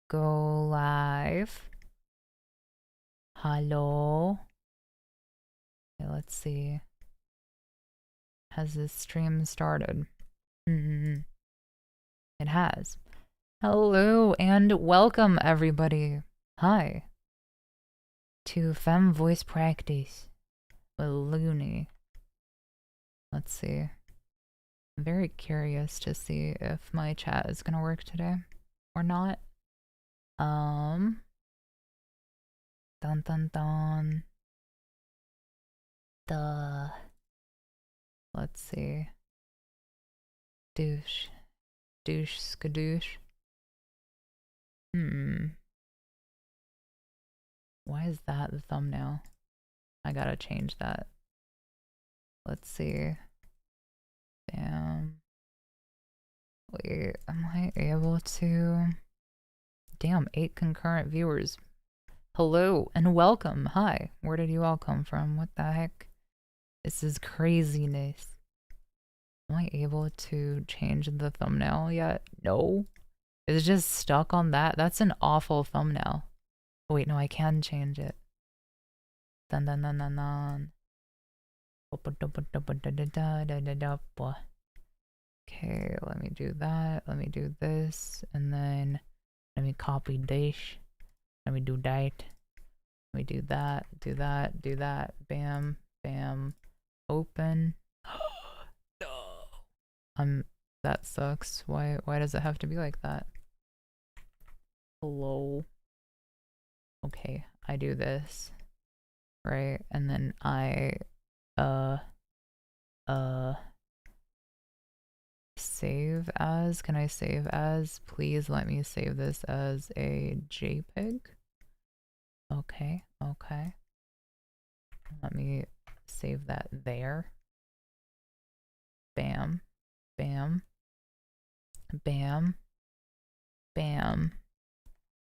go live. Hello. Okay, let's see. Has this stream started? It has. Hello and welcome everybody. Hi. To Femme Voice Practice with Looney. Let's see. I'm very curious to see if my chat is gonna work today or not. Dun dun dun. Let's see. Douche. Douche skadoosh. Why is that the thumbnail? I gotta change that. Let's see. Damn. Wait, am I able to? Damn, 8 concurrent viewers. Hello and welcome. Hi. Where did you all come from? What the heck? This is craziness. Am I able to change the thumbnail yet? No. It's just stuck on that. That's an awful thumbnail. Oh, wait, no, I can change it. Dun dun dun dun dun. Okay, let me do that. Let me do this. And then let me copy this. Let me do that. Let me do that. Do that. Do that. Bam. Bam. Open. No. That sucks. Why does it have to be like that? Hello. Okay, I do this. Right? And then I save as? Can I save as? Please let me save this as a JPEG. Okay, okay. Let me save that there. Bam, bam, bam, bam.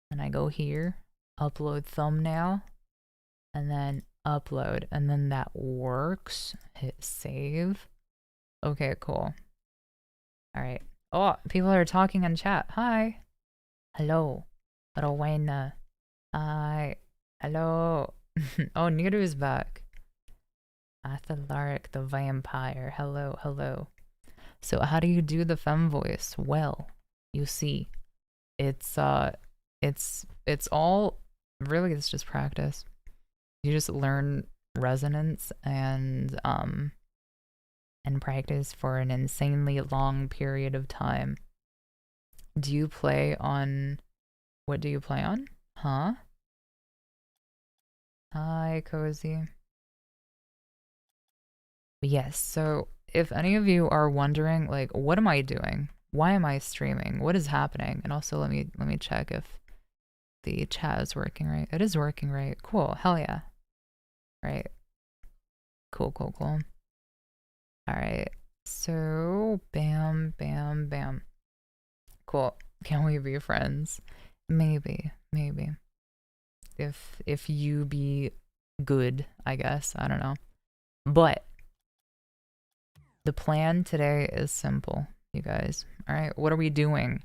And I go here, upload thumbnail, and then upload, and then that works. Hit save. Okay, cool. All right. Oh, people are talking in chat. Hi. Hello. Rowena. Hi. Hello. Oh, Niru's back. Athalaric the vampire. Hello, hello. So how do you do the femme voice? Well, you see, it's all really, it's just practice. You just learn resonance and practice for an insanely long period of time. Do you play on, what do you play on? Huh? Hi, Cozy. Yes, so if any of you are wondering, like, what am I doing? Why am I streaming? What is happening? And also let me check if the chat is working right. It is working right. Cool. Hell yeah. Right. Cool, cool, cool. All right. So, bam, bam, bam. Cool. Can we be friends? Maybe, maybe. If you be good, I guess. I don't know. But the plan today is simple, you guys. All right. What are we doing?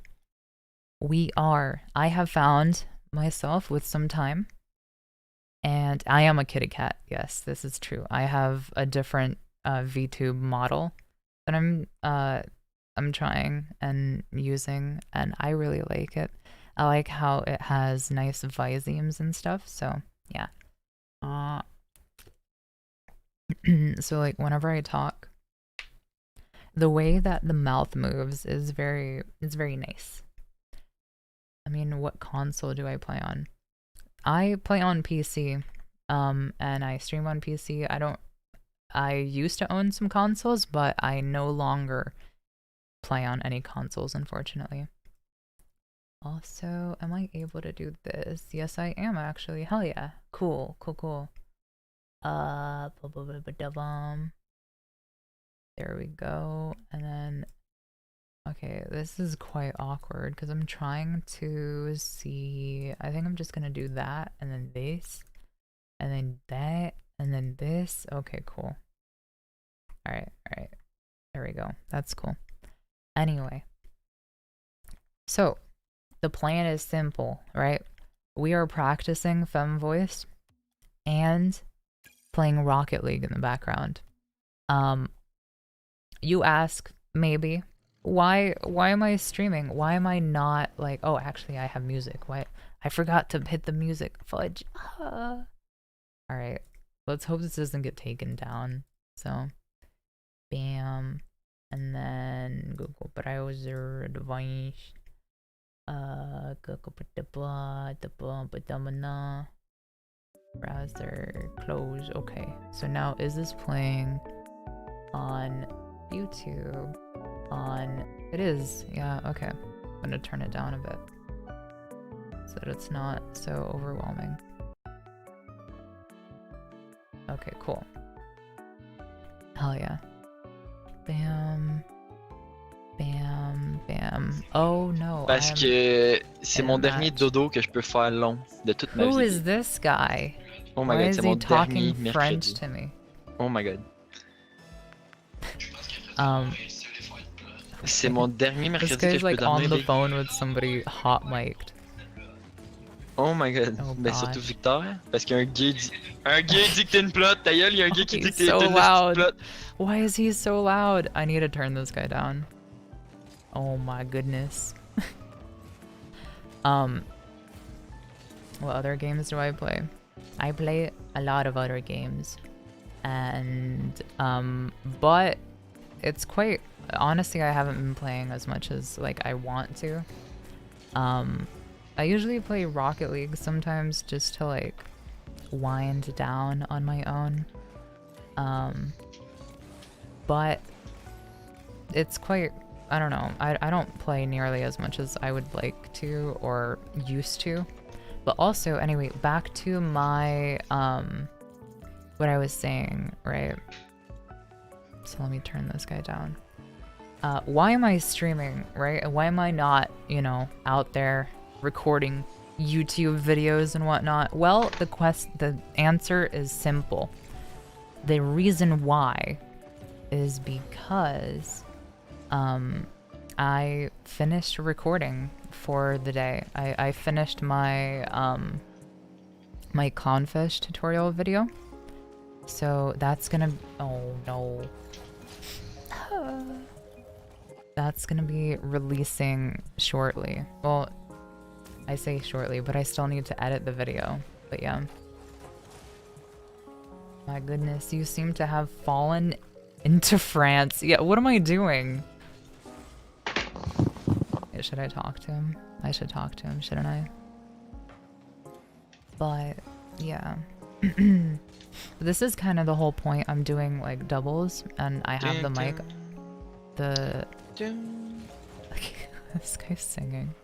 I have found myself with some time, and I am a kitty cat. Yes, this is true. I have a different VTube model that I'm trying and using, and I really like it. I like how it has nice visemes and stuff. So yeah. So like whenever I talk, the way that the mouth moves is it's very nice. I mean, what console do I play on? I play on PC, and I stream on PC. I used to own some consoles, but I no longer play on any consoles, unfortunately. Also, am I able to do this? Yes, I am actually. Hell yeah. Cool, cool, cool. There we go. And then, okay, this is quite awkward because I'm trying to see. I think I'm just gonna do that and then this and then that and then this. Okay, cool. All right, all right. There we go. That's cool. Anyway, so the plan is simple, right? We are practicing femme voice and playing Rocket League in the background. You ask, maybe, why am I streaming? Why am I not like, oh, actually I have music. Why I forgot to hit the music. Fudge. All right. Let's hope this doesn't get taken down. So, bam. And then Google browser device. Browser close. Okay. So now is this playing on YouTube? It is. Yeah, okay. I'm gonna turn it down a bit so that it's not so overwhelming. Okay, cool. Hell yeah. Bam. Bam, bam. Oh no. Parce que c'est mon dernier dodo que je peux faire long de toute ma vie. Who is this guy? Oh my Why god, is c'est he mon dernier talking French mercredi. to me? Oh my god. C'est mon dernier mercredi This que guy's je peux like on dormir. the phone with somebody hot mic'd. Oh my god. Oh Ben gosh. surtout Victor, parce qu'un gay dit... Un gay dit que t'es une plot, ta gueule, y'a un gay qui dit que t'es so une loud. plot. Why is he so loud? I need to turn this guy down. Oh my goodness. What other games do I play? I play a lot of other games. And but it's quite honestly I haven't been playing as much as like I want to. I usually play Rocket League sometimes just to like wind down on my own. But it's quite, I don't know, I don't play nearly as much as I would like to or used to. But also, anyway, back to my, what I was saying, right? So let me turn this guy down. Why am I streaming, right? Why am I not, you know, out there recording YouTube videos and whatnot? Well, the answer is simple. The reason why is because I finished recording for the day. I finished my my clownfish tutorial video. So that's gonna, oh no. That's gonna be releasing shortly. Well, I say shortly, but I still need to edit the video. But yeah. My goodness, you seem to have fallen into France. Yeah, what am I doing? Yeah, should I talk to him? I should talk to him, shouldn't I? But, yeah. This is kind of the whole point. I'm doing, like, doubles, and I have the mic. This guy's singing.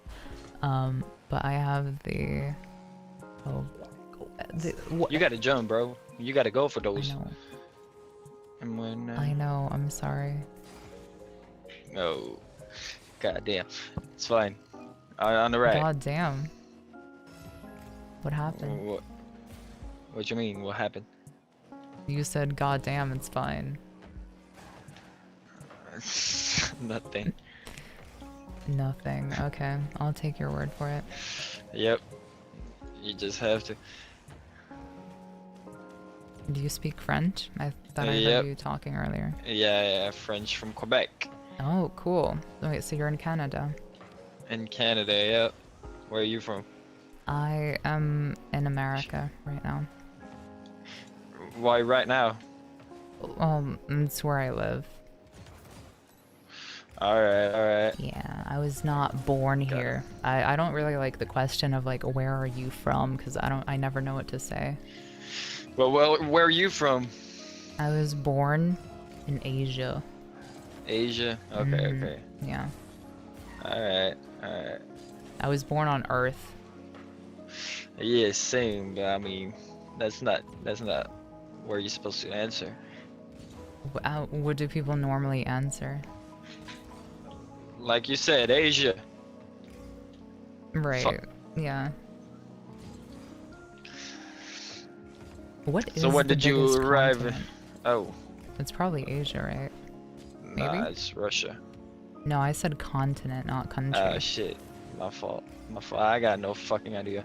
But I have the... Oh. You gotta jump, bro. You gotta go for those. I know. And when, I know, I'm sorry. Oh. God damn. It's fine. On the right. God damn. What happened? What you mean? What happened? You said, God damn, it's fine. Nothing. Nothing. Okay, I'll take your word for it. Yep. You just have to. Do you speak French? I thought I heard you talking earlier. Yeah, French from Quebec. Oh, cool. Wait, so you're in Canada? In Canada, yep. Where are you from? I am in America right now. Why right now? It's where I live. Alright. Yeah, I was not born here. I don't really like the question of like, where are you from? Because I never know what to say. Well, where are you from? I was born in Asia. Asia? Okay, okay. Yeah. Alright. I was born on Earth. Yeah, same, but I mean, that's not where you're supposed to answer. What do people normally answer? Like you said, Asia. Right. Yeah. What is so when the did you biggest arrive? continent? Oh. It's probably Asia, right? Maybe? Nah, it's Russia. No, I said continent, not country. Shit. My fault. My fault. I got no fucking idea.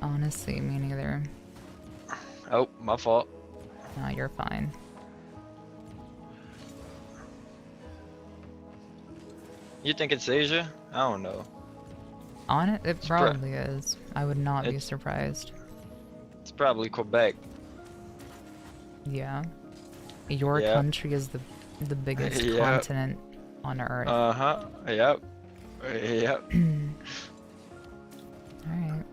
Honestly, me neither. Oh, my fault. No, you're fine. You think it's Asia? I don't know. On it, it probably is. I would not be surprised. It's probably Quebec. Yeah. Your country is the biggest continent on Earth. Uh-huh. Yep. Yep. Alright.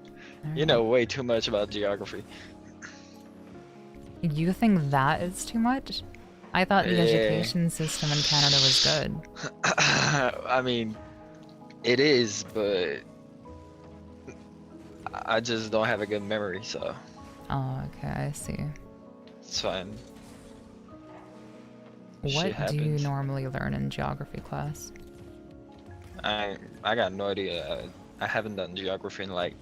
You know way too much about geography. You think that is too much? I thought the education system in Canada was good. I mean, it is, but I just don't have a good memory, so. Oh, okay, I see. It's fine. What do you normally learn in geography class? I got no idea. I haven't done geography in like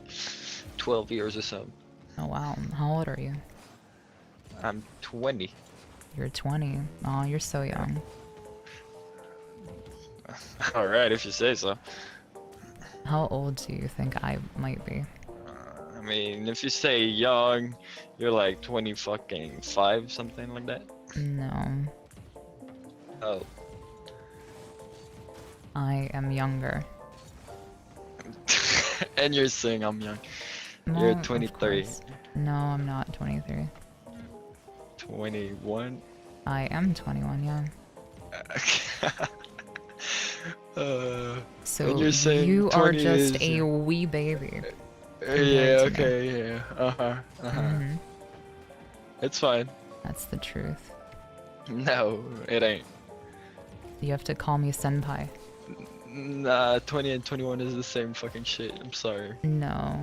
12 years or so. Oh wow, how old are you? I'm 20. You're 20. Oh, you're so young. Alright, if you say so. How old do you think I might be? I mean, if you say young, you're like 20 fucking 5, something like that. No. Oh. I am younger. And you're saying I'm young. No, You're 23. No, I'm not 23. 21? I am 21, yeah. So you're saying you are 20 just is... a wee baby. Yeah, okay, yeah. It's fine. That's the truth. No, it ain't. You have to call me senpai. Nah, 20 and 21 is the same fucking shit. I'm sorry. No.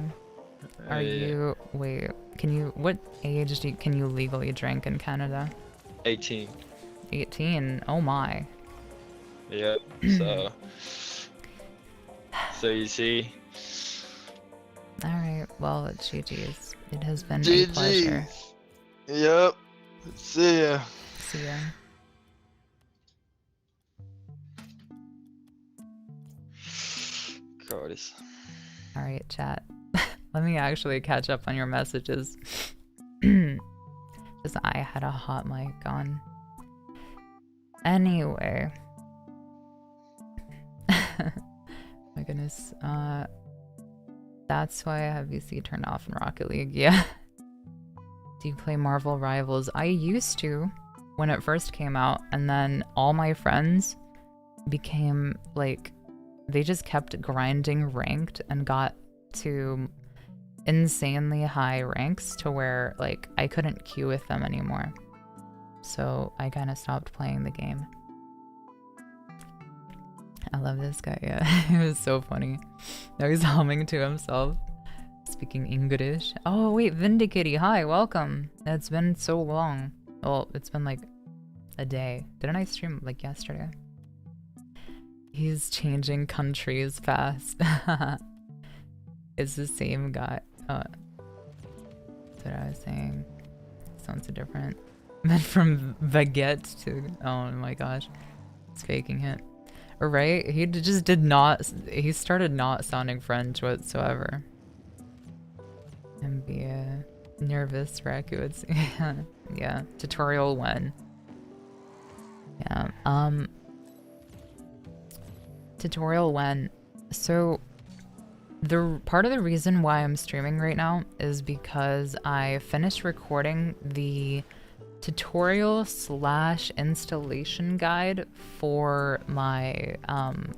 Are you... Wait, can you... What age can you legally drink in Canada? 18. 18? Oh my. Yep, so... So you see... Alright, well, GG's. It has been a pleasure. Yep. See ya. See ya. Alright, chat. Let me actually catch up on your messages. Because I had a hot mic on. Anyway. My goodness. That's why I have VC turned off in Rocket League. Yeah. Do you play Marvel Rivals? I used to when it first came out, and then all my friends became like, they just kept grinding ranked and got to insanely high ranks to where like I couldn't queue with them anymore. So I kind of stopped playing the game. I love this guy, yeah. It was so funny. Now he's humming to himself, speaking English. Oh wait, Vindicatty, hi, welcome. It's been so long. Well, it's been like a day. Didn't I stream like yesterday? He's changing countries fast. It's the same guy. That's what I was saying. Sounds different. Went from baguette to, oh my gosh. It's faking it. Right? He just did not, he started not sounding French whatsoever. And be a nervous wreck, you would say. Yeah. Tutorial when. Yeah. Tutorial when. So the part of the reason why I'm streaming right now is because I finished recording the tutorial / installation guide for my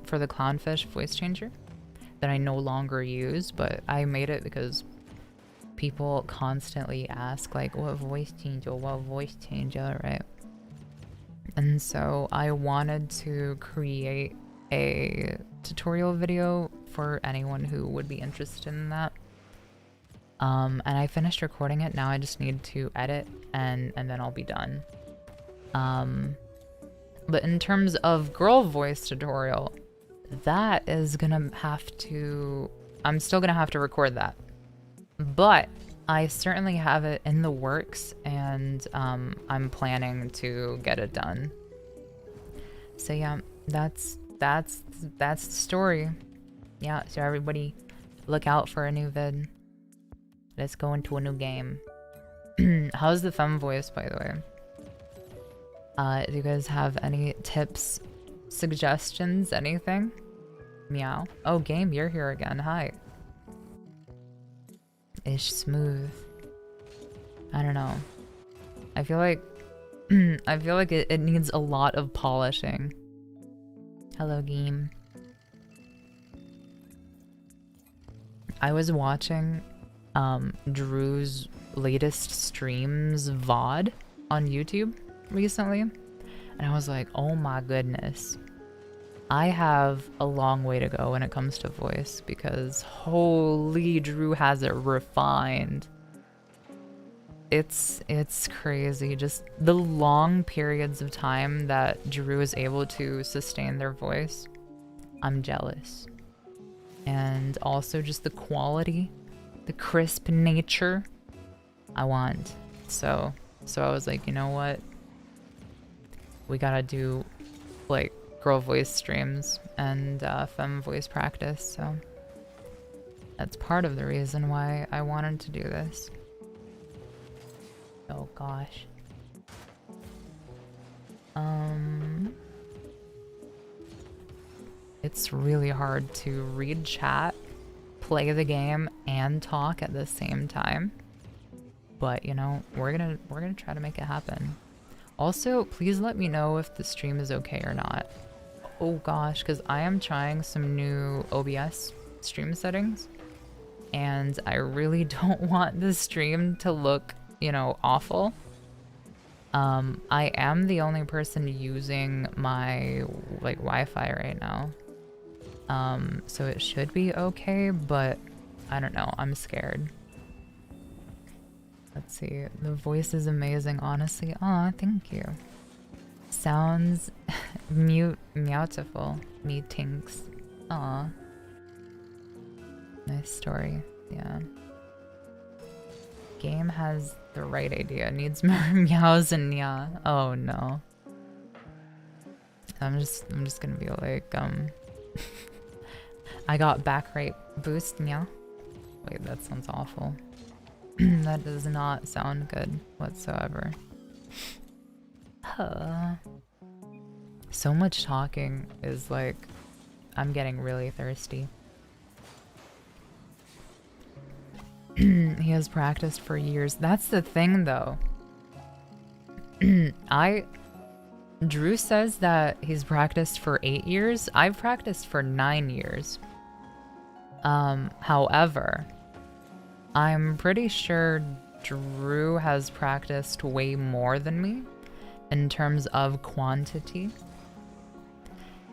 for the clownfish voice changer that I no longer use, but I made it because people constantly ask like, what voice changer, right? And so I wanted to create a tutorial video for anyone who would be interested in that. And I finished recording it. Now I just need to edit and then I'll be done. But in terms of girl voice tutorial, that is gonna have to, I'm still gonna have to record that. But I certainly have it in the works, and I'm planning to get it done. So yeah, that's that's the story. Yeah, so everybody look out for a new vid. Let's go into a new game. How's the femme voice, by the way? Do you guys have any tips, suggestions, anything? Meow. Oh, game, you're here again. Hi. Ish smooth. I don't know. I feel like I feel like it needs a lot of polishing. Hello, game. I was watching Drew's latest streams VOD on YouTube recently, and I was like, oh my goodness. I have a long way to go when it comes to voice, because holy, Drew has it refined. It's crazy, just the long periods of time that Drew is able to sustain their voice. I'm jealous. And also just the quality, the crisp nature I want. So I was like, you know what? We gotta do like girl voice streams and femme voice practice. So that's part of the reason why I wanted to do this. Oh gosh. It's really hard to read chat, play the game, and talk at the same time. But you know, we're gonna try to make it happen. Also, please let me know if the stream is okay or not. Oh gosh, because I am trying some new OBS stream settings, and I really don't want the stream to look, you know, awful. I am the only person using my like Wi-Fi right now. So it should be okay, but I don't know, I'm scared. Let's see, the voice is amazing, honestly. Aw, thank you. Sounds beautiful. Me tinks. Aw. Nice story, yeah. Game has the right idea. Needs more meows and yeah. Oh no. I'm just gonna be like, I got back rate boost meow. Wait, that sounds awful. That does not sound good whatsoever. So much talking is like, I'm getting really thirsty. He has practiced for years. That's the thing though. Drew says that he's practiced for 8 years. I've practiced for 9 years. However, I'm pretty sure Drew has practiced way more than me in terms of quantity.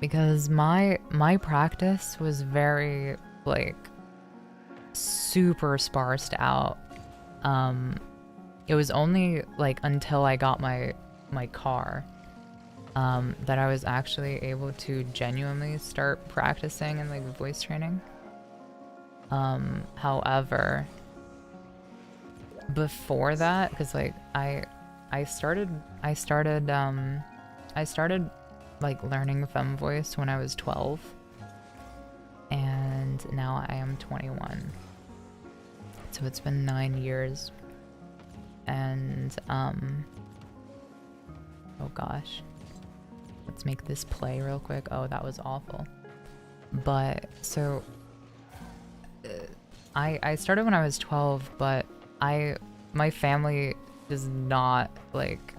Because my practice was very, like, super sparsed out. It was only, like, until I got my car that I was actually able to genuinely start practicing and, like, voice training. However, before that, because like I started like learning femme voice when I was 12, and now I am 21, so it's been 9 years. And oh gosh, let's make this play real quick. Oh, that was awful. But so I started when I was 12, but my family does not like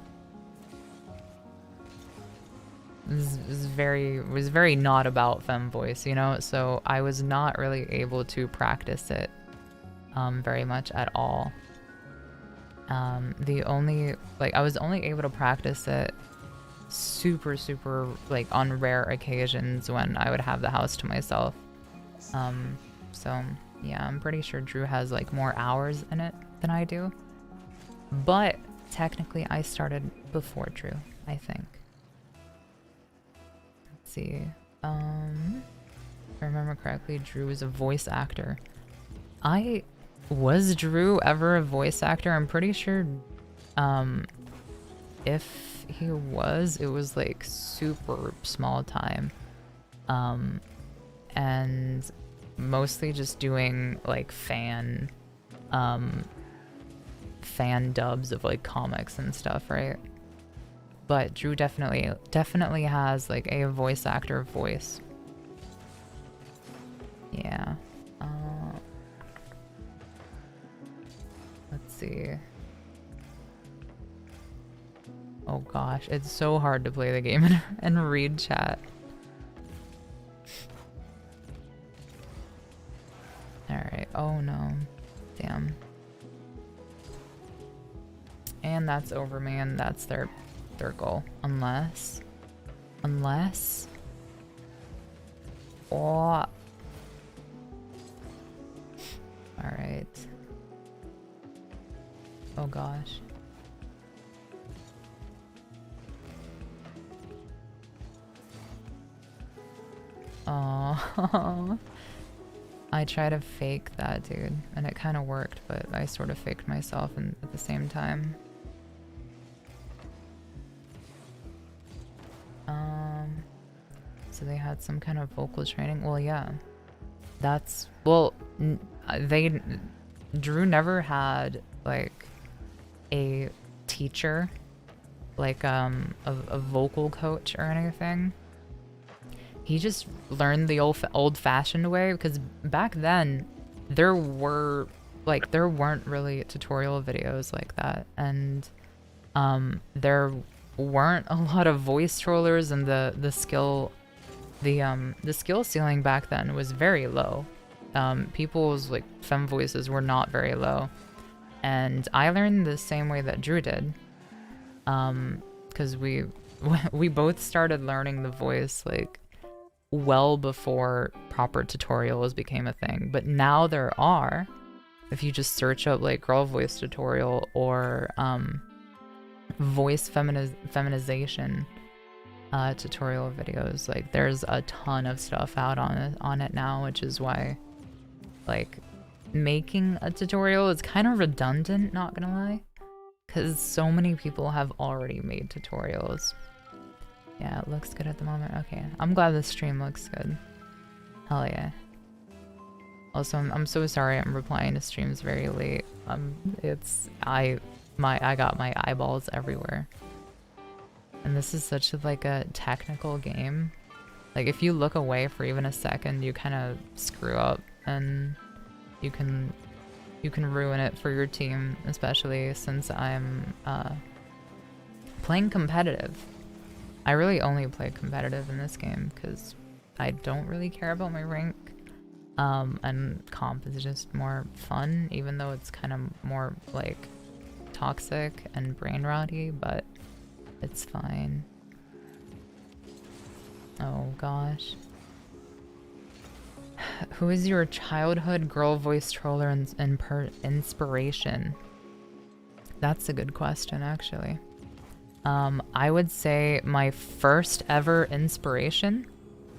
was very not about femme voice, you know, so I was not really able to practice it very much at all. The only, like, I was only able to practice it super like on rare occasions when I would have the house to myself. So yeah, I'm pretty sure Drew has like more hours in it than I do. But technically I started before Drew, I think. Let's see. If I remember correctly, Drew was a voice actor. Was Drew ever a voice actor? I'm pretty sure if he was, it was like super small time. and mostly just doing like fan dubs of like comics and stuff, right? But Drew definitely has like a voice actor voice. Yeah. Let's see. Oh gosh, it's so hard to play the game and read chat. Alright, oh no. Damn. And that's over, man. That's their goal. Unless... Oh. Alright. Oh gosh. Oh. I tried to fake that, dude, and it kind of worked, but I sort of faked myself at the same time. So they had some kind of vocal training. Well, yeah. That's... Well, Drew never had, like, a teacher, like, a vocal coach or anything. He just learned the old-fashioned way, because back then there weren't really tutorial videos like that, and there weren't a lot of voice trollers, and the skill ceiling back then was very low. People's like femme voices were not very low, and I learned the same way that Drew did, because we both started learning the voice like well before proper tutorials became a thing. But now there are, if you just search up like girl voice tutorial or voice feminization tutorial videos, like there's a ton of stuff out on it now, which is why like making a tutorial is kind of redundant, not gonna lie, because so many people have already made tutorials. Yeah, it looks good at the moment. Okay, I'm glad the stream looks good. Hell yeah. Also, I'm so sorry I'm replying to streams very late. I got my eyeballs everywhere. And this is such like a technical game. Like if you look away for even a second, you kind of screw up, and you can ruin it for your team, especially since I'm playing competitive. I really only play competitive in this game because I don't really care about my rank. And comp is just more fun, even though it's kind of more like toxic and brain rotty, but it's fine. Oh gosh. Who is your childhood girl voice troller and inspiration? That's a good question, actually. I would say my first ever inspiration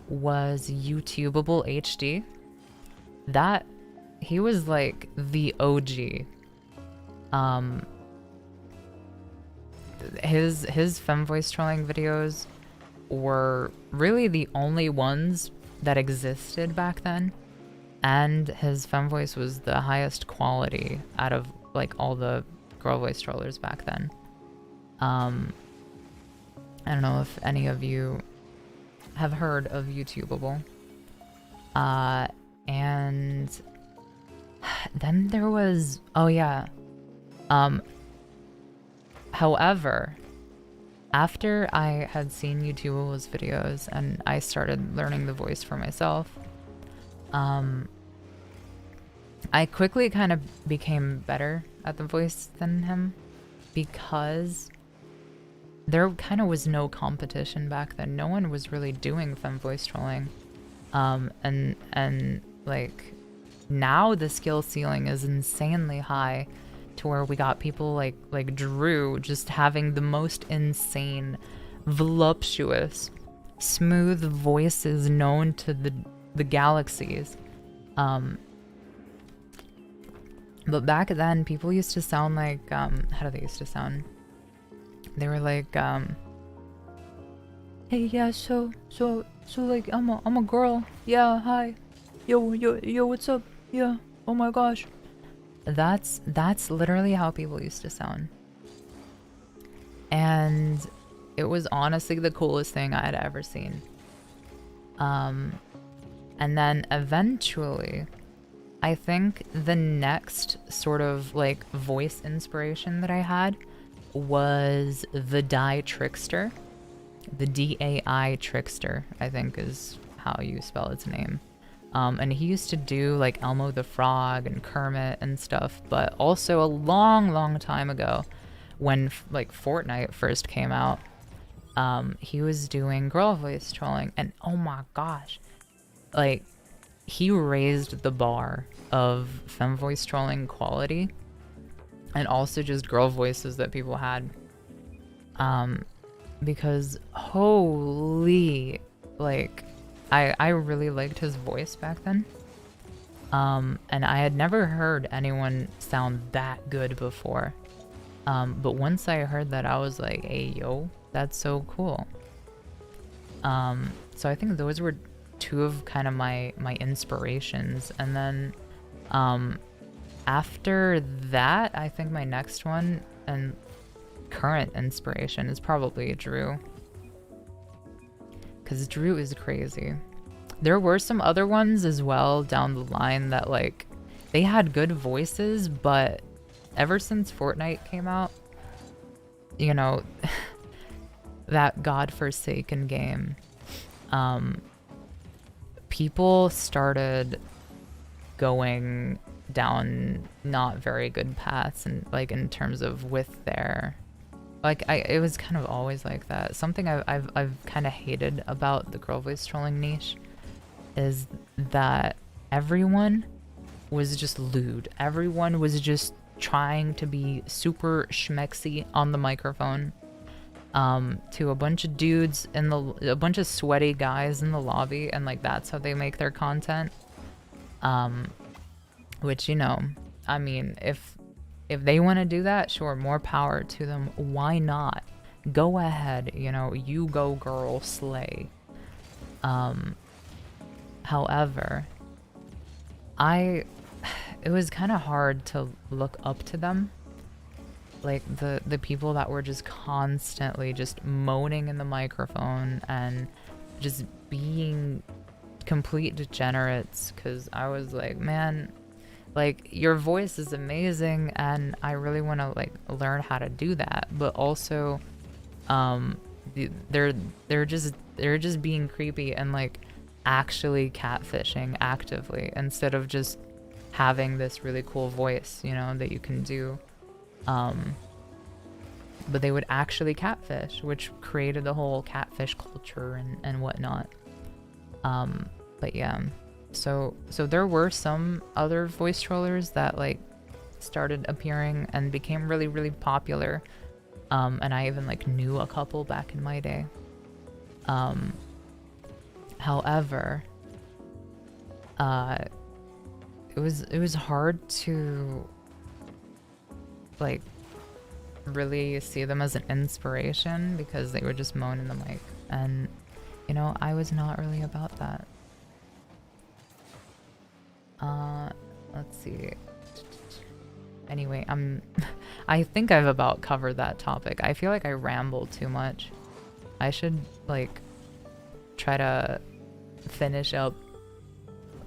was YouTubeable HD. He was like the OG. His femme voice trolling videos were really the only ones that existed back then, and his femme voice was the highest quality out of like all the girl voice trollers back then. I don't know if any of you have heard of YouTubeable. And then there was, oh yeah. However, after I had seen YouTubeable's videos and I started learning the voice for myself, I quickly kind of became better at the voice than him, because there kind of was no competition back then. No one was really doing femme voice trolling. And like now the skill ceiling is insanely high, to where we got people like Drew just having the most insane, voluptuous, smooth voices known to the galaxies. But back then people used to sound like how do they used to sound? They were like Hey, yeah, so like I'm a girl. Yeah, hi. Yo, what's up? Yeah. Oh my gosh. That's literally how people used to sound. And it was honestly the coolest thing I had ever seen. And then eventually, I think the next sort of like voice inspiration that I had was the Dai Trickster. The DAI Trickster, I think is how you spell its name. And he used to do like Elmo the Frog and Kermit and stuff, but also a long time ago when like Fortnite first came out, he was doing girl voice trolling, and oh my gosh, like he raised the bar of femme voice trolling quality and also just girl voices that people had. Because holy, like I really liked his voice back then. And I had never heard anyone sound that good before. But once I heard that, I was like, hey, yo, that's so cool. So I think those were two of kind of my inspirations. And then after that, I think my next one and current inspiration is probably Drew. Because Drew is crazy. There were some other ones as well down the line that like they had good voices, but ever since Fortnite came out, you know, that godforsaken game, people started going down not very good paths, and like in terms of with their like it was kind of always like that. Something I've kind of hated about the girl voice trolling niche is that everyone was just lewd. Everyone was just trying to be super schmexy on the microphone, to a bunch of dudes in a bunch of sweaty guys in the lobby, and like that's how they make their content. Which, you know, I mean, if they want to do that, sure, more power to them. Why not? Go ahead, you know, you go girl, slay. However, it was kind of hard to look up to them. Like the people that were just constantly just moaning in the microphone and just being complete degenerates, because I was like, man, like your voice is amazing and I really want to like learn how to do that, but also they're just being creepy and like actually catfishing actively instead of just having this really cool voice, you know, that you can do. But they would actually catfish, which created the whole catfish culture and whatnot. But yeah, so there were some other voice trollers that like started appearing and became really popular. And I even like knew a couple back in my day. However, it was hard to like really see them as an inspiration because they would just moan in the mic, and you know, I was not really about that. Let's see. Anyway, I think I've about covered that topic. I feel like I ramble too much. I should like try to finish up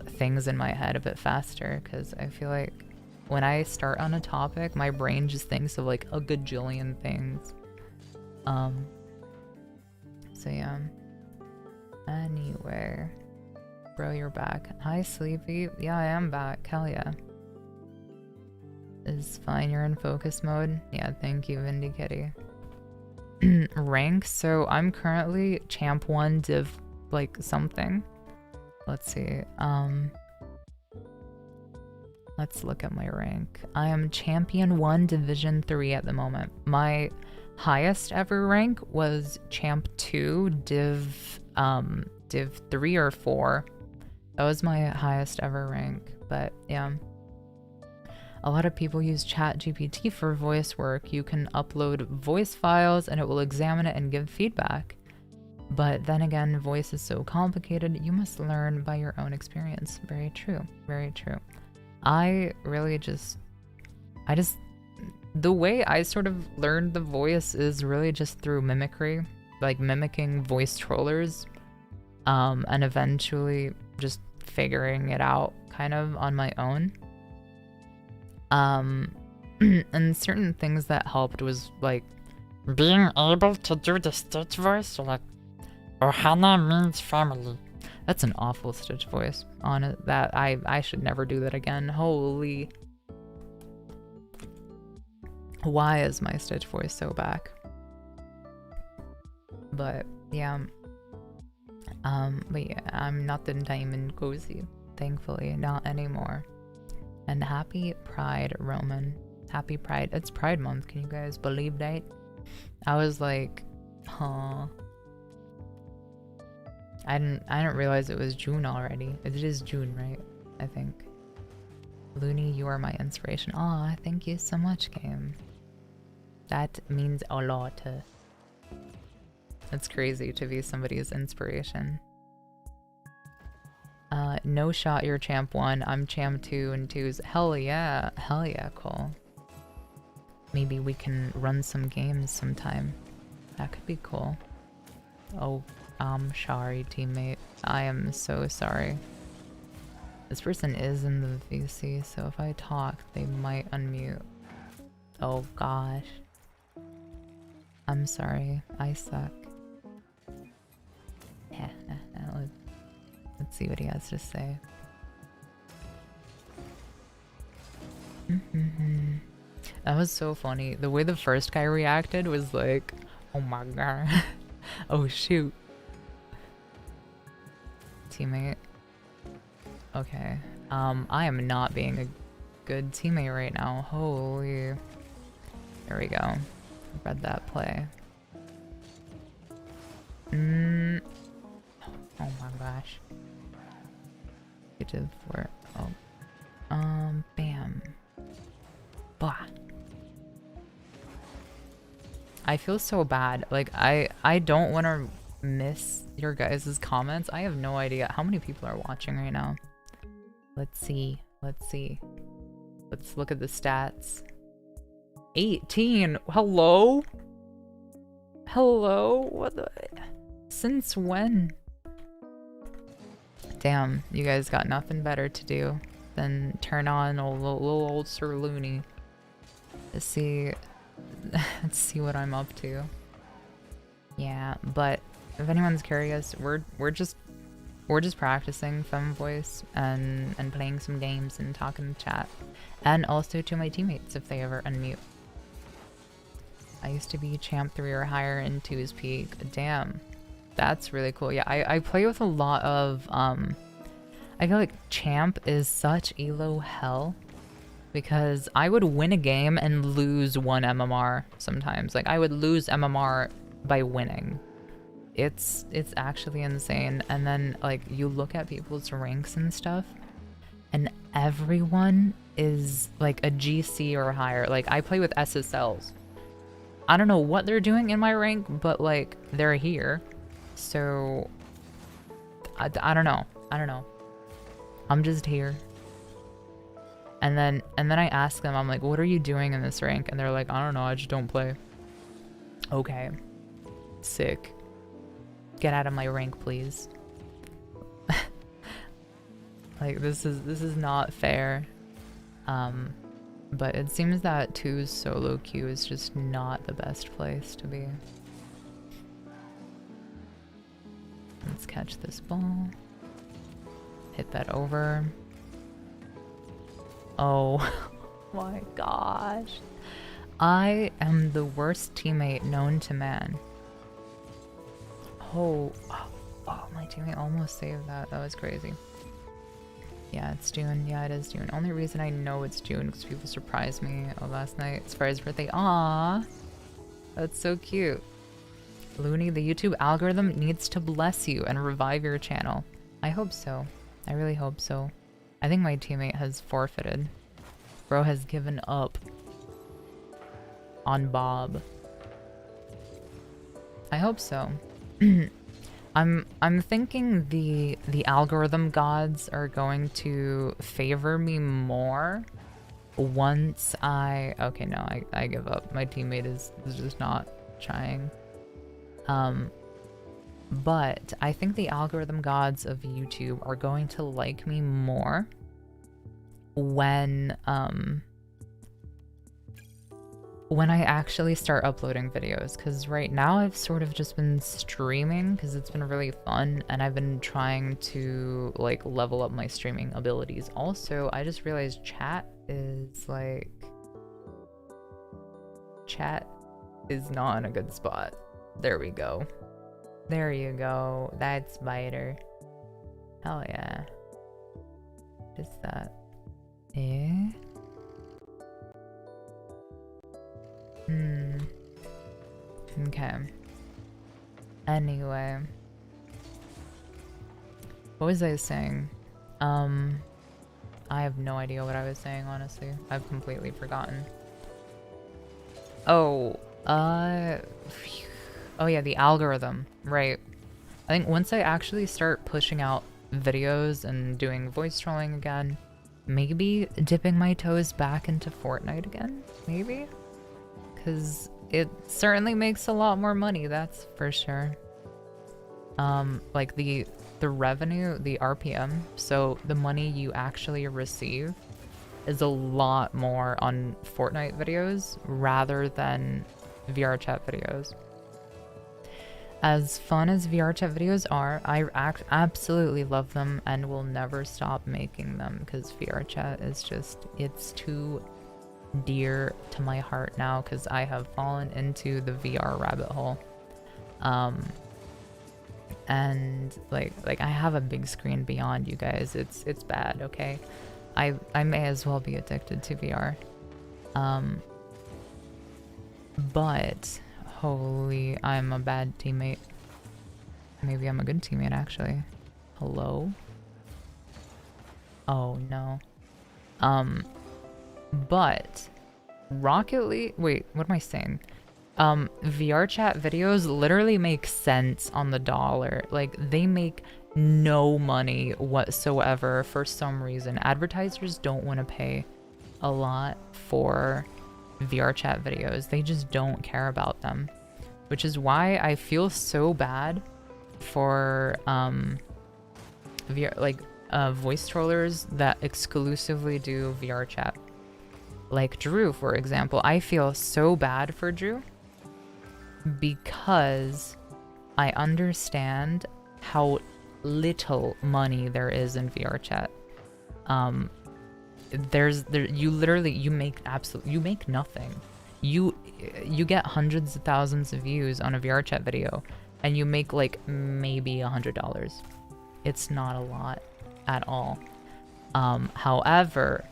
things in my head a bit faster, because I feel like when I start on a topic, my brain just thinks of like a gajillion things. So yeah. Anyway. Bro, you're back. Hi, Sleepy. Yeah, I am back. Hell yeah. Is fine, you're in focus mode. Yeah, thank you, Vindy Kitty. Rank, so I'm currently champ 1 div like something. Let's see. Let's look at my rank. I am champion 1 division 3 at the moment. My highest ever rank was champ 2 div 3 or 4. That was my highest ever rank. But yeah, a lot of people use ChatGPT for voice work. You can upload voice files and it will examine it and give feedback. But then again, voice is so complicated, you must learn by your own experience. Very true, very true. I just, the way I sort of learned the voice is really just through mimicry, like mimicking voice trollers, and eventually just figuring it out kind of on my own. And certain things that helped was like being able to do the Stitch voice, so like Ohana means family. That's an awful Stitch voice on it. That I should never do that again. Holy. Why is my Stitch voice so back? But yeah. But yeah, I'm not the diamond cozy. Thankfully, not anymore. And happy Pride, Roman. Happy Pride. It's Pride Month. Can you guys believe that? I was like, huh. I didn't realize it was June already. It is June, right? I think. Looney, you are my inspiration. Aw, thank you so much, game. That means a lot. It's crazy to be somebody's inspiration. No shot, you're champ 1. I'm champ 2 and 2's. Hell yeah, Cole. Maybe we can run some games sometime. That could be cool. Oh, I'm sorry, teammate. I am so sorry. This person is in the VC, so if I talk, they might unmute. Oh gosh. I'm sorry. I suck. Yeah, let's see what he has to say. That was so funny. The way the first guy reacted was like, oh my god. Oh shoot. Teammate. Okay. I am not being a good teammate right now. Holy. There we go. Read that play. Oh my gosh. Get to the fort. Oh. Bam. Bah. I feel so bad. Like, I don't want to miss your guys' comments. I have no idea how many people are watching right now. Let's see. Let's see. Let's look at the stats. 18. Hello? Hello? What the... Since when? Damn, you guys got nothing better to do than turn on little old Sir Looney to see... Let's see what I'm up to. Yeah, but if anyone's curious, we're just practicing Femme Voice and playing some games and talking to chat. And also to my teammates if they ever unmute. I used to be champ 3 or higher in 2's peak. Damn. That's really cool. Yeah, I play with a lot of I feel like champ is such elo hell. Because I would win a game and lose 1 MMR sometimes. Like, I would lose MMR by winning. It's actually insane. And then, like, you look at people's ranks and stuff, and everyone is, like, a GC or higher. Like, I play with SSLs. I don't know what they're doing in my rank, but, like, they're here. So, I don't know. I don't know. I'm just here. And then I ask them, I'm like, what are you doing in this rank? And they're like, I don't know, I just don't play. Okay. Sick. Get out of my rank, please. Like, this is not fair. But it seems that 2's solo queue is just not the best place to be. Let's catch this ball. Hit that over. Oh my gosh. I am the worst teammate known to man. Oh, my teammate almost saved that. That was crazy. Yeah, it's June. Yeah, it is June. Only reason I know it's June because people surprised me last night. It's Fry's birthday. Aww. That's so cute. Looney, the YouTube algorithm needs to bless you and revive your channel. I hope so. I really hope so. I think my teammate has forfeited. Bro has given up on Bob. I hope so. I'm thinking the algorithm gods are going to favor me more once okay, no, I give up. My teammate is just not trying. But I think the algorithm gods of YouTube are going to like me more when I actually start uploading videos, because right now I've sort of just been streaming because it's been really fun, and I've been trying to like level up my streaming abilities. Also, I just realized chat is not in a good spot. There we go. There you go. That's better. Hell yeah. What is that? Eh? Okay. Anyway. What was I saying? I have no idea what I was saying, honestly. I've completely forgotten. Oh, oh yeah, the algorithm, right. I think once I actually start pushing out videos and doing voice trolling again, maybe dipping my toes back into Fortnite again, maybe? Because it certainly makes a lot more money, that's for sure. Like the revenue, the RPM, so the money you actually receive is a lot more on Fortnite videos rather than VR chat videos. As fun as VR chat videos are, I absolutely love them and will never stop making them because VR chat is just, it's too dear to my heart now because I have fallen into the VR rabbit hole. And like I have a big screen beyond you guys. It's bad, okay? I may as well be addicted to VR. But holy, I'm a bad teammate. Maybe I'm a good teammate, actually. Hello? Oh, no. But Rocket League... Wait, what am I saying? VR chat videos literally make cents on the dollar. Like, they make no money whatsoever for some reason. Advertisers don't want to pay a lot for VR chat videos. They just don't care about them, which is why I feel so bad for voice trollers that exclusively do VR chat. Like Drew, for example. I feel so bad for Drew because I understand how little money there is in VR chat. You make nothing. You get hundreds of thousands of views on a VR chat video and you make like maybe $100. It's not a lot at all. However,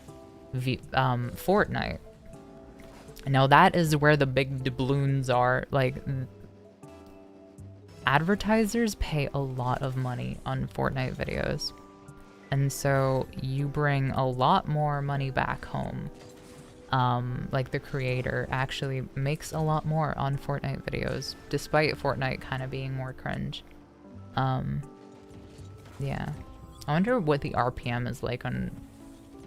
Fortnite, now that is where the big doubloons are. Like, advertisers pay a lot of money on Fortnite videos, and so you bring a lot more money back home. Like, the creator actually makes a lot more on Fortnite videos, despite Fortnite kind of being more cringe. Yeah. I wonder what the RPM is like on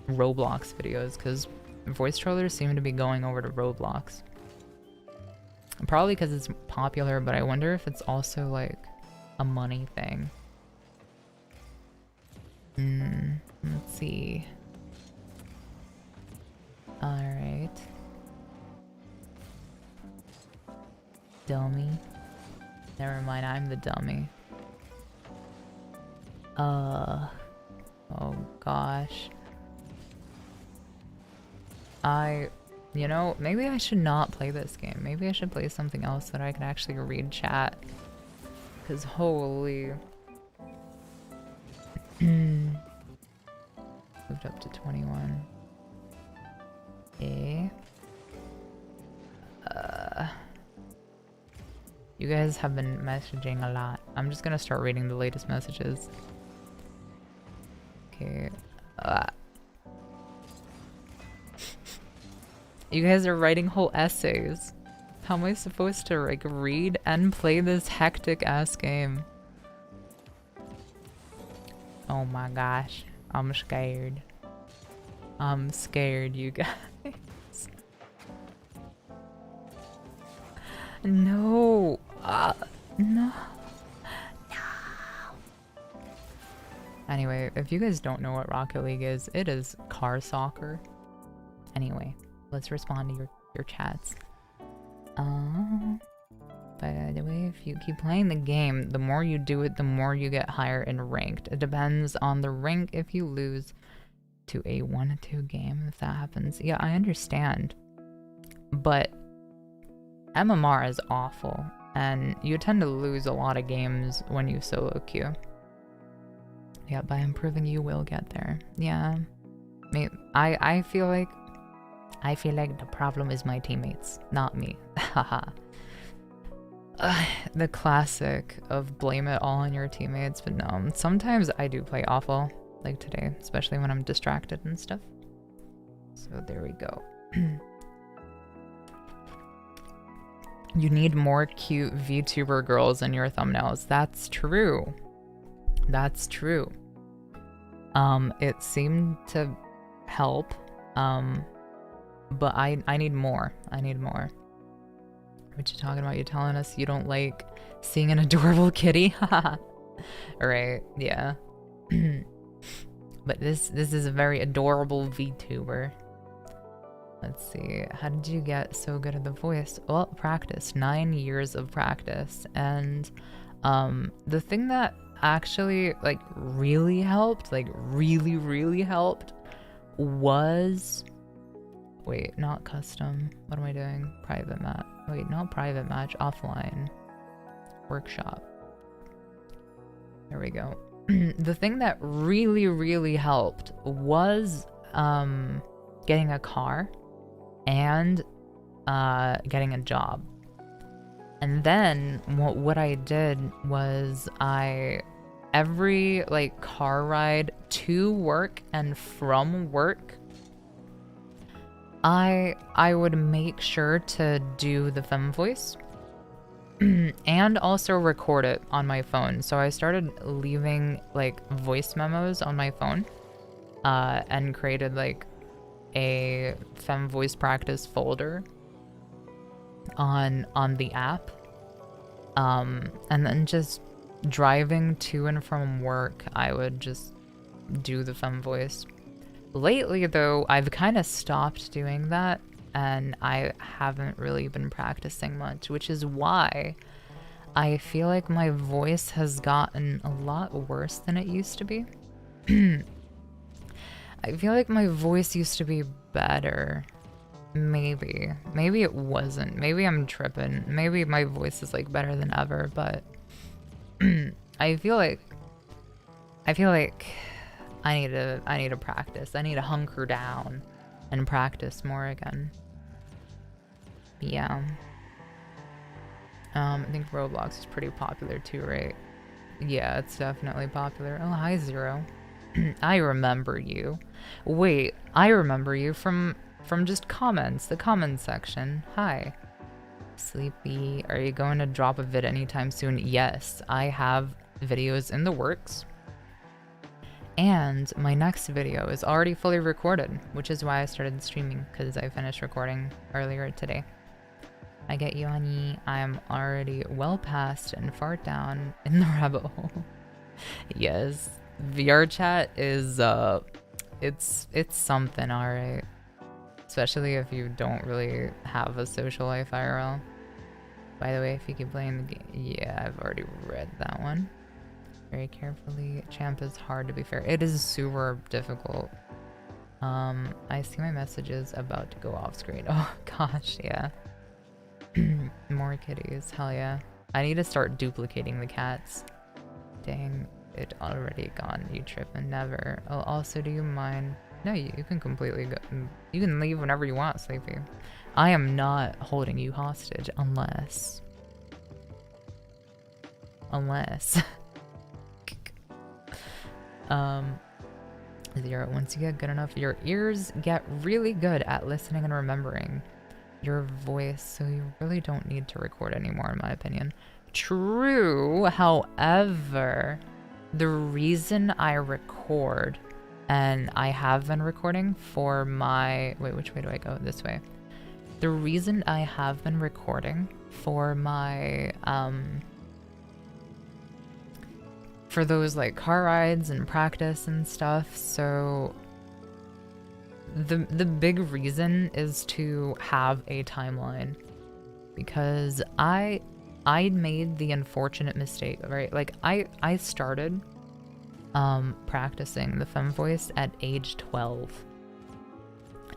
Roblox videos, because voice trollers seem to be going over to Roblox. Probably because it's popular, but I wonder if it's also like a money thing. Let's see. Alright. Dummy. Never mind, I'm the dummy. Oh gosh. You know, maybe I should not play this game. Maybe I should play something else that I can actually read chat. Because holy... Moved up to 21. You guys have been messaging a lot. I'm just gonna start reading the latest messages. Okay. You guys are writing whole essays. How am I supposed to like read and play this hectic ass game? Oh my gosh. I'm scared. I'm scared, you guys. No. No. Anyway, if you guys don't know what Rocket League is, it is car soccer. Anyway, let's respond to your chats. By the way, if you keep playing the game, the more you do it, the more you get higher in ranked. It depends on the rank if you lose to a 1-2 game, if that happens. Yeah, I understand. But MMR is awful, and you tend to lose a lot of games when you solo queue. Yeah, by improving you will get there. Yeah. I feel like the problem is my teammates, not me. Haha. The classic of blame it all on your teammates, but no, sometimes I do play awful, like today, especially when I'm distracted and stuff. So there we go. You need more cute VTuber girls in your thumbnails. That's true. That's true. It seemed to help, but I need more. I need more. What you talking about? You telling us you don't like seeing an adorable kitty? Right, yeah. But this is a very adorable VTuber. Let's see. How did you get so good at the voice? Well, practice. 9 years of practice. And the thing that actually like really helped, like really helped, was wait, not custom. What am I doing? Private match. Wait, not private match. Offline. Workshop. There we go. The thing that really helped was getting a car and getting a job. And then what I did was every like car ride to work and from work, I would make sure to do the femme voice and also record it on my phone. So I started leaving like voice memos on my phone and created like a femme voice practice folder on the app. And then just driving to and from work, I would just do the femme voice. Lately, though, I've kind of stopped doing that, and I haven't really been practicing much, which is why I feel like my voice has gotten a lot worse than it used to be. I feel like my voice used to be better. Maybe it wasn't. Maybe I'm tripping. Maybe my voice is like better than ever, but I feel like I need to practice. I need to hunker down and practice more again. Yeah. I think Roblox is pretty popular too, right? Yeah, it's definitely popular. Oh, hi, Zero. I remember you. Wait, I remember you from just comments, the comments section. Hi. Sleepy. Are you going to drop a vid anytime soon? Yes, I have videos in the works. And my next video is already fully recorded, which is why I started streaming, because I finished recording earlier today. I get you, honey. I'm already well past and far down in the rabbit hole. Yes, VR chat is it's something, alright. Especially if you don't really have a social life IRL. By the way, if you keep playing the game, yeah, I've already read that one. Very carefully. Champ is hard, to be fair. It is super difficult. I see my messages about to go off screen. Oh gosh, yeah. More kitties, hell yeah. I need to start duplicating the cats. Dang, it already gone. You trippin', never. Oh, also, do you mind? No, you can completely go. You can leave whenever you want, Sleepy. I am not holding you hostage unless. Zero. Once you get good enough, your ears get really good at listening and remembering your voice, so you really don't need to record anymore, in my opinion. True, however, the reason I record, and I have been recording for my, wait, which way do I go? This way. The reason I have been recording for my, for those like car rides and practice and stuff, so the big reason is to have a timeline, because I made the unfortunate mistake, right? Like I started practicing the femme voice at age 12,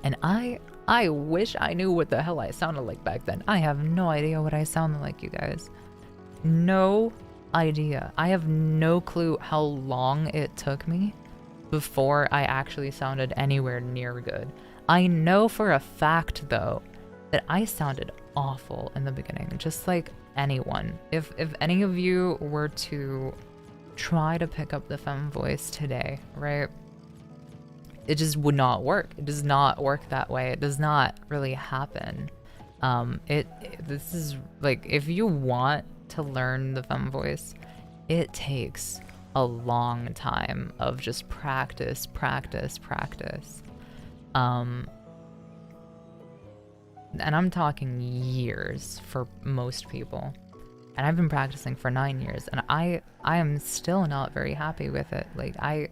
and I wish I knew what the hell I sounded like back then. I have no idea what I sounded like, you guys. No idea. I have no clue how long it took me before I actually sounded anywhere near good. I know for a fact, though, that I sounded awful in the beginning, just like anyone. If any of you were to try to pick up the femme voice today, right? It just would not work. It does not work that way. It does not really happen. This is like, if you want to learn the femme voice, it takes a long time of just practice. And I'm talking years for most people. And I've been practicing for 9 years, and I am still not very happy with it. Like I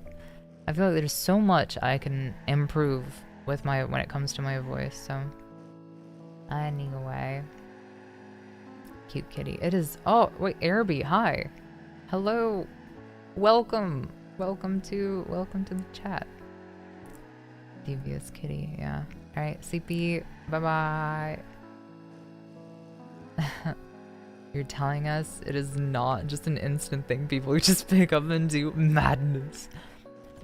feel like there's so much I can improve with when it comes to my voice. So anyway, cute kitty. It is. Oh wait, Airby, hi, hello, welcome to the chat. Devious kitty, yeah. All right, sleepy, bye bye. You're telling us it is not just an instant thing people just pick up and do? Madness.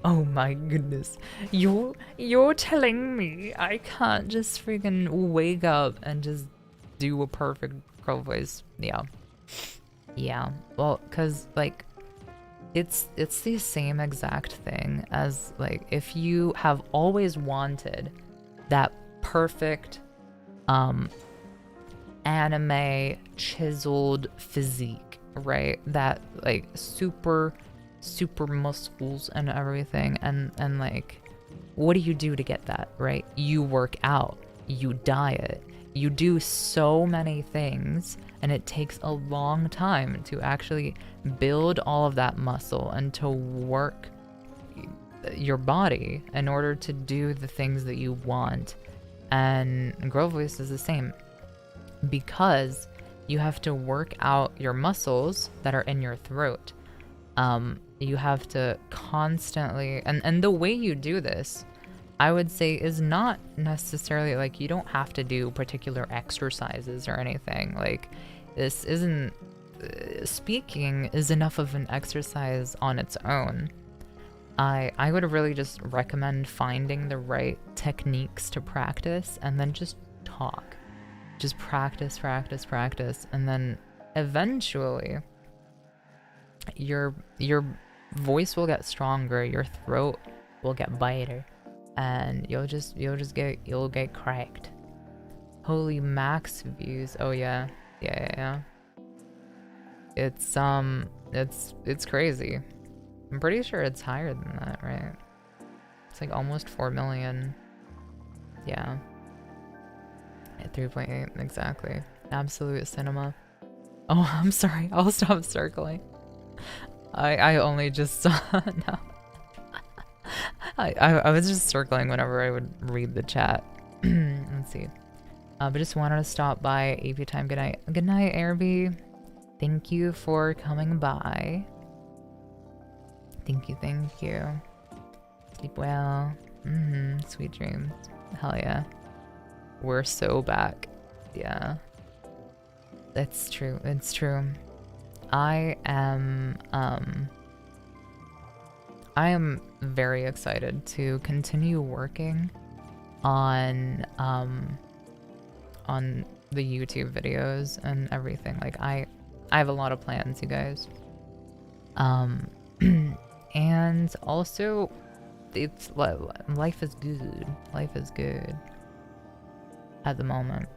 Oh my goodness. You're telling me I can't just freaking wake up and just do a perfect girl voice? Yeah. Yeah. Well, cause like it's the same exact thing as like if you have always wanted that perfect anime chiseled physique, right? That like super muscles and everything, and like what do you do to get that, right? You work out, you diet, you do so many things, and it takes a long time to actually build all of that muscle and to work your body in order to do the things that you want. And girl voice is the same, because you have to work out your muscles that are in your throat. You have to constantly, and the way you do this, I would say, is not necessarily like you don't have to do particular exercises or anything. Like this isn't, speaking is enough of an exercise on its own. I would really just recommend finding the right techniques to practice and then just talk. Just practice, and then eventually your voice will get stronger, your throat will get brighter, and you'll get cracked. Holy max views. Oh yeah. It's crazy. I'm pretty sure it's higher than that, right? It's like almost 4 million. Yeah. At 3.8, exactly. Absolute cinema. Oh, I'm sorry. I'll stop circling. I only just saw no. I was just circling whenever I would read the chat. Let's see. But just wanted to stop by AP time. Good night. Good night, Airby. Thank you for coming by. Thank you. Sleep well. Sweet dreams. Hell yeah. We're so back. Yeah. That's true. It's true. I am very excited to continue working on the YouTube videos and everything. Like I have a lot of plans, you guys. And also it's life is good. Life is good at the moment.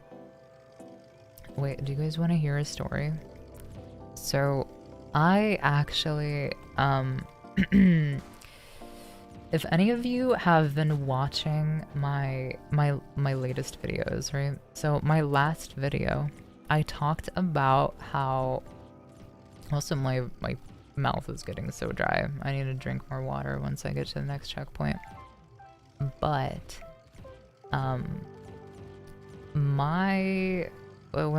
Wait, do you guys want to hear a story? So I actually, if any of you have been watching my latest videos, right? So my last video, I talked about how also my mouth is getting so dry. I need to drink more water once I get to the next checkpoint. But what am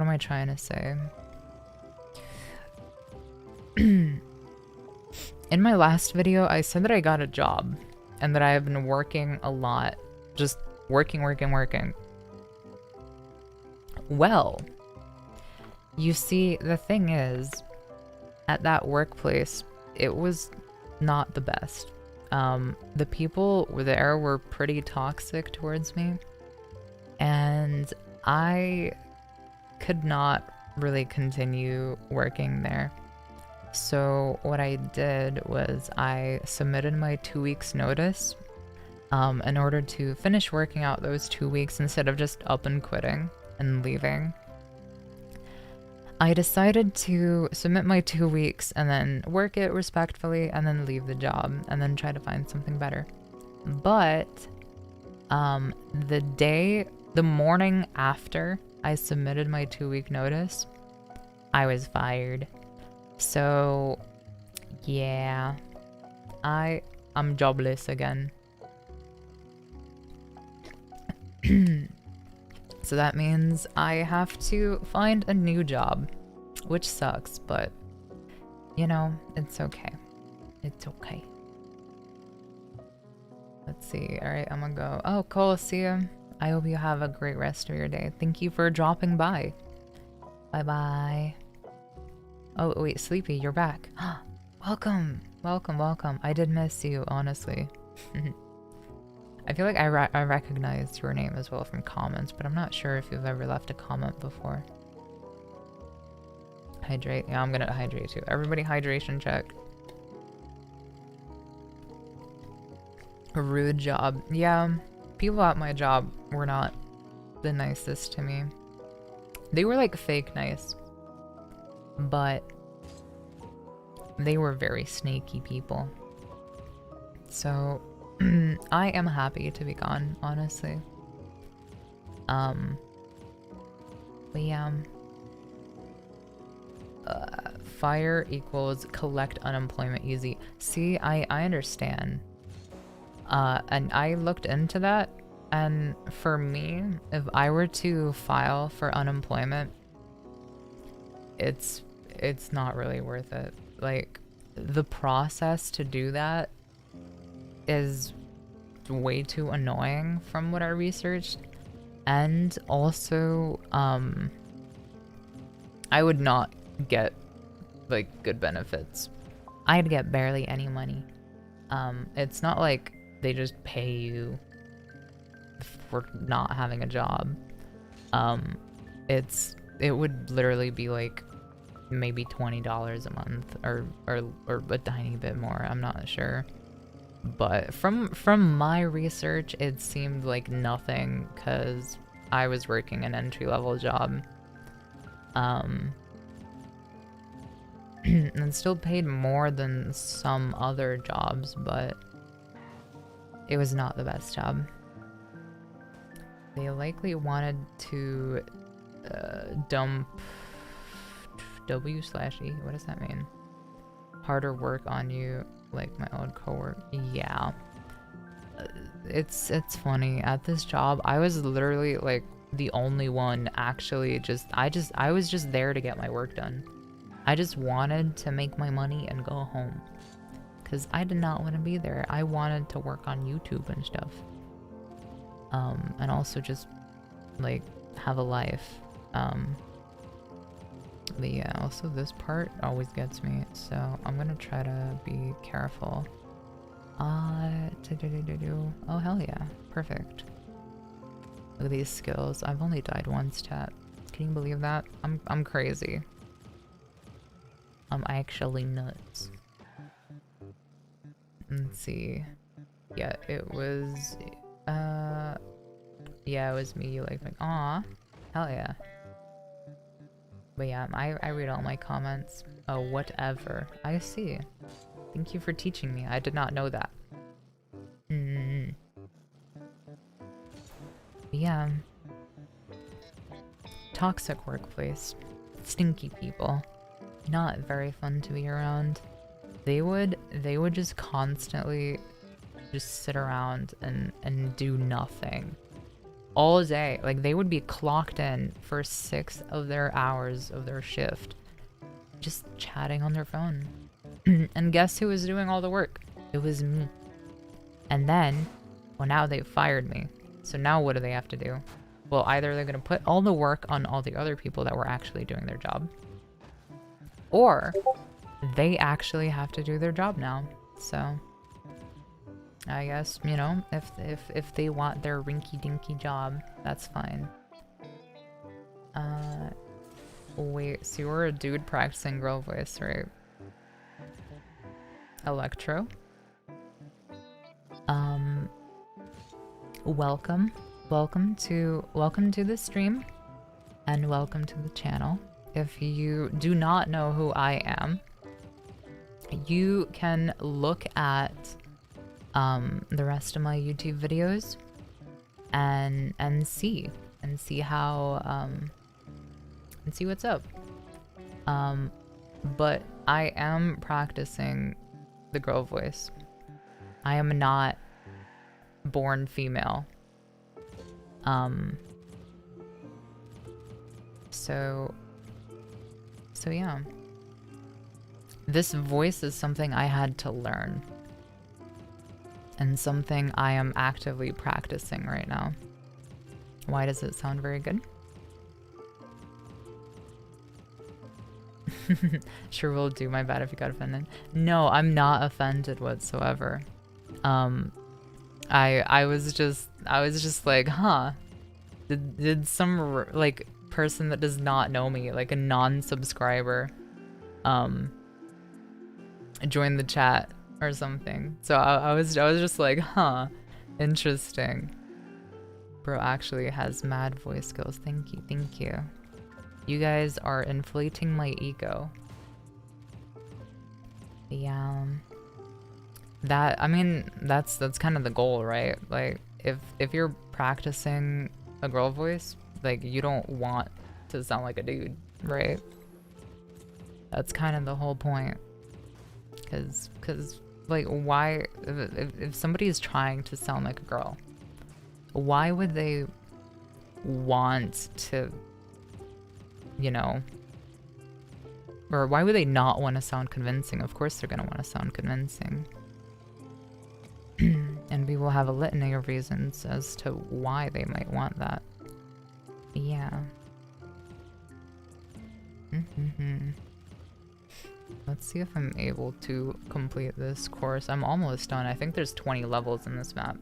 I trying to say? In my last video, I said that I got a job and that I have been working a lot. Just working. Well, you see, the thing is, at that workplace, it was not the best. The people there were pretty toxic towards me, and I could not really continue working there. So what I did was I submitted my 2 weeks notice in order to finish working out those 2 weeks instead of just up and quitting and leaving. I decided to submit my 2 weeks and then work it respectfully and then leave the job and then try to find something better. But the morning after I submitted my 2-week notice, I was fired. So, yeah, I'm jobless again. So that means I have to find a new job, which sucks, but, you know, it's okay. It's okay. Let's see. All right, I'm gonna go. Oh, cool. See ya. I hope you have a great rest of your day. Thank you for dropping by. Bye-bye. Oh, wait, Sleepy, you're back. Welcome. I did miss you, honestly. I feel like I recognized your name as well from comments, but I'm not sure if you've ever left a comment before. Hydrate. Yeah, I'm gonna hydrate too. Everybody hydration check. A rude job. Yeah, people at my job were not the nicest to me. They were like fake nice. But they were very snaky people. So I am happy to be gone, honestly. But yeah. Fire equals collect unemployment easy. See, I understand. And I looked into that, and for me, if I were to file for unemployment, it's not really worth it. Like, the process to do that is way too annoying from what I researched, and also I would not get like good benefits. I'd get barely any money. It's not like they just pay you for not having a job. It would literally be like maybe $20 a month or a tiny bit more. I'm not sure. But from my research, it seemed like nothing because I was working an entry-level job. And still paid more than some other jobs, but it was not the best job. They likely wanted to dump W/E. What does that mean? Harder work on you, like my old coworker. Yeah. It's funny. At this job, I was literally like the only one actually I was just there to get my work done. I just wanted to make my money and go home. Because I did not want to be there. I wanted to work on YouTube and stuff. And also just, like, have a life. But yeah, also this part always gets me. So I'm gonna try to be careful. Oh, hell yeah. Perfect. Look at these skills. I've only died once, chat. Can you believe that? I'm crazy. I'm actually nuts. Let's see. Yeah, it was me. You like, aw, hell yeah. But yeah, I read all my comments. Oh, whatever. I see. Thank you for teaching me. I did not know that. Yeah. Toxic workplace. Stinky people. Not very fun to be around. They would just constantly just sit around and do nothing all day. Like, they would be clocked in for 6 of their hours of their shift just chatting on their phone. And guess who was doing all the work? It was me. And then, well, now they fired me. So now what do they have to do? Well, either they're going to put all the work on all the other people that were actually doing their job, or they actually have to do their job now. So I guess, you know, if they want their rinky-dinky job, that's fine. Wait, so you're a dude practicing girl voice, right? Electro? Welcome to the stream, and welcome to the channel. If you do not know who I am, you can look at the rest of my YouTube videos and see how and see what's up. But I am practicing the girl voice. I am not born female. So yeah. This voice is something I had to learn, and something I am actively practicing right now. Why does it sound very good? Sure will do. My bad if you got offended. No, I'm not offended whatsoever. I was just like, huh? Did some like person that does not know me, like a non-subscriber, join the chat or something? So I was just like, huh, interesting. Bro actually has mad voice skills. Thank you. You guys are inflating my ego. Yeah. I mean, that's kind of the goal, right? Like, if you're practicing a girl voice, like, you don't want to sound like a dude, right? That's kind of the whole point. Cause like, why, if somebody is trying to sound like a girl, why would they want to, you know, or why would they not want to sound convincing? Of course they're gonna want to sound convincing. And we will have a litany of reasons as to why they might want that. Yeah. Let's see if I'm able to complete this course. I'm almost done. I think there's 20 levels in this map.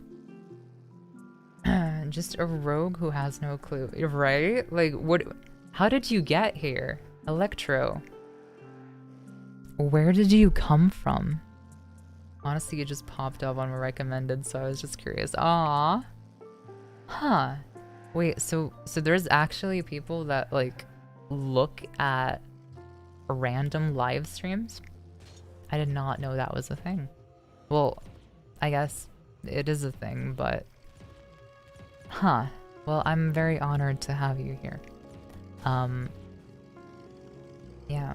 Just a rogue who has no clue. Right? Like, what? How did you get here? Electro. Where did you come from? Honestly, it just popped up on my recommended, so I was just curious. Aww. Huh. Wait, so there's actually people that, like, look at random live streams? I did not know that was a thing. Well, I guess it is a thing, but... Huh. Well, I'm very honored to have you here. Yeah.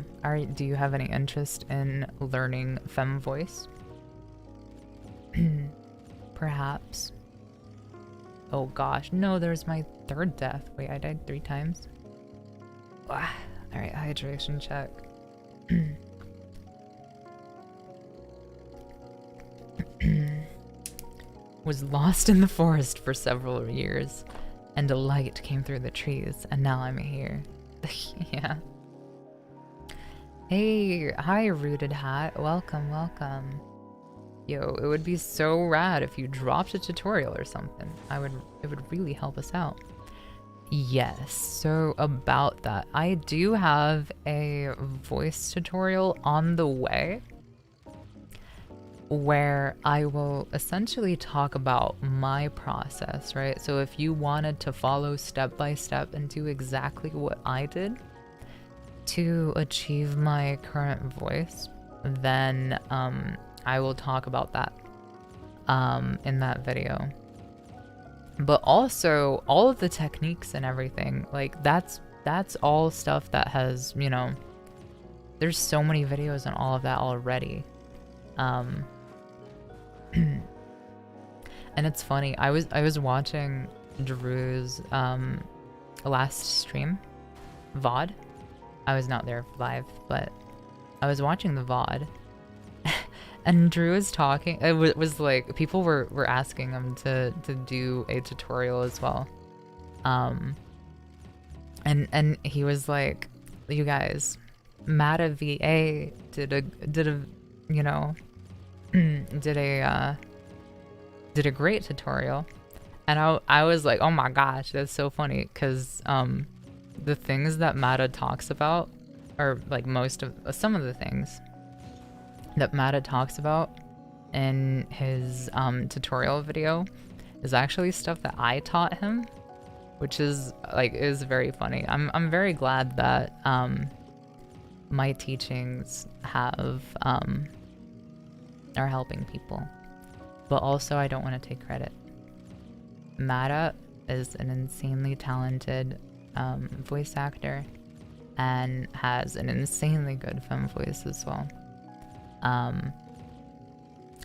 Do you have any interest in learning femme voice? Perhaps. Oh gosh, no, there's my 3rd death. Wait, I died 3 times? Alright, hydration check. Was lost in the forest for several years, and a light came through the trees, and now I'm here. Yeah. Hey, hi, Rooted Hat. Welcome. Yo, it would be so rad if you dropped a tutorial or something. It would really help us out. Yes, so about that, I do have a voice tutorial on the way where I will essentially talk about my process, right? So if you wanted to follow step by step and do exactly what I did, to achieve my current voice, then I will talk about that in that video. But also all of the techniques and everything, like that's all stuff that has, you know, there's so many videos on all of that already. And it's funny, I was watching Drew's last stream, VOD. I was not there live, but I was watching the VOD. And Drew was talking, it was like, people were asking him to do a tutorial as well. And he was like, you guys, Mata VA did a you know, did a great tutorial. And I was like, oh my gosh, that's so funny, because the things that Mata talks about, or like some of the things that Mata talks about in his tutorial video is actually stuff that I taught him, which is very funny. I'm very glad that my teachings have are helping people, but also I don't want to take credit. Mata is an insanely talented voice actor and has an insanely good femme voice as well.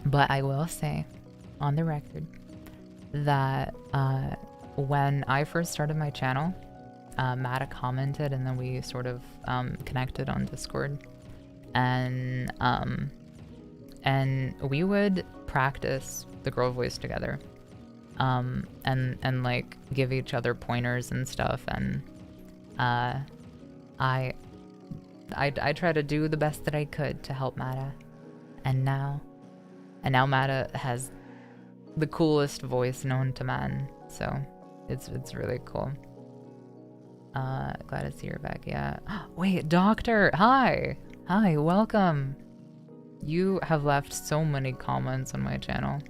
But I will say, on the record, that when I first started my channel, Mata commented, and then we sort of connected on Discord, and we would practice the girl voice together, and like give each other pointers and stuff, and I try to do the best that I could to help Mata, and now Mata has the coolest voice known to man, so it's really cool. Glad to see her back. Yeah. Wait, Doctor, hi, welcome. You have left so many comments on my channel.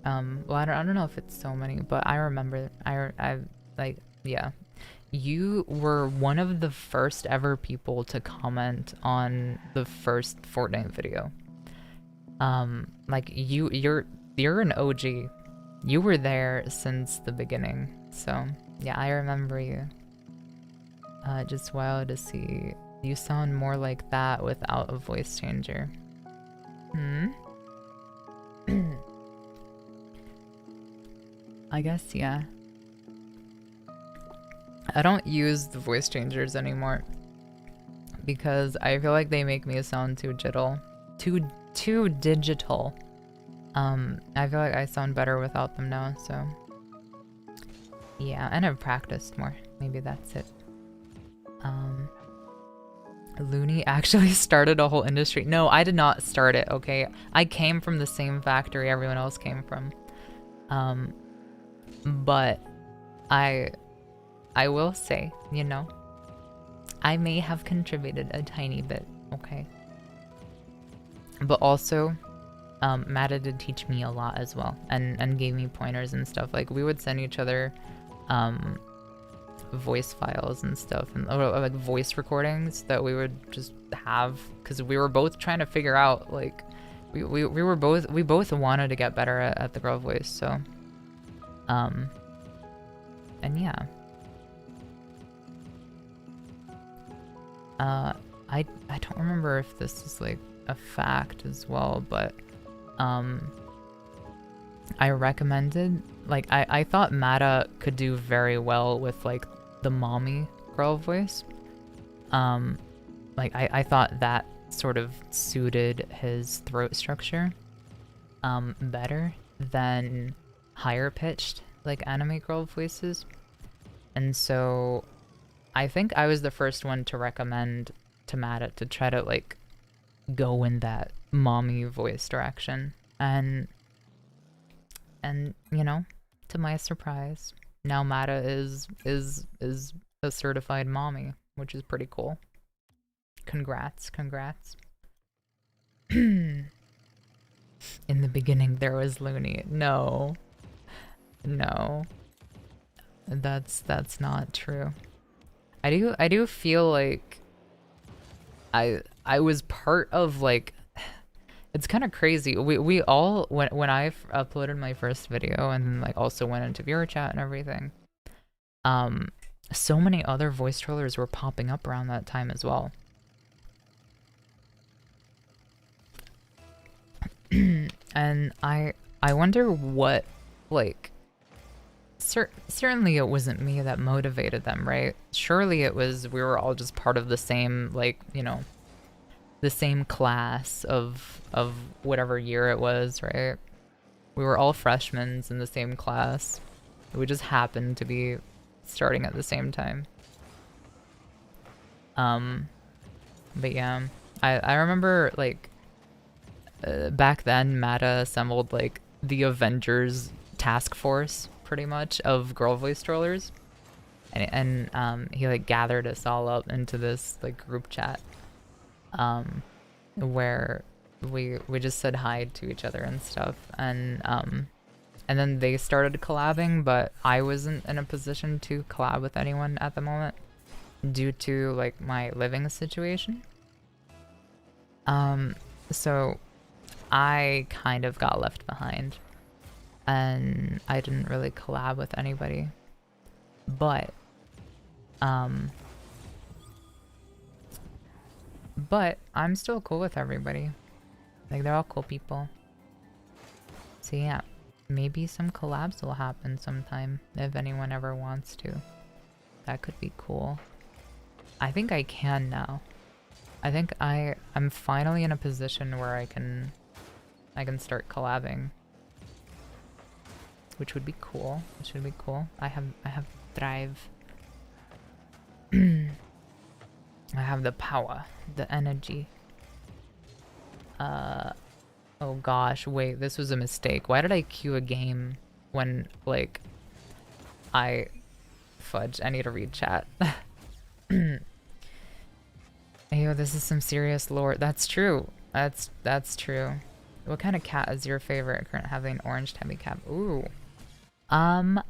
Well, I don't know if it's so many, but I remember I like, yeah. You were one of the first ever people to comment on the first Fortnite video. Like you're an OG. You were there since the beginning. So yeah, I remember you. Just wild to see. You sound more like that without a voice changer. I guess, yeah. I don't use the voice changers anymore because I feel like they make me sound too digital. Too digital. I feel like I sound better without them now, so yeah, and I've practiced more. Maybe that's it. Looney actually started a whole industry. No, I did not start it, okay? I came from the same factory everyone else came from. But I will say, you know, I may have contributed a tiny bit, okay? But also, Mata did teach me a lot as well, and gave me pointers and stuff. Like, we would send each other voice files and stuff, and or like voice recordings that we would just have, because we were both trying to figure out, like, we both wanted to get better at the girl voice, so and yeah. I don't remember if this is like a fact as well, but I recommended, like, I thought Mata could do very well with like the mommy girl voice. Like I thought that sort of suited his throat structure better than higher pitched like anime girl voices. And so I think I was the first one to recommend to Mata to try to like go in that mommy voice direction, and you know, to my surprise, now Mata is a certified mommy, which is pretty cool. Congrats. In the beginning there was Looney. No, that's not true. I do feel like I was part of like it's kind of crazy. We all when I uploaded my first video and like also went into viewer chat and everything. Um, so many other voice trollers were popping up around that time as well. And I wonder what like certainly it wasn't me that motivated them, right? Surely it was we were all just part of the same like, you know, the same class of whatever year it was, right? We were all freshmen in the same class. We just happened to be starting at the same time. But yeah, I remember like back then Mata assembled like the Avengers task force pretty much of girl voice trollers, and he like gathered us all up into this like group chat where we just said hi to each other and stuff, and then they started collabing, but I wasn't in a position to collab with anyone at the moment due to like my living situation. So I kind of got left behind and I didn't really collab with anybody. But I'm still cool with everybody. Like they're all cool people. So yeah, maybe some collabs will happen sometime if anyone ever wants to. That could be cool. I think I can now. I think I'm finally in a position where I can start collabing, which would be cool. Which would be cool. I have drive. I have the power, the energy. Oh gosh, wait, this was a mistake. Why did I queue a game when like fudge? I need to read chat. Yo, this is some serious lore. That's true. That's true. What kind of cat is your favorite? Current having orange tabby cap. Ooh. Oh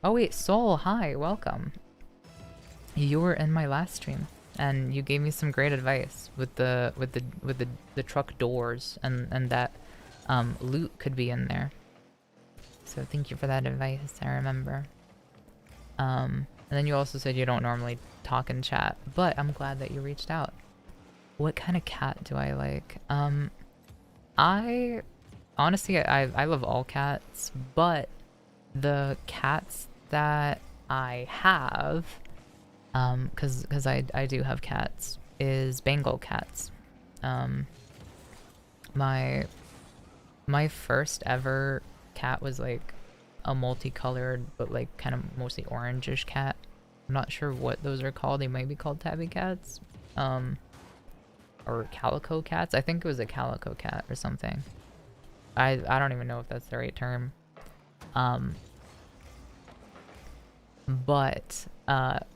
wait, Soul, hi, welcome. You were in my last stream and you gave me some great advice with the truck doors and that loot could be in there. So thank you for that advice. I remember. And then you also said you don't normally talk in chat, but I'm glad that you reached out. What kind of cat do I like? I honestly I love all cats, but the cats that I have, cause I do have cats, is Bengal cats. My first ever cat was like a multicolored but like kind of mostly orangish cat. I'm not sure what those are called. They might be called tabby cats, or calico cats. I think it was a calico cat or something. I don't even know if that's the right term. But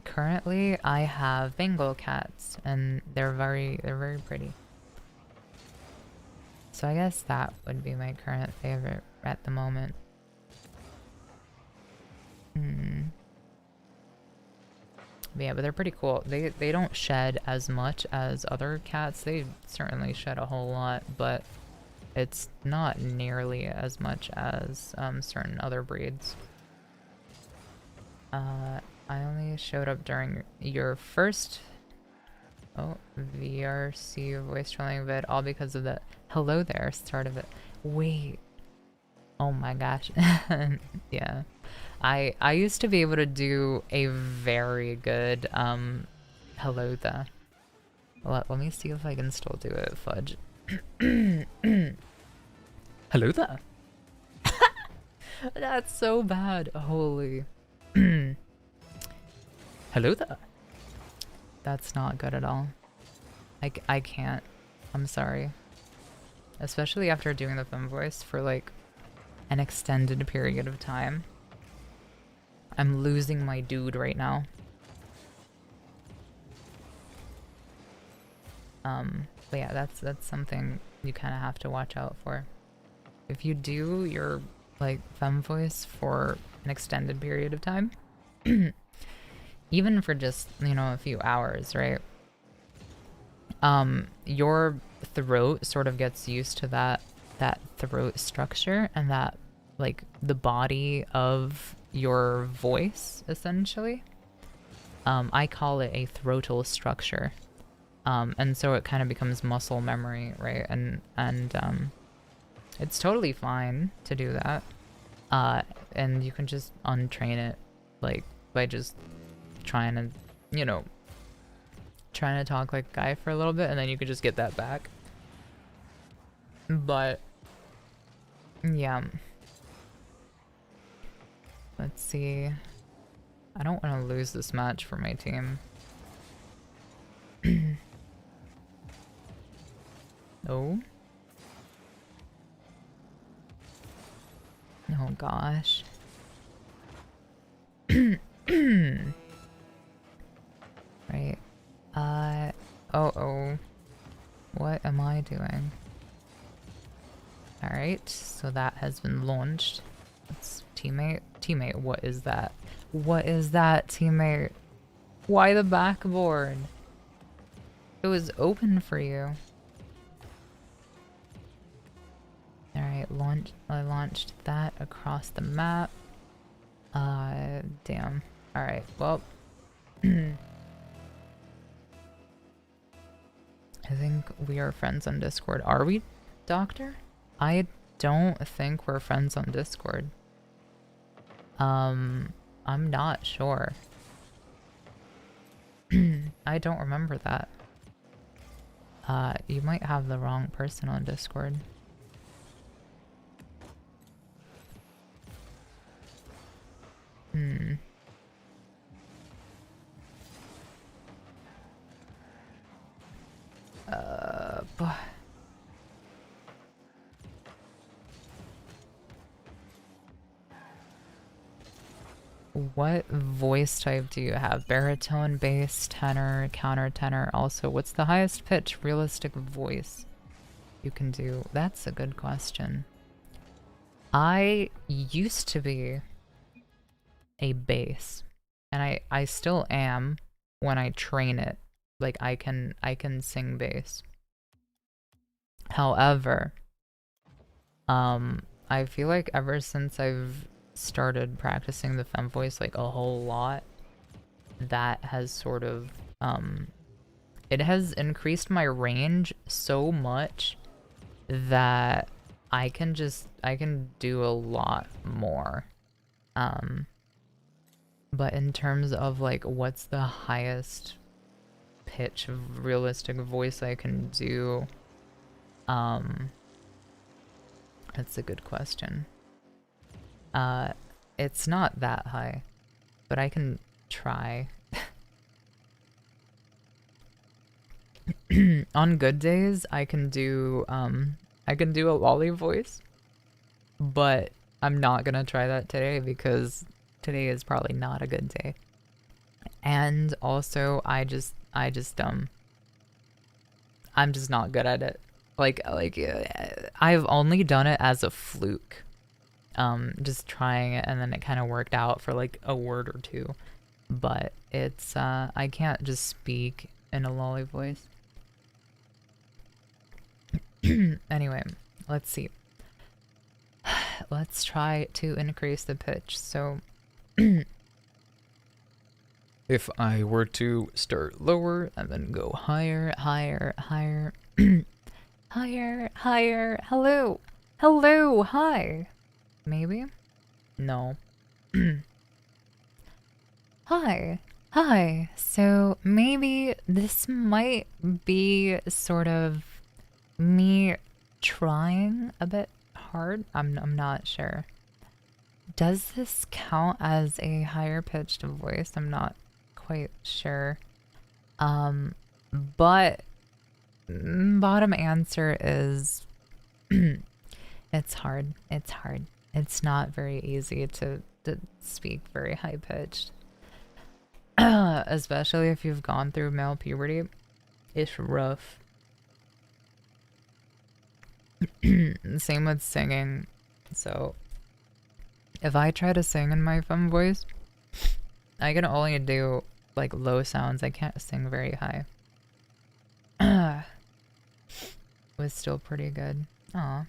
currently I have Bengal cats and they're very pretty. So I guess that would be my current favorite at the moment. But yeah, but they're pretty cool. They don't shed as much as other cats. They certainly shed a whole lot, but it's not nearly as much as certain other breeds. I only showed up during your first VRC voice trolling vid, all because of the hello there start of it. Wait. Oh my gosh. Yeah. I used to be able to do a very good hello there. Let me see if I can still do it, fudge. Hello there. That's so bad. Holy. Hello there. That's not good at all. I can't. I'm sorry. Especially after doing the film voice for like an extended period of time. I'm losing my dude right now. But yeah, that's something you kind of have to watch out for. If you do your like femme voice for an extended period of time, even for just, you know, a few hours, right? Your throat sort of gets used to that throat structure and that, like, the body of your voice, essentially. I call it a throatal structure. And so it kind of becomes muscle memory, right? And it's totally fine to do that. And you can just untrain it, like, by just trying to, you know, trying to talk like a guy for a little bit, and then you could just get that back. But yeah, let's see. I don't want to lose this match for my team. Oh. Oh gosh. Right. Oh. What am I doing? Alright, so that has been launched. Let's teammate. Teammate, what is that? What is that, teammate? Why the backboard? It was open for you. Alright, I launched that across the map. Damn. Alright, well. I think we are friends on Discord. Are we, Doctor? I don't think we're friends on Discord. I'm not sure. I don't remember that. You might have the wrong person on Discord. But what voice type do you have? Baritone, bass, tenor, countertenor. Also, what's the highest pitch realistic voice you can do? That's a good question. I used to be a bass, and I still am when I train it. Like, I can sing bass. However, I feel like ever since I've started practicing the femme voice like a whole lot, that has sort of it has increased my range so much that I can do a lot more. But in terms of like what's the highest pitch of realistic voice I can do, that's a good question. It's not that high, but I can try. On good days, I can do a lolly voice, but I'm not gonna try that today because today is probably not a good day. And also, I'm just not good at it. Like I've only done it as a fluke. Just trying it, and then it kind of worked out for like a word or two. But it's I can't just speak in a lolly voice. Anyway, let's see. Let's try to increase the pitch. So if I were to start lower and then go higher, higher, higher, higher, higher, hello, hello, hi. Maybe? No. Hi. Hi. So maybe this might be sort of me trying a bit hard. I'm not sure. Does this count as a higher pitched voice? I'm not quite sure. But bottom answer is it's hard. It's hard. It's not very easy to speak very high pitched. Especially if you've gone through male puberty. It's rough. Same with singing. So if I try to sing in my femme voice, I can only do like low sounds. I can't sing very high. Was still pretty good. Aw.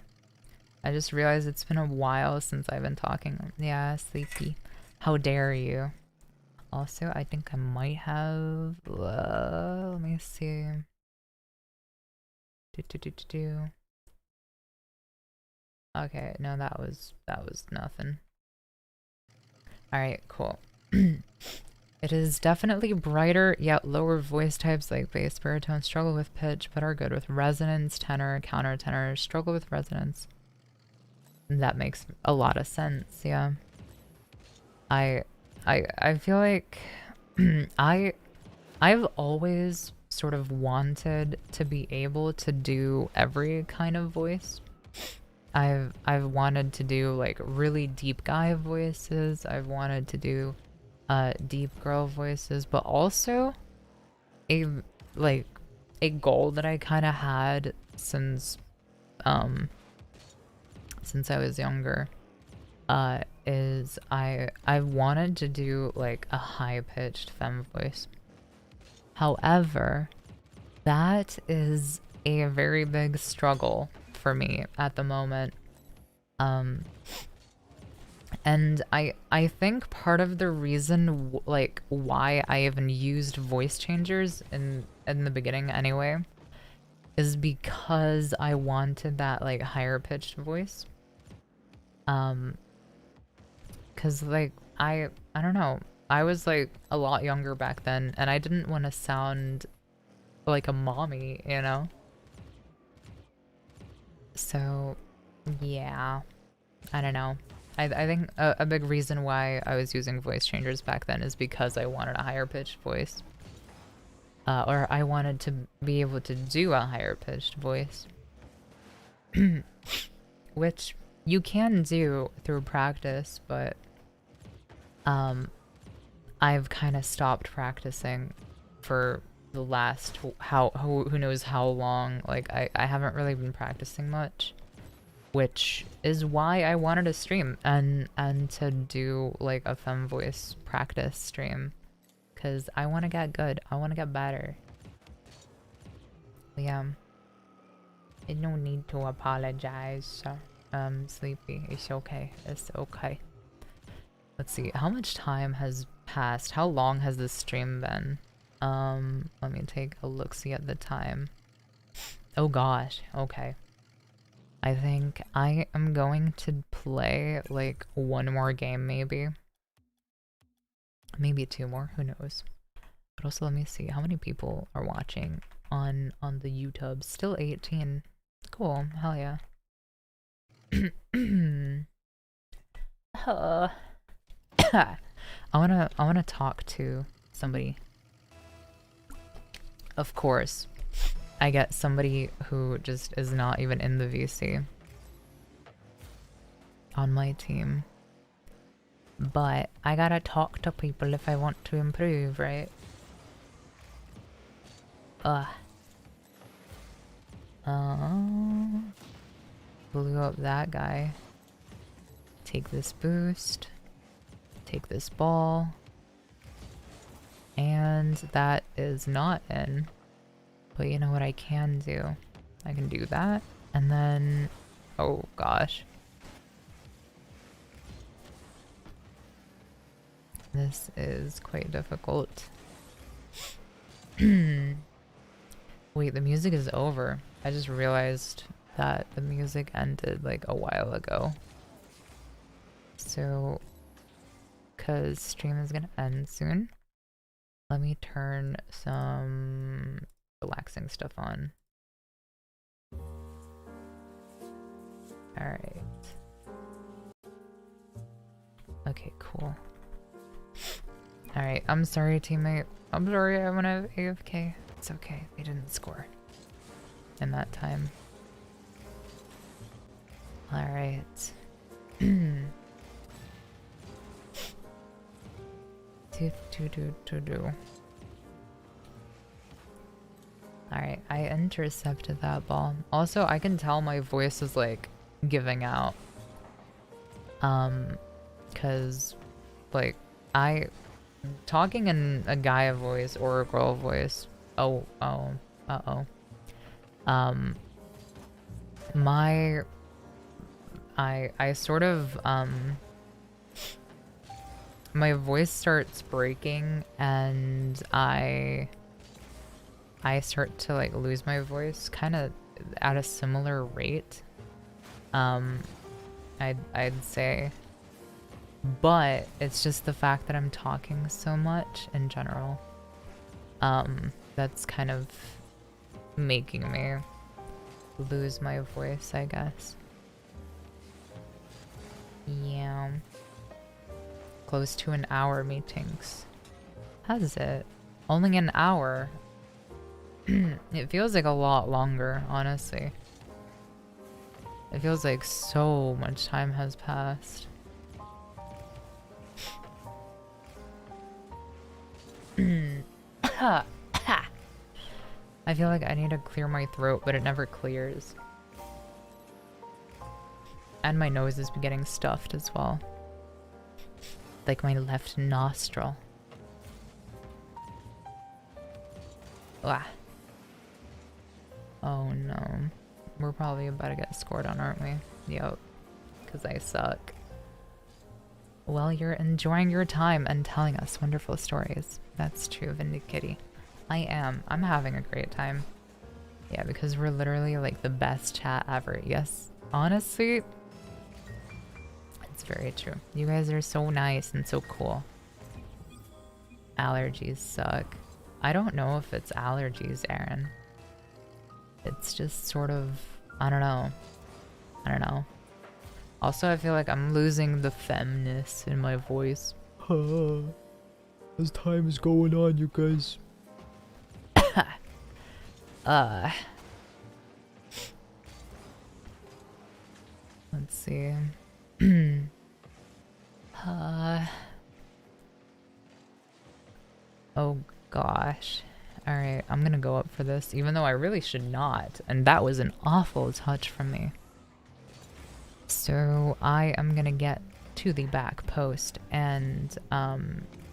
I just realized it's been a while since I've been talking. Yeah, sleepy. How dare you? Also, I think I might have... let me see. Okay, no, that was nothing. Alright, cool. It is definitely brighter, yet lower voice types like bass, baritone struggle with pitch, but are good with resonance, tenor, countertenor, struggle with resonance. That makes a lot of sense, yeah. I feel like I've always sort of wanted to be able to do every kind of voice. I've wanted to do like really deep guy voices. I've wanted to do deep girl voices, but also a goal that I kind of had since I was younger is I wanted to do like a high-pitched femme voice. However, that is a very big struggle for me at the moment. And I think part of the reason like why I even used voice changers in the beginning anyway is because I wanted that like higher pitched voice. Cause like I don't know, I was like a lot younger back then and I didn't want to sound like a mommy, you know? So yeah, I don't know. I think a big reason why I was using voice changers back then is because I wanted a higher pitched voice. Or I wanted to be able to do a higher pitched voice. Which you can do through practice, but I've kind of stopped practicing for the last who knows how long. Like I haven't really been practicing much, which is why I wanted to stream and to do like a femme voice practice stream, because I want to get good. I want to get better. Yeah. I no need to apologize. Sleepy. It's okay. It's okay. Let's see. How much time has passed? How long has this stream been? Let me take a look-see at the time. Oh gosh. Okay. I think I am going to play like one more game maybe. Maybe two more, who knows. But also let me see how many people are watching on the YouTube. Still 18. Cool. Hell yeah. I wanna talk to somebody. Of course, I get somebody who just is not even in the VC on my team. But I gotta talk to people if I want to improve, right? Blew up that guy. Take this boost. Take this ball. And that is not in. But you know what I can do? I can do that. And then... oh gosh. This is quite difficult. Wait, the music is over. I just realized that the music ended like a while ago. So, cause stream is gonna end soon. Let me turn some relaxing stuff on. Alright. Okay, cool. Alright, I'm sorry, teammate. I'm sorry I went AFK. It's okay, they didn't score in that time. Alright. Alright, I intercepted that ball. Also, I can tell my voice is like giving out. Cause like I talking in a guy voice or a girl voice. Oh, uh-oh. Um, I sort of, my voice starts breaking and I start to like lose my voice kind of at a similar rate. I'd say, but it's just the fact that I'm talking so much in general. That's kind of making me lose my voice, I guess. Yeah. Close to an hour meetings. Has it? Only an hour? It feels like a lot longer, honestly. It feels like so much time has passed. I feel like I need to clear my throat, but it never clears. And my nose is getting stuffed as well. Like my left nostril. Ah. Oh no. We're probably about to get scored on, aren't we? Yup. Because I suck. Well, you're enjoying your time and telling us wonderful stories. That's true, Vindicatty. I am. I'm having a great time. Yeah, because we're literally like the best chat ever. Yes, honestly, it's very true. You guys are so nice and so cool. Allergies suck. I don't know if it's allergies, Aaron. It's just sort of, I don't know. Also, I feel like I'm losing the femness in my voice. As time is going on, you guys. Let's see. Oh gosh. Alright, I'm gonna go up for this, even though I really should not. And that was an awful touch from me. So I am gonna get to the back post and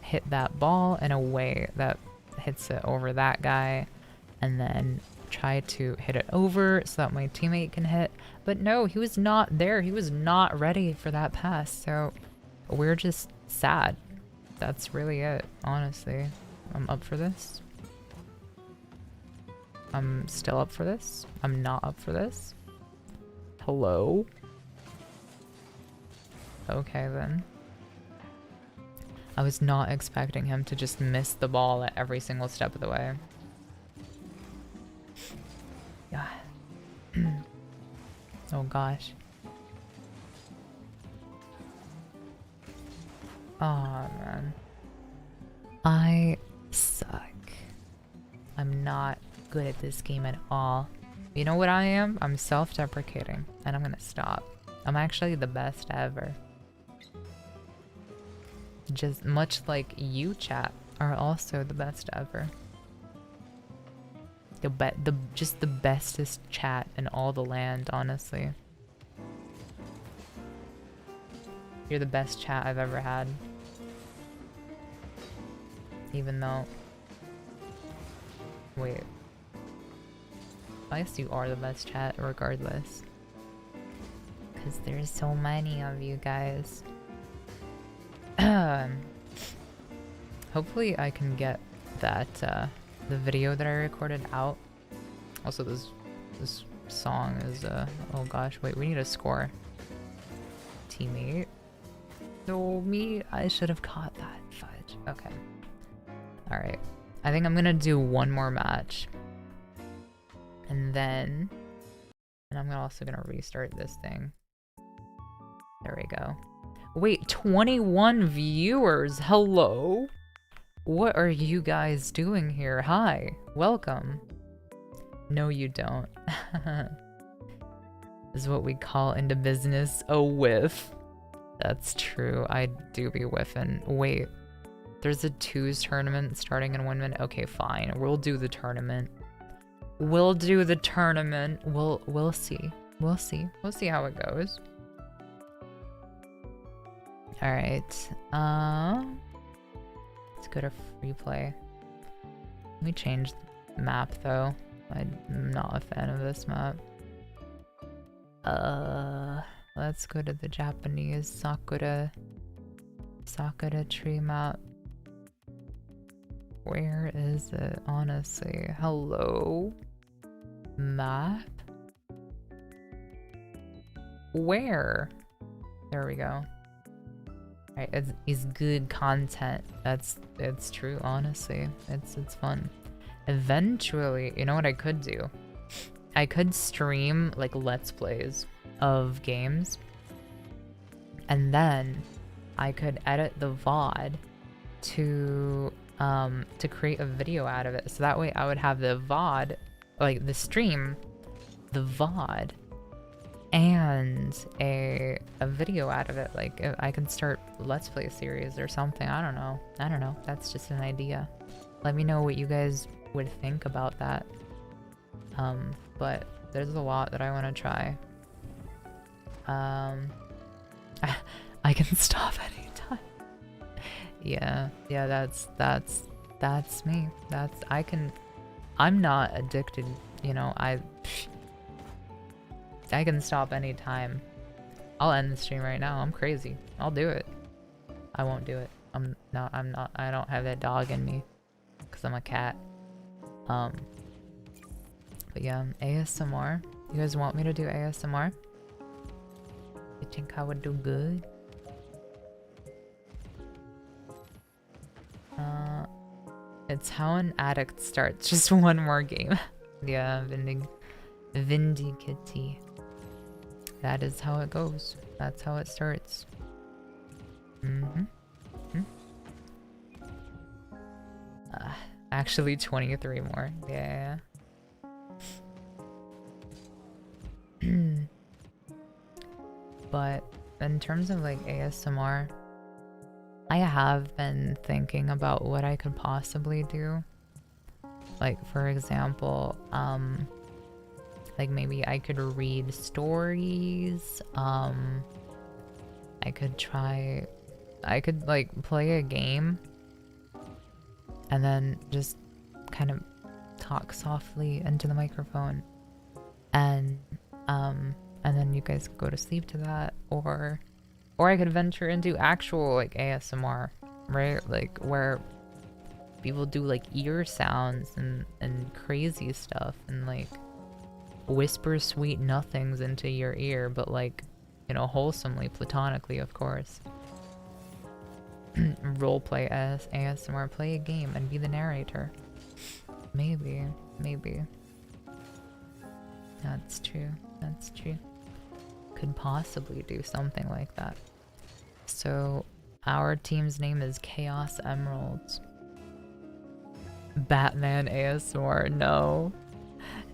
hit that ball in a way that hits it over that guy, and then try to hit it over so that my teammate can hit. But no, he was not there. He was not ready for that pass. So we're just sad. That's really it, honestly. I'm up for this. I'm still up for this. I'm not up for this. Hello? Okay then. I was not expecting him to just miss the ball at every single step of the way. Yeah. Oh gosh. Oh man. I suck. I'm not good at this game at all. You know what I am? I'm self-deprecating, and I'm gonna stop. I'm actually the best ever. Just much like you, chat, are also the best ever. Just the bestest chat in all the land, honestly. You're the best chat I've ever had. Even though... Wait. I guess you are the best chat regardless. Because there's so many of you guys. Hopefully I can get that, the video that I recorded out. Also, this song is, oh gosh, wait, we need a score. Teammate. No, me, I should have caught that. Fudge. Okay. Alright. I think I'm gonna do one more match. And then... And I'm also gonna restart this thing. There we go. Wait, 21 viewers! Hello? What are you guys doing here? Hi, welcome. No, you don't. Is what we call into business a whiff. That's true, I do be whiffing. Wait, there's a twos tournament starting in 1 minute? Okay, fine, we'll do the tournament. We'll do the tournament. We'll see. We'll see. We'll see how it goes. Alright. Let's go to free play. Let me change the map though. I'm not a fan of this map. Let's go to the Japanese Sakura tree map. Where is it, honestly? Hello? Map? Where? There we go. Right, it's good content. It's true, honestly. It's fun. Eventually, you know what I could do? I could stream like let's plays of games, and then I could edit the VOD to create a video out of it. So that way I would have the VOD, like the stream, the VOD, and a video out of it. Like I can start let's play series or something. I don't know. That's just an idea. Let me know what you guys would think about that. But there's a lot that I want to try. I can stop anytime. Yeah, that's me. I'm not addicted, you know. I can stop anytime. I'll end the stream right now. I'm crazy. I'll do it. I won't do it. I'm not. I don't have that dog in me because I'm a cat. But yeah, ASMR. You guys want me to do ASMR? You think I would do good? It's how an addict starts. Just one more game. Yeah, Vindicati. That is how it goes. That's how it starts. Actually 23 more. Yeah. But in terms of like ASMR, I have been thinking about what I could possibly do. Like for example, like maybe I could read stories. I could like play a game and then just kind of talk softly into the microphone, and then you guys go to sleep to that, or I could venture into actual like ASMR, right? Like where people do like ear sounds and crazy stuff and like whisper sweet nothings into your ear, but like, you know, wholesomely, platonically, of course. Roleplay as ASMR, play a game and be the narrator. Maybe. That's true. Could possibly do something like that. So our team's name is Chaos Emeralds. Batman ASMR.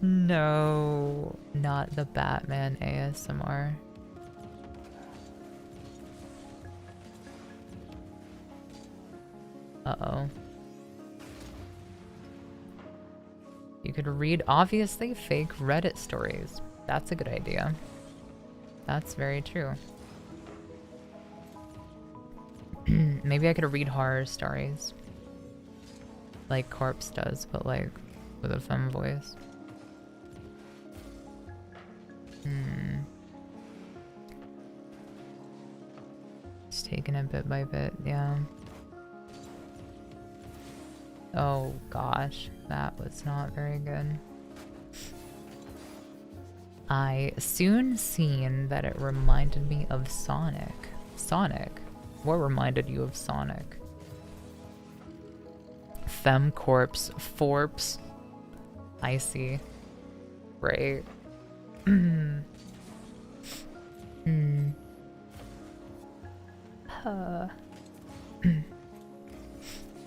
No, not the Batman ASMR. Uh-oh. You could read obviously fake Reddit stories. That's a good idea. That's very true. Maybe I could read horror stories. Like Corpse does, but like with a femme voice. Just taking it bit by bit, yeah. Oh gosh, that was not very good. I soon seen that it reminded me of Sonic. Sonic? What reminded you of Sonic? Femme corpse. Forps. I see. Right.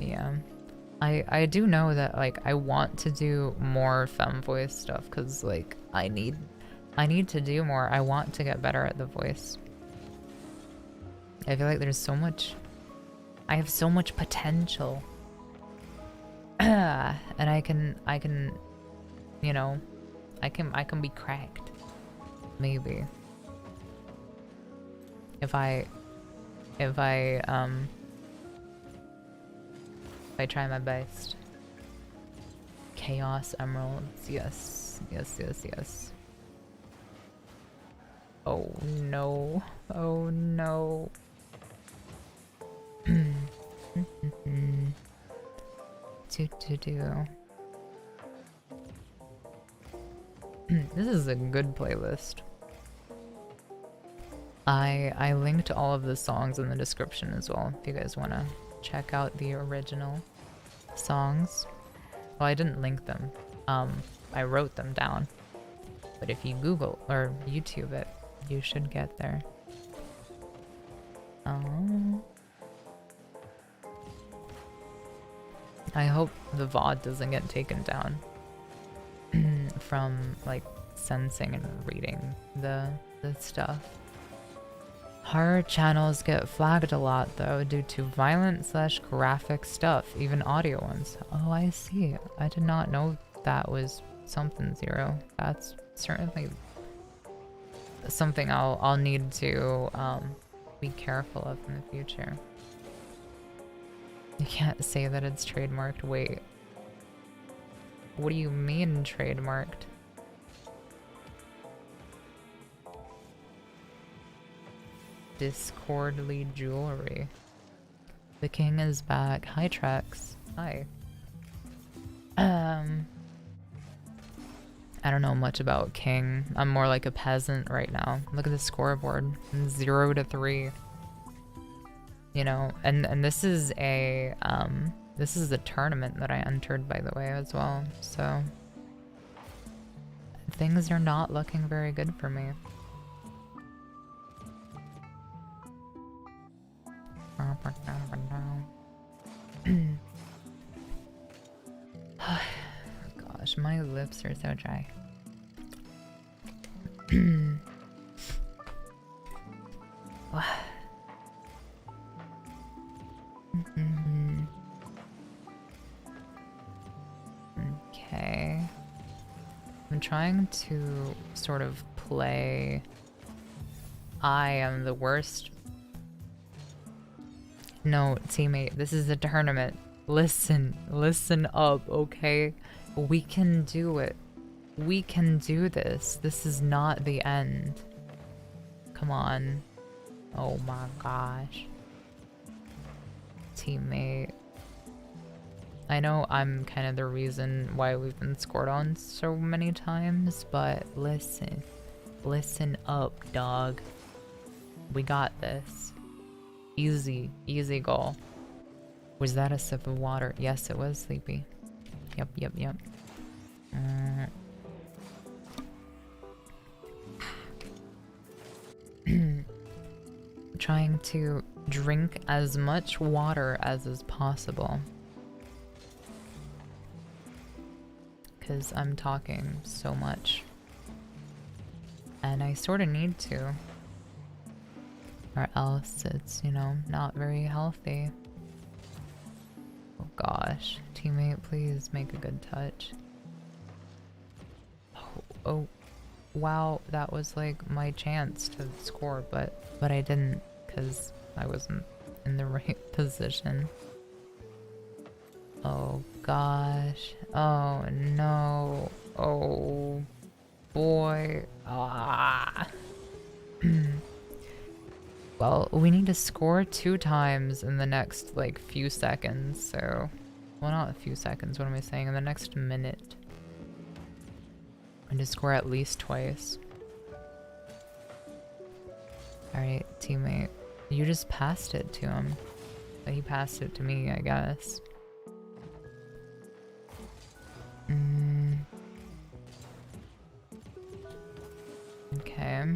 Yeah. I do know that like I want to do more femme voice stuff because like I need to do more. I want to get better at the voice. I feel like there's so much. I have so much potential. And I can, you know, I can be cracked. Maybe. If I I try my best. Chaos emeralds, yes, yes, yes, yes. Oh no, oh no. This is a good playlist. I linked all of the songs in the description as well, if you guys want to check out the original songs. Well, I didn't link them. I wrote them down. But if you Google or YouTube it, you should get there. I hope the VOD doesn't get taken down from like sensing and reading the stuff. Horror channels get flagged a lot though due to violent / graphic stuff, even audio ones. Oh, I see. I did not know that was something 0. That's certainly something I'll need to be careful of in the future. You can't say that it's trademarked. Wait. What do you mean trademarked? Discordly jewelry. The king is back. Hi, Trex. Hi. I don't know much about king. I'm more like a peasant right now. Look at the scoreboard. 0 to 3. You know, and this is a tournament that I entered, by the way, as well. So things are not looking very good for me. Gosh, my lips are so dry. Okay. I'm trying to sort of play I am the worst. No, teammate, this is a tournament. Listen up, okay? We can do it. We can do this. This is not the end. Come on. Oh my gosh. Teammate. I know I'm kind of the reason why we've been scored on so many times, but listen. Listen up, dog. We got this. Easy, easy goal. Was that a sip of water? Yes, it was, Sleepy. Yep. Trying to drink as much water as is possible. Because I'm talking so much. And I sort of need to. Or else it's, you know, not very healthy. Oh gosh. Teammate, please make a good touch. Oh. Wow, that was like my chance to score, but I didn't because I wasn't in the right position. Oh gosh. Oh no. Oh boy. Ah. Well, we need to score 2 times in the next like few seconds, so well, not a few seconds, what am I saying? In the next minute. And to score at least twice. Alright, teammate. You just passed it to him. But he passed it to me, I guess. Okay.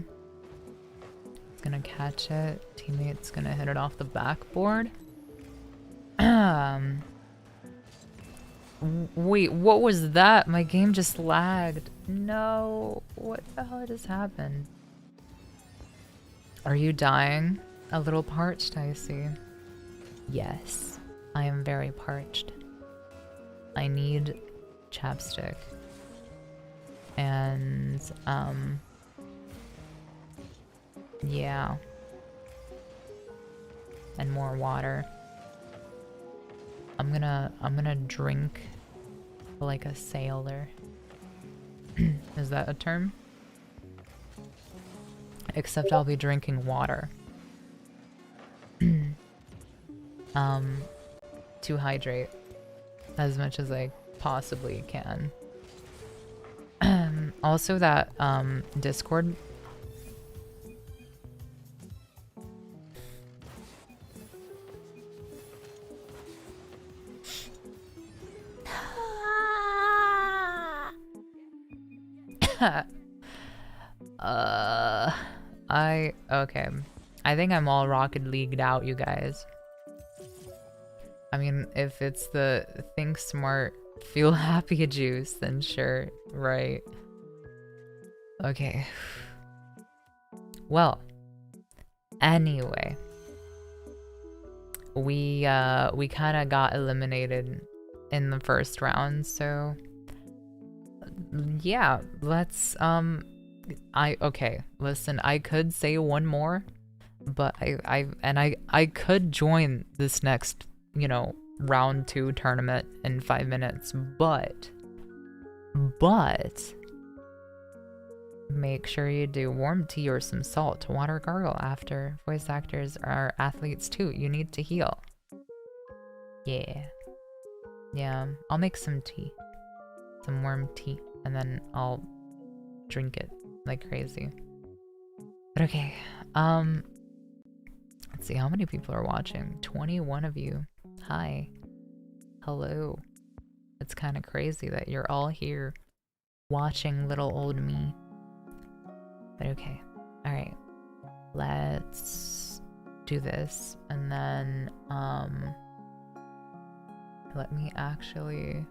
It's gonna catch it. Teammate's gonna hit it off the backboard. Wait, what was that? My game just lagged. No, what the hell just happened? Are you dying? A little parched, I see. Yes, I am very parched. I need chapstick. And, yeah. And more water. I'm gonna drink like a sailor. Is that a term? Except I'll be drinking water. To hydrate as much as I possibly can. Also that Discord okay. I think I'm all Rocket Leagued out, you guys. I mean, if it's the think smart, feel happy juice, then sure, right? Okay. Well, anyway, we kind of got eliminated in the first round, so yeah, let's okay, listen, I could say one more, but I could join this next, you know, round 2 tournament in 5 minutes, but make sure you do warm tea or some salt, water gargle after. Voice actors are athletes too, you need to heal. Yeah, I'll make some tea, some warm tea, and then I'll drink it like crazy. But okay, let's see how many people are watching. 21 of you. Hi. Hello. It's kind of crazy that you're all here watching little old me. But okay. Alright. Let's do this. And then, let me actually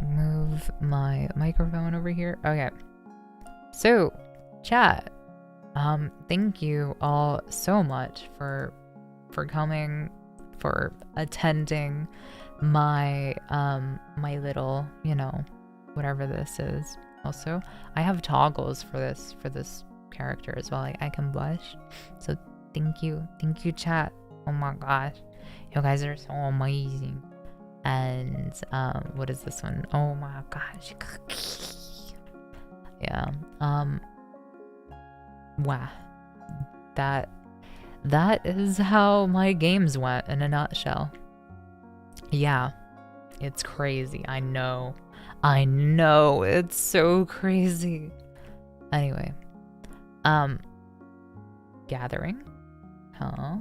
move my microphone over here. Okay. So, chat. Thank you all so much for coming, for attending my my little, you know, whatever this is. Also, I have toggles for this character as well. I can blush. So thank you chat. Oh my gosh, you guys are so amazing. And what is this one? Oh my gosh. Yeah. Wow. That is how my games went in a nutshell. Yeah. It's crazy. I know. It's so crazy. Anyway. Gathering? Huh?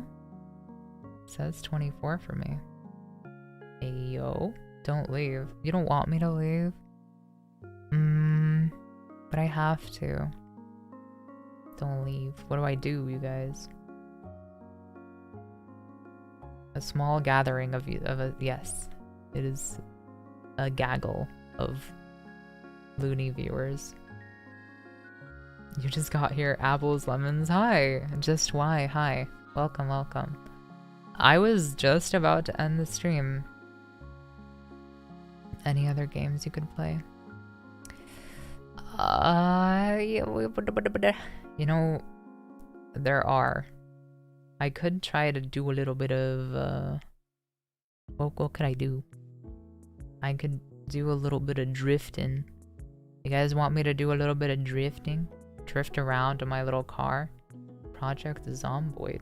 Says 24 for me. Ayo. Don't leave. You don't want me to leave? But I have to. Don't leave. What do I do, you guys? A small gathering of yes. It is a gaggle of loony viewers. You just got here. Apples, lemons. Hi. Just why? Hi. Welcome. I was just about to end the stream. Any other games you could play? You know, there are. I could try to do a little bit of, what could I do? I could do a little bit of drifting. You guys want me to do a little bit of drifting? Drift around in my little car? Project Zomboid.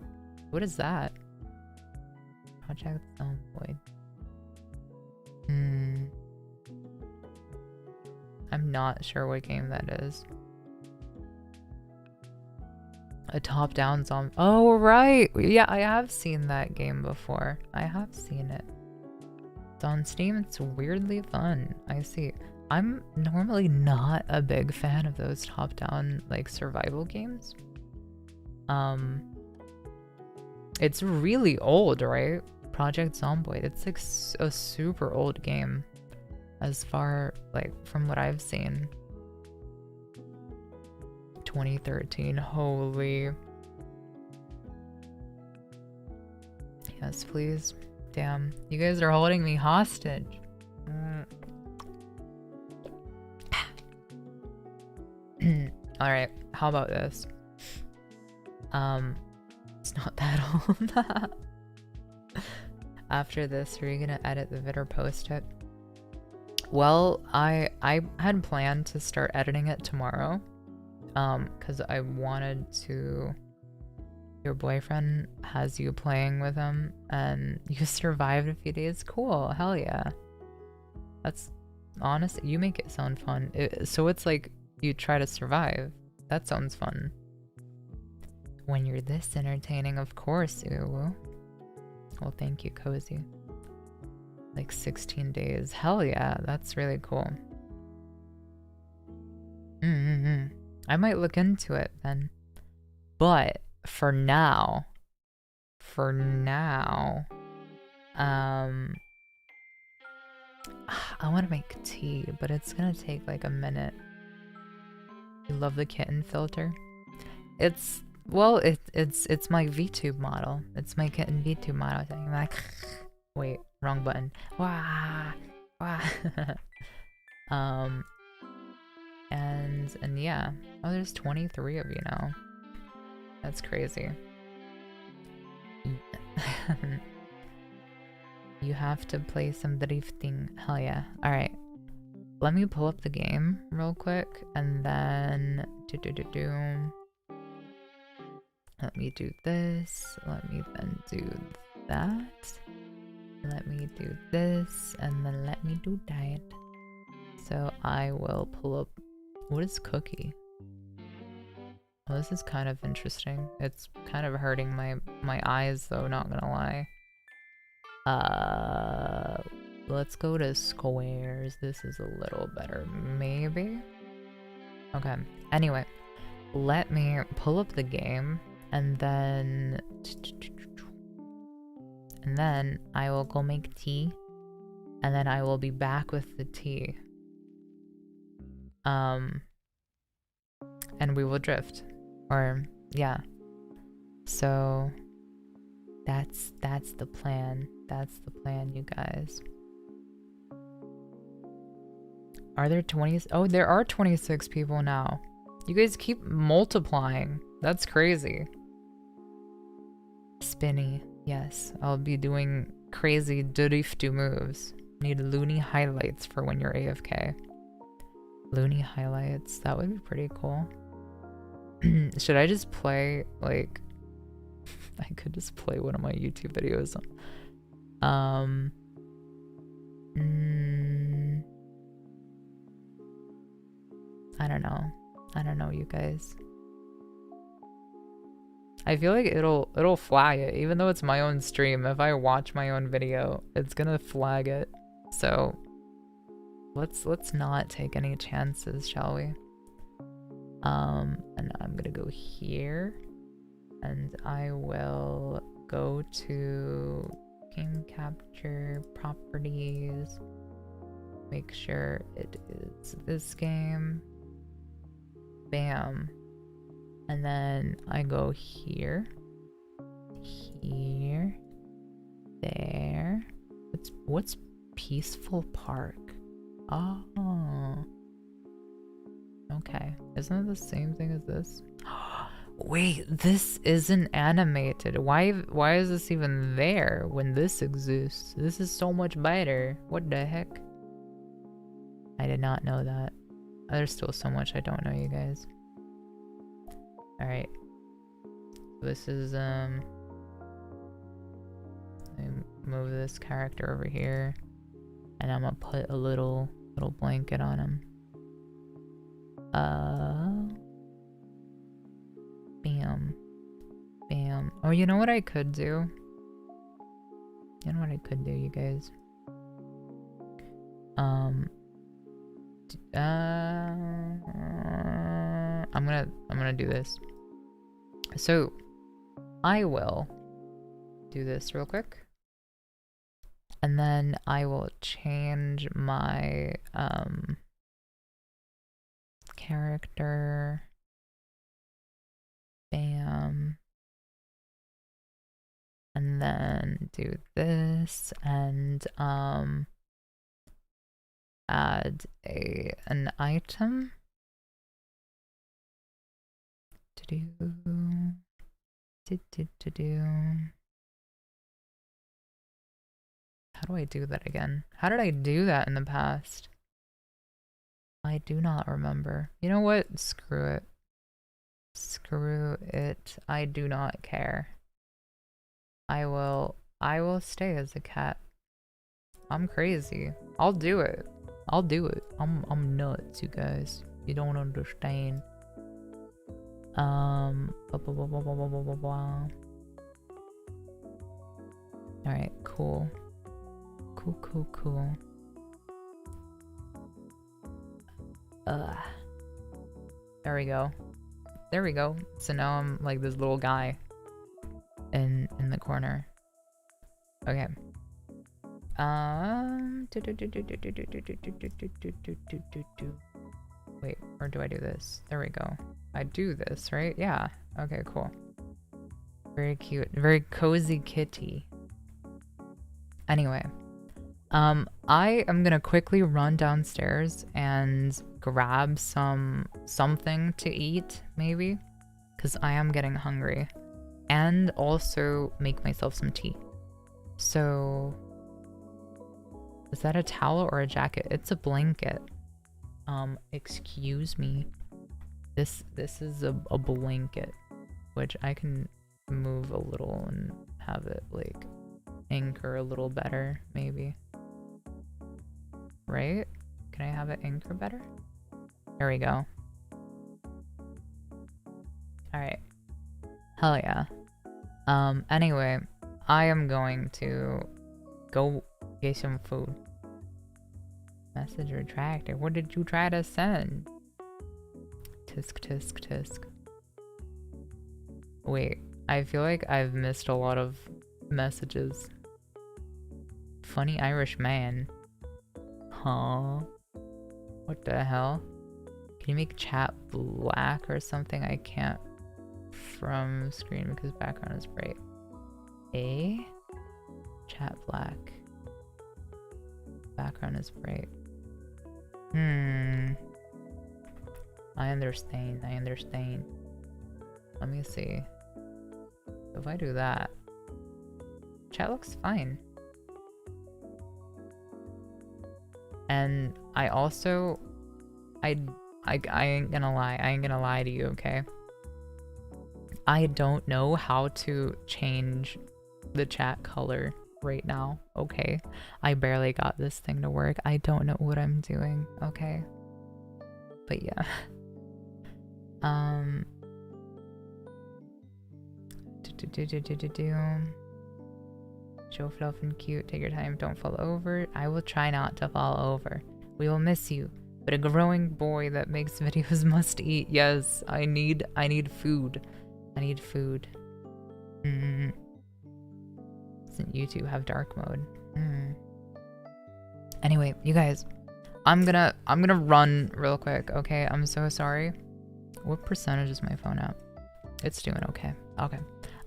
What is that? Project Zomboid. I'm not sure what game that is. A top-down zombie. Oh, right! Yeah, I have seen that game before. I have seen it. It's on Steam. It's weirdly fun. I see. I'm normally not a big fan of those top-down, like, survival games. It's really old, right? Project Zomboid. It's like a super old game. As far, like, from what I've seen. 2013. Holy. Yes, please. Damn. You guys are holding me hostage. Alright. How about this? It's not that old. After this, are you gonna edit the vid or post it? Well, I had planned to start editing it tomorrow, because I wanted to. Your boyfriend has you playing with him, and you survived a few days. Cool, hell yeah. That's honest. You make it sound fun. So it's like you try to survive. That sounds fun. When you're this entertaining, of course, Uwu. Well, thank you, Cozy. Like 16 days. Hell yeah, that's really cool. I might look into it then. But for now, I want to make tea, but it's gonna take like a minute. You love the kitten filter? It's well, it's my VTube model. It's my kitten VTube model thing. Like, wait, wrong button. Wah, wah. and yeah. Oh, there's 23 of you now. That's crazy. You have to play some drifting. Hell yeah. Alright. Let me pull up the game real quick and then let me do this. Let me then do that. Let me do this and then let me do that. So I will pull up. What is cookie? Oh, this is kind of interesting. It's kind of hurting my eyes though, not gonna lie. Let's go to squares. This is a little better, maybe? Okay. Anyway, let me pull up the game and then I will go make tea and then I will be back with the tea. And we will drift. Or yeah. So that's the plan. That's the plan, you guys. Are there 20? Oh, there are 26 people now. You guys keep multiplying. That's crazy. Spinny. Yes, I'll be doing crazy drifty moves. Need loony highlights for when you're AFK. Loony highlights. That would be pretty cool. Should I just play, like... I could just play one of my YouTube videos. I don't know. I don't know, you guys. I feel like it'll flag it, even though it's my own stream. If I watch my own video, it's gonna flag it. So let's not take any chances, shall we? And I'm gonna go here, and I will go to game capture properties. Make sure it is this game. Bam. And then I go here, there. What's Peaceful Park? Oh. Okay. Isn't it the same thing as this? Wait, this isn't animated. Why is this even there when this exists? This is so much better. What the heck? I did not know that. There's still so much I don't know, you guys. Alright. This is, I move this character over here. And I'm gonna put a little blanket on him. Bam. Bam. Oh, you know what I could do? You know what I could do, you guys? I'm gonna do this. So I will do this real quick, and then I will change my character. Bam. And then do this and add an item. do I do that again? How did I do that in the past? I do not remember. You know what? Screw it. Screw it. I do not care. I will stay as a cat. I'm crazy. I'll do it. I'll do it. I'm nuts, you guys. You don't understand. Alright, cool. Cool. There we go. There we go. So now I'm like this little guy in the corner. Okay. Wait, or do I do this? There we go. I do this, right? Yeah. Okay, cool. Very cute. Very cozy kitty. Anyway. I am gonna quickly run downstairs and grab something to eat, maybe. Because I am getting hungry. And also make myself some tea. So... is that a towel or a jacket? It's a blanket. Excuse me. This is a blanket, which I can move a little and have it like anchor a little better, maybe. Right? Can I have it anchor better? There we go. Alright. Hell yeah. Anyway, I am going to go get some food. Message retracted. What did you try to send? Tisk. Wait, I feel like I've missed a lot of messages. Funny Irish man. Huh? What the hell? Can you make chat black or something? I can't from screen because background is bright. Chat black. Background is bright. I understand. Let me see. If I do that, chat looks fine. And I also, I ain't gonna lie to you, okay? I don't know how to change the chat color right now, okay? I barely got this thing to work. I don't know what I'm doing, okay? But yeah. Show fluff and cute. Take your time. Don't fall over. I will try not to fall over. We will miss you. But a growing boy that makes videos must eat. Yes, I need food. I need food. Doesn't YouTube have dark mode? Anyway, you guys, I'm gonna run real quick, okay? I'm so sorry. What percentage is my phone at? It's doing okay. Okay.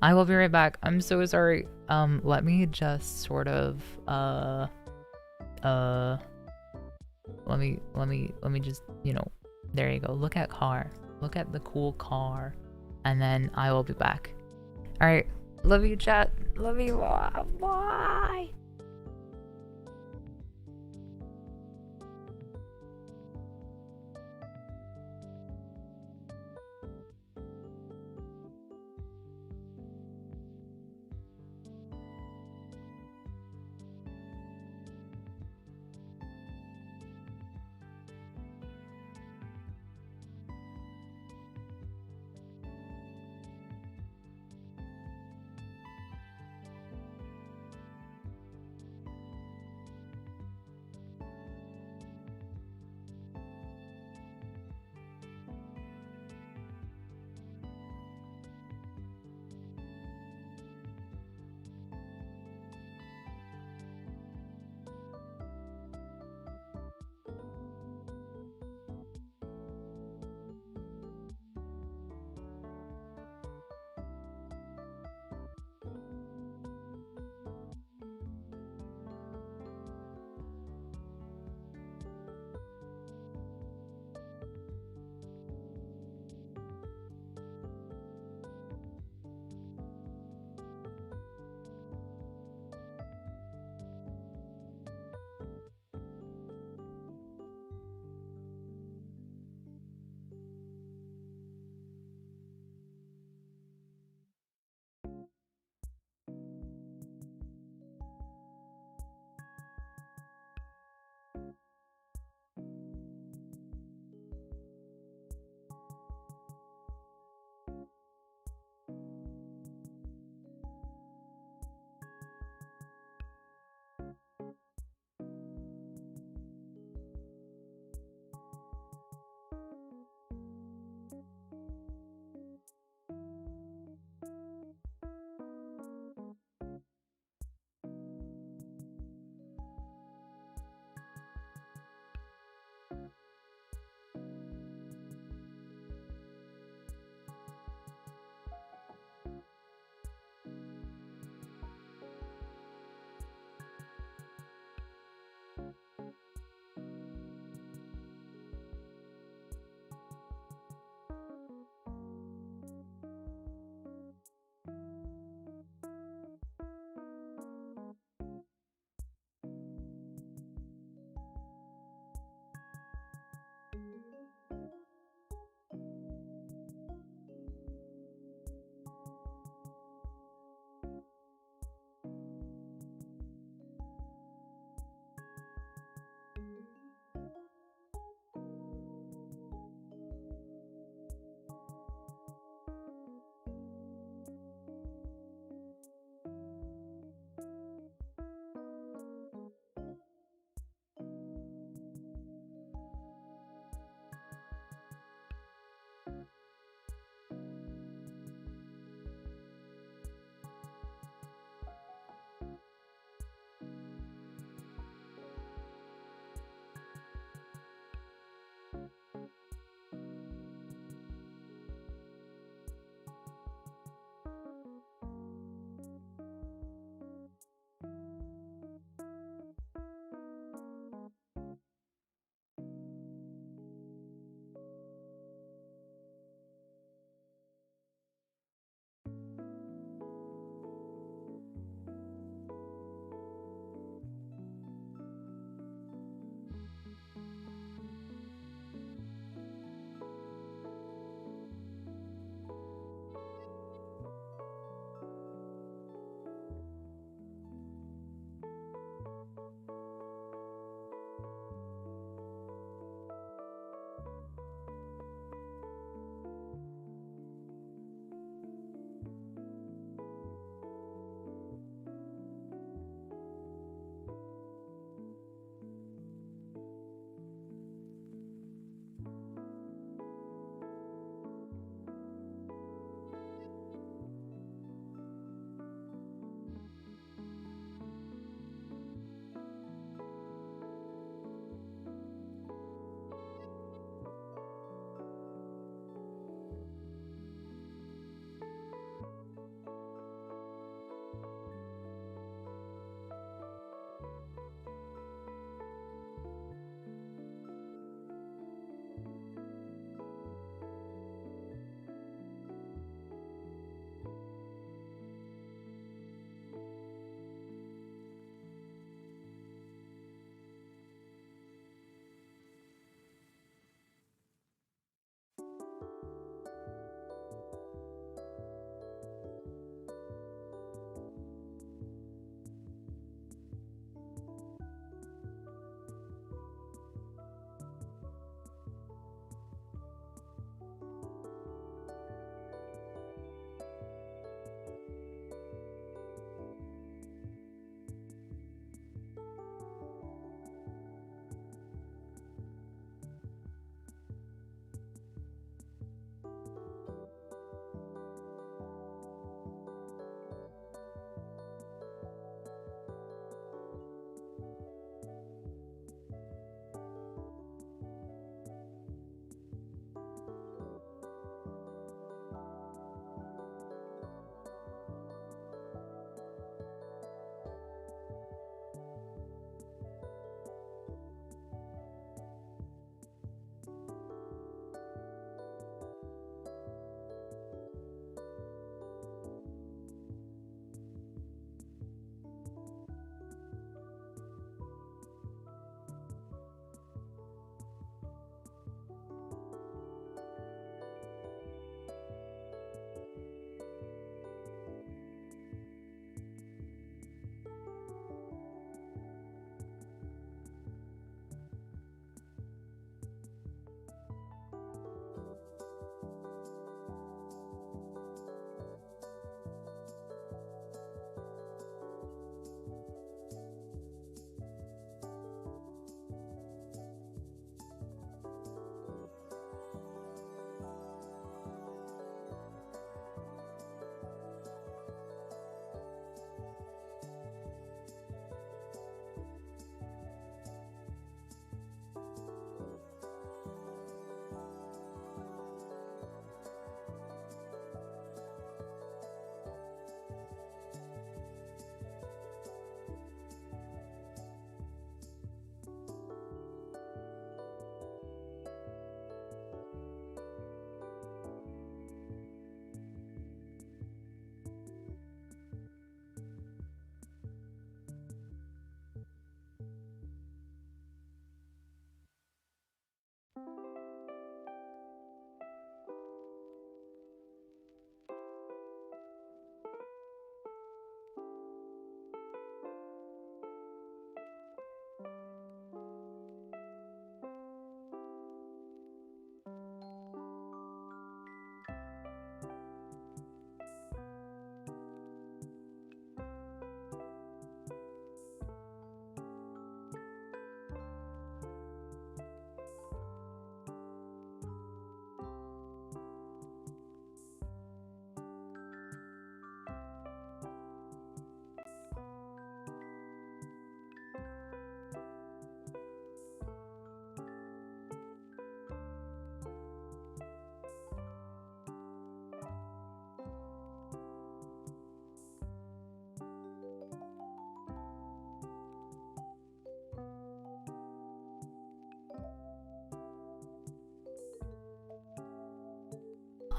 I will be right back. I'm so sorry. Let me just sort of let me just, you know, there you go. Look at car. Look at the cool car. And then I will be back. All right. Love you, chat. Love you. Bye.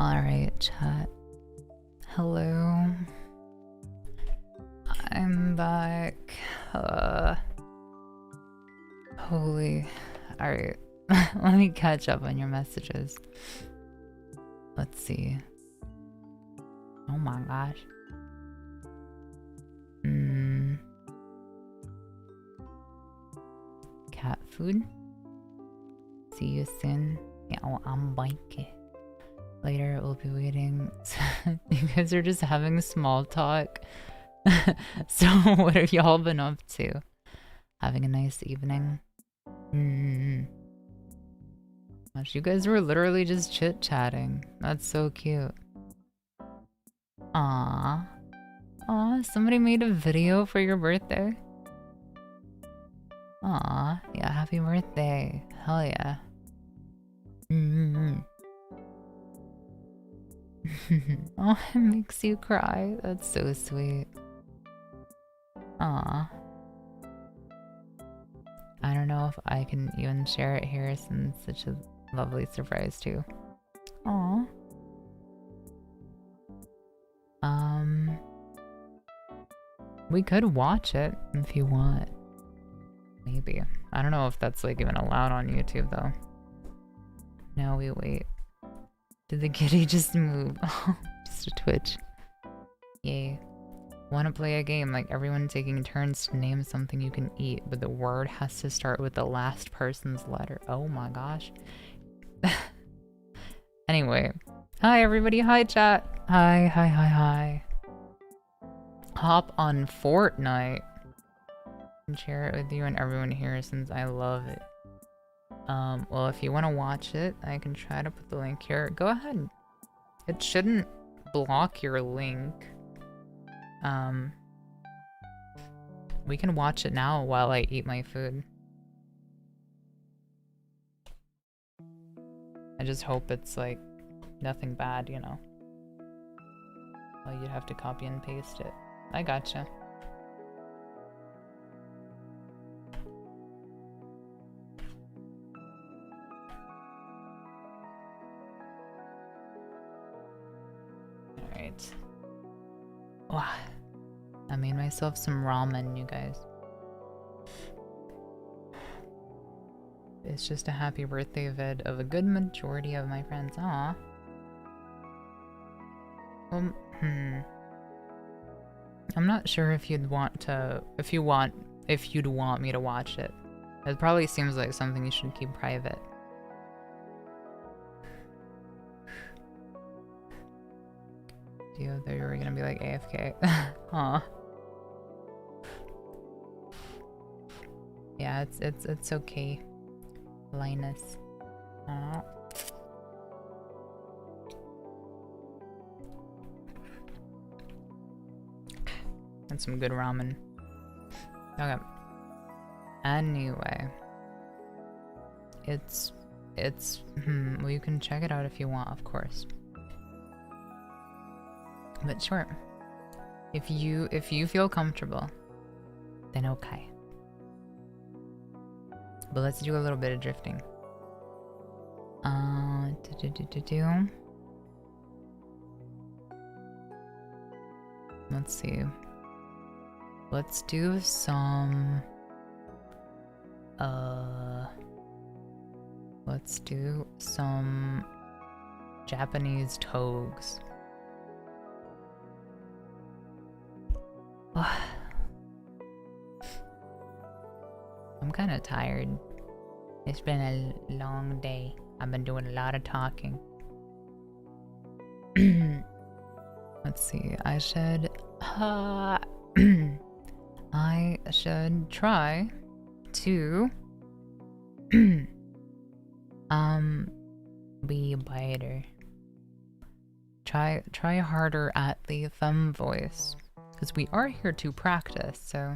Alright, chat. Hello. I'm back. Holy. Alright. Let me catch up on your messages. Let's see. Oh my gosh. Cat food. See you soon. Yeah, I'm biking. Later, we'll be waiting. You guys are just having small talk. So, what have y'all been up to? Having a nice evening? Gosh, you guys were literally just chit-chatting. That's so cute. Aww. Aw, somebody made a video for your birthday? Aw, yeah, happy birthday. Hell yeah. Oh, it makes you cry. That's so sweet. Aw. I don't know if I can even share it here since it's such a lovely surprise too. Aw. We could watch it if you want. Maybe. I don't know if that's like even allowed on YouTube though. No, we wait. Did the kitty just move? Oh, just a twitch. Yay. Want to play a game like everyone taking turns to name something you can eat, but the word has to start with the last person's letter. Oh my gosh. Anyway. Hi everybody. Hi chat. Hi. Hop on Fortnite and share it with you and everyone here since I love it. Well, if you want to watch it, I can try to put the link here. Go ahead. It shouldn't block your link. We can watch it now while I eat my food. I just hope it's like nothing bad, you know. Well, you'd have to copy and paste it. I gotcha. Alright. Wow. I made myself some ramen, you guys. It's just a happy birthday vid of a good majority of my friends. Aw. I'm not sure if you'd want to, if you'd want me to watch it. It probably seems like something you should keep private. Do you thought you were gonna be like AFK? Aw. Yeah, it's okay. Linus. Aw. And some good ramen. Okay. Anyway. It's well, you can check it out if you want, of course. But sure. If you feel comfortable, then okay. But let's do a little bit of drifting. Let's see. Let's do some let's do some Japanese togs. I'm kind of tired. It's been a long day. I've been doing a lot of talking. Let's see. I should I should try to be better. Try harder at the thumb voice. Because we are here to practice, so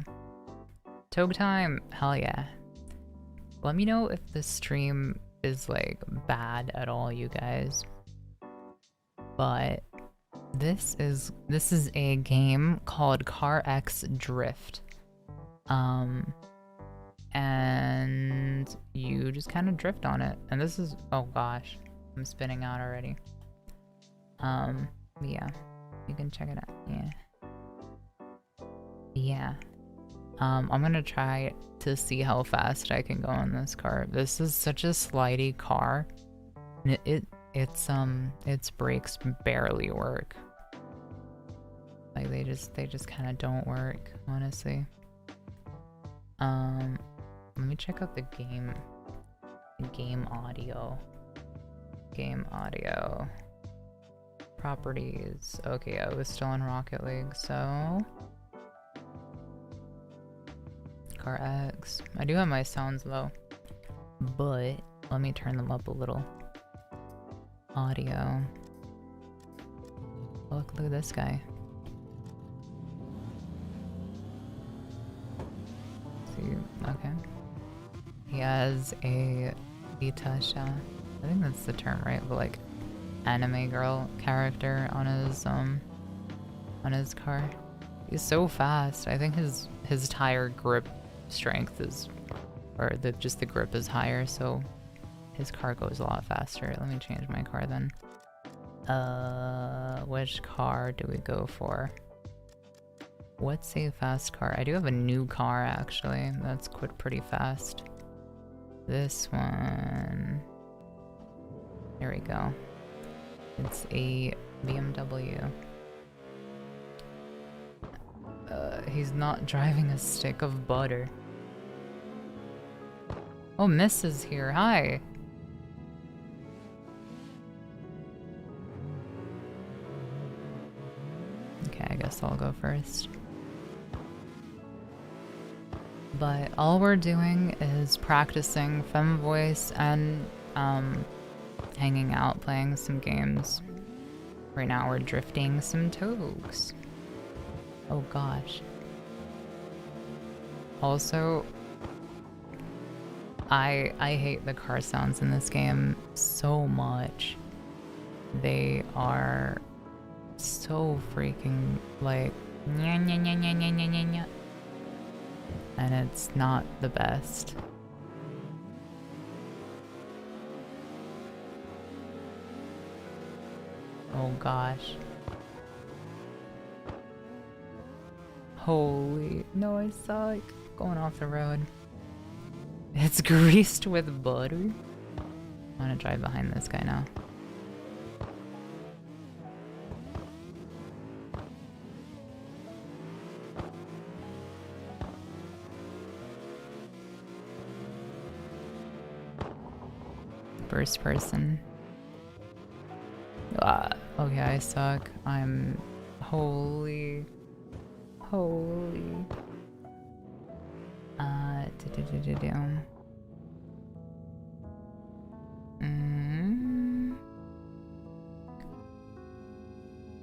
Tobe time, hell yeah. Let me know if the stream is like bad at all, you guys. But this is a game called Car X Drift. And you just kind of drift on it. And this is, oh gosh, I'm spinning out already. Yeah, you can check it out. Yeah. Yeah. I'm gonna try to see how fast I can go in this car. This is such a slidey car. And its brakes barely work. Like they just kind of don't work, honestly. Let me check out the game audio. Game audio. Properties. Okay, I was still in Rocket League, so Car X. I do have my sounds low, but let me turn them up a little. Audio. Look at this guy. See, okay. He has a Vitasha. I think that's the term, right? But like anime girl character on his car. He's so fast. I think his tire grip strength is, or just the grip is higher, so his car goes a lot faster. Let me change my car then. Which car do we go for? What's a fast car? I do have a new car actually. That's quit pretty fast. This one. There we go. It's a BMW. He's not driving a stick of butter. Oh, Miss is here. Hi. Okay, I guess I'll go first. But all we're doing is practicing femme voice and hanging out, playing some games. Right now we're drifting some togs. Oh gosh. Also, I hate the car sounds in this game so much. They are so freaking like nya nya nya nya nya nya nya nya. And it's not the best. Oh gosh. Holy, no, I suck. Going off the road. It's greased with butter. I'm gonna drive behind this guy now. First person. Okay, I suck. I'm holy.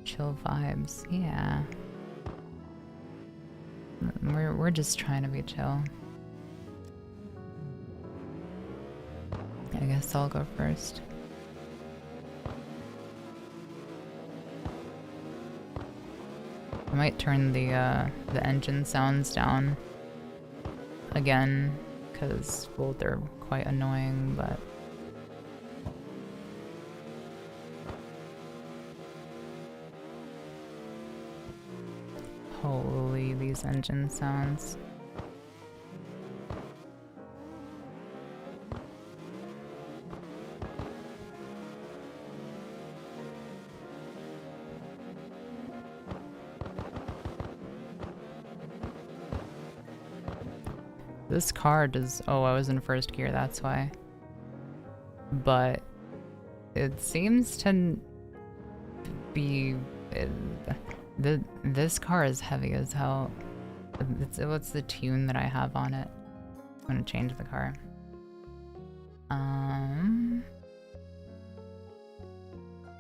Chill vibes, yeah. We're just trying to be chill. I guess I'll go first. I might turn the engine sounds down again, because, well, they're quite annoying, but... Holy, these engine sounds. This car does... Oh, I was in first gear, that's why. But it seems to be... This car is heavy as hell. What's the tune that I have on it? I'm gonna change the car.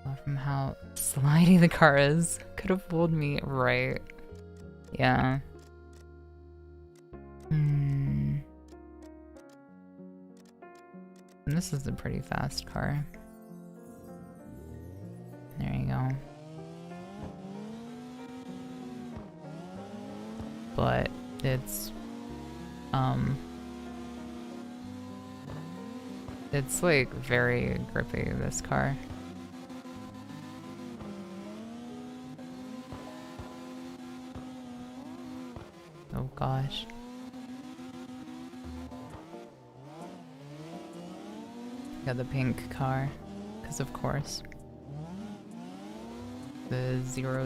Well, from how slidey the car is, could have fooled me, right? Yeah. This is a pretty fast car. There you go. But it's like very grippy, this car. Oh gosh. Got the pink car, because of course. The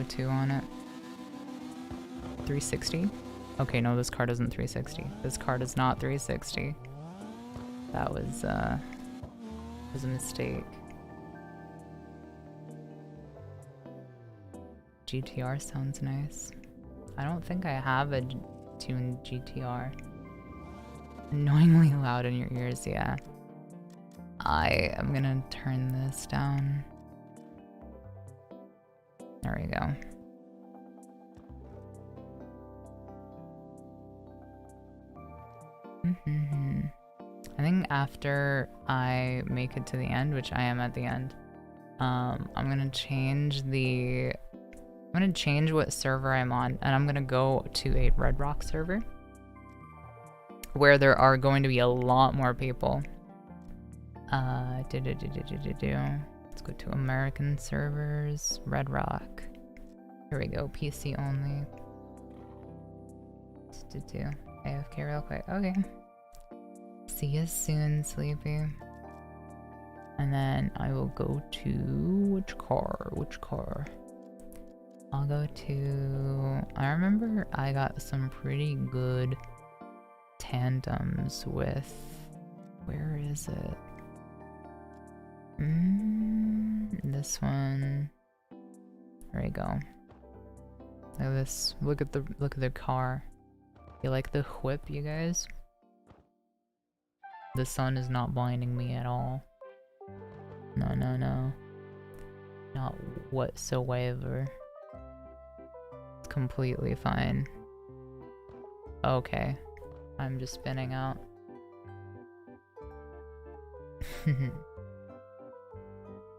02 on it. 360? Okay, no, this car doesn't 360. This car does not 360. That was a mistake. GTR sounds nice. I don't think I have a tuned GTR. Annoyingly loud in your ears, yeah. I am gonna turn this down. There we go. I think after I make it to the end, which I am at the end, I'm gonna change what server I'm on, and I'm gonna go to a Red Rock server where there are going to be a lot more people. Let's go to American servers, Red Rock. Here we go, PC only. AFK real quick. Okay. See you soon, Sleepy. And then I will go to which car? I'll go to, I remember I got some pretty good tandems with, where is it? This one. There we go. Look at this. Look at the car. You like the whip, you guys? The sun is not blinding me at all. No. Not whatsoever. It's completely fine. Okay. I'm just spinning out. I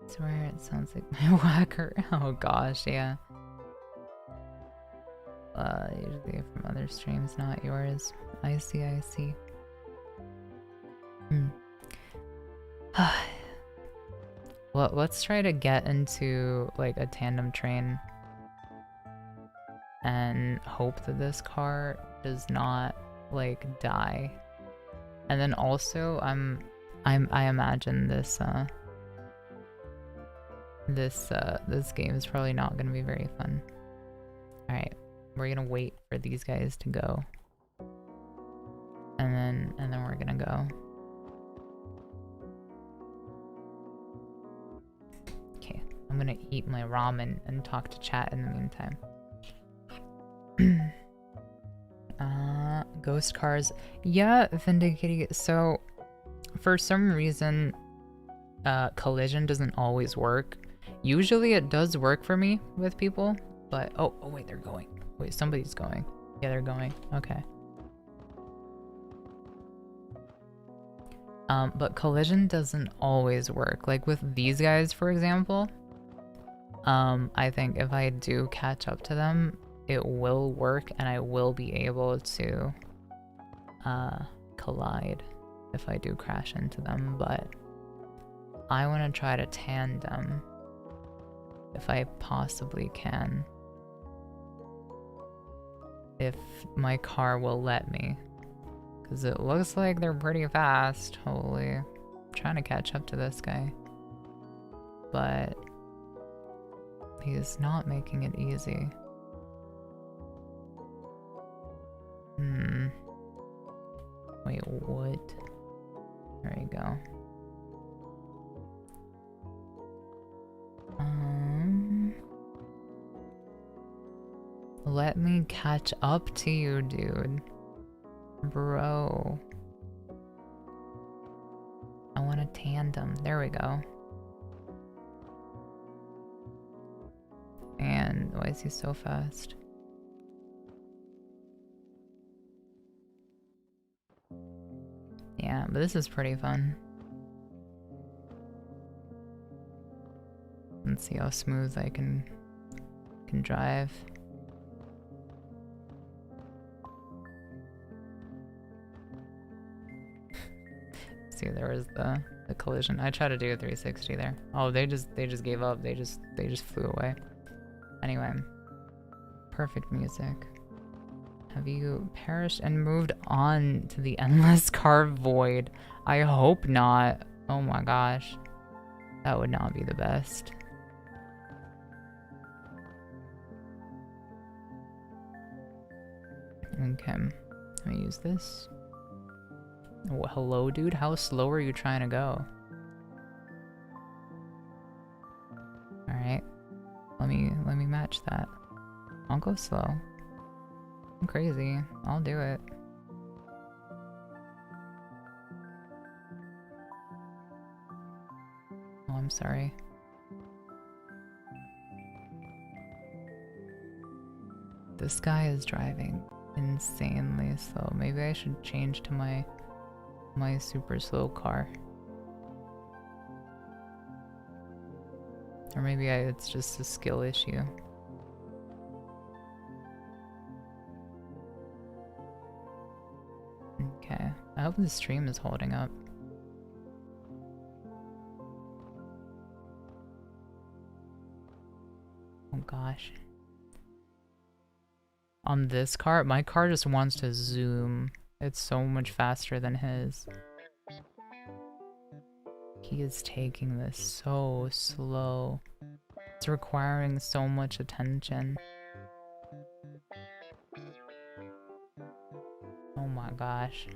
swear it sounds like my whacker. Oh gosh, yeah. Usually from other streams, not yours. I see. Well, let's try to get into like a tandem train and hope that this car does not like die. And then also I imagine this this game is probably not gonna be very fun. Alright, we're gonna wait for these guys to go. And then we're gonna go. Okay, I'm gonna eat my ramen and talk to chat in the meantime. Ghost cars. Yeah, Vindicated. So, for some reason, collision doesn't always work. Usually it does work for me with people, but oh wait, they're going. Wait, somebody's going. Yeah, they're going. Okay. But collision doesn't always work. Like with these guys, for example, I think if I do catch up to them, it will work and I will be able to collide if I do crash into them, but I want to try to tandem if I possibly can. If my car will let me. Because it looks like they're pretty fast. Holy. I'm trying to catch up to this guy. But he's not making it easy. Wait, what? There you go. Let me catch up to you, dude. Bro. I want a tandem. There we go. And why is he so fast? Yeah, but this is pretty fun. Let's see how smooth I can drive. See, there was the collision. I tried to do a 360 there. Oh, they just gave up. They just flew away. Anyway, perfect music. Have you perished and moved on to the endless carved void? I hope not. Oh my gosh. That would not be the best. Okay. Let me use this. Oh, hello, dude. How slow are you trying to go? Alright. Let me match that. I'll go slow. I'm crazy. I'll do it. Oh, I'm sorry. This guy is driving insanely slow. Maybe I should change to my super slow car. Or maybe it's just a skill issue. Okay. I hope the stream is holding up. Oh gosh. On this car, my car just wants to zoom. It's so much faster than his. He is taking this so slow. It's requiring so much attention. Oh my gosh.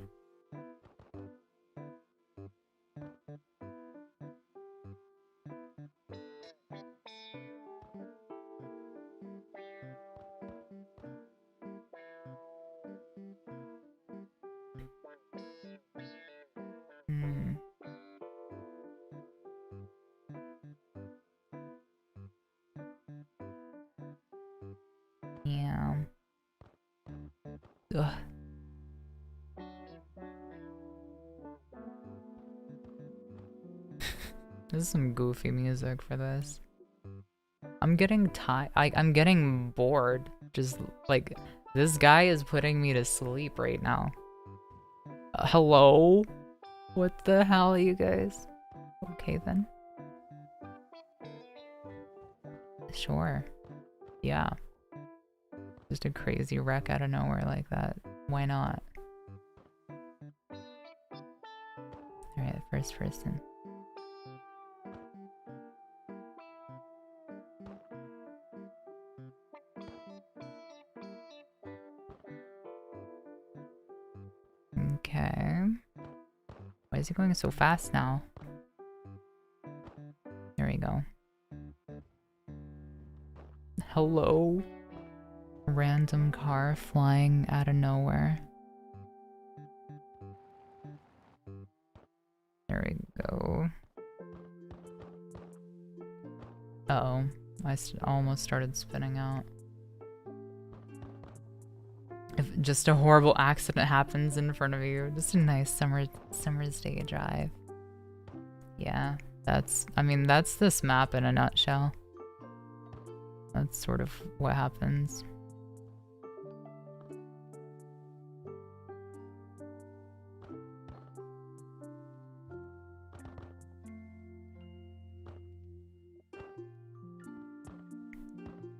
Yeah. Ugh. This is some goofy music for this. I'm getting I'm getting bored. Just like, this guy is putting me to sleep right now. Hello? What the hell, you guys? Okay then. Sure. Yeah. Just a crazy wreck out of nowhere like that. Why not? Alright, first person. Okay. Why is he going so fast now? There we go. Hello? Random car flying out of nowhere. There we go. Uh-oh. I almost started spinning out. If just a horrible accident happens in front of you, just a nice summer's day drive. Yeah, I mean, that's this map in a nutshell. That's sort of what happens.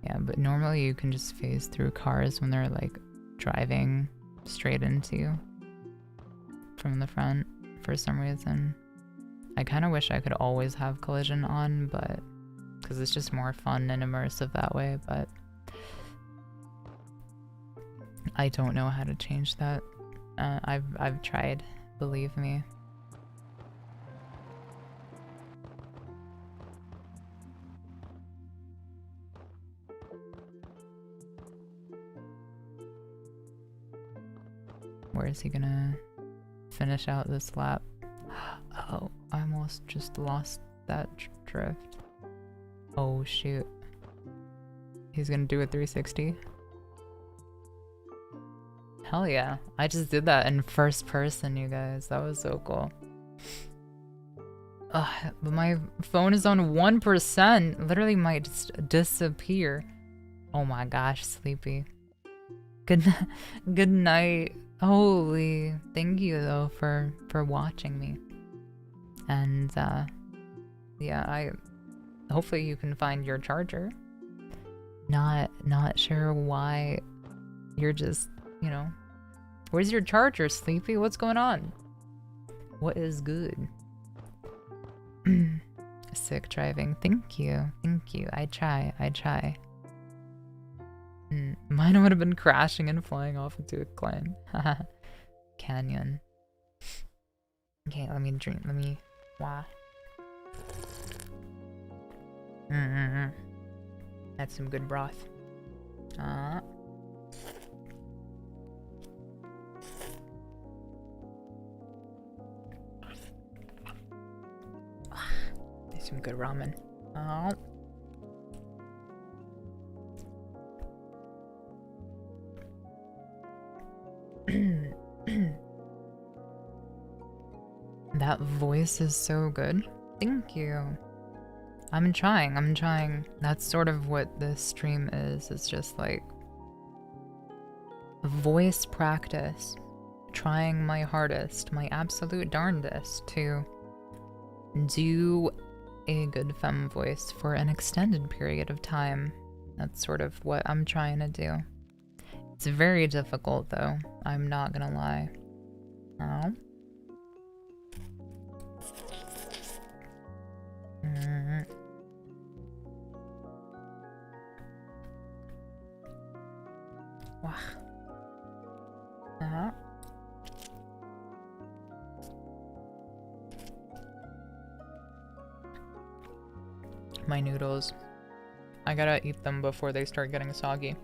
Yeah, but normally you can just phase through cars when they're like driving straight into you from the front for some reason. I kind of wish I could always have collision on, but because it's just more fun and immersive that way, but I don't know how to change that. I've tried, believe me. Where is he gonna finish out this lap? Oh, I almost just lost that drift. Oh shoot. He's gonna do a 360? Hell yeah. I just did that in first person, you guys. That was so cool. Ugh, but my phone is on 1%. Literally might just disappear. Oh my gosh, sleepy. Good night. Holy, thank you though for watching me. And yeah, hopefully you can find your charger. Not sure why you're just you know. Where's your charger, Sleepy? What's going on? What is good? Sick driving. Thank you. Thank you. I try. Mine would have been crashing and flying off into a climb. Canyon. Okay, let me drink. Let me. Wow. That's some good broth. There's some good ramen. That voice is so good. Thank you. I'm trying. That's sort of what this stream is. It's just like voice practice. Trying my hardest, my absolute darndest to do a good femme voice for an extended period of time. That's sort of what I'm trying to do. It's very difficult though, I'm not gonna lie. My noodles. I gotta eat them before they start getting soggy.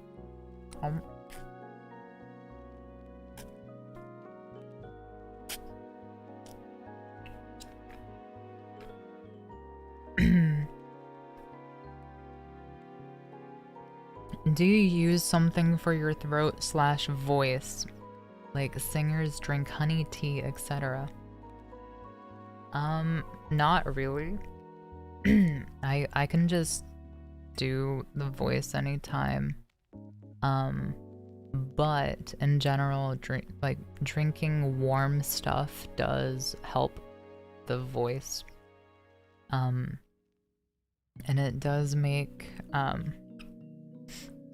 Do you use something for your throat / voice? Like singers drink honey tea, etc. Not really. I can just do the voice anytime. But in general, drinking warm stuff does help the voice. And it does make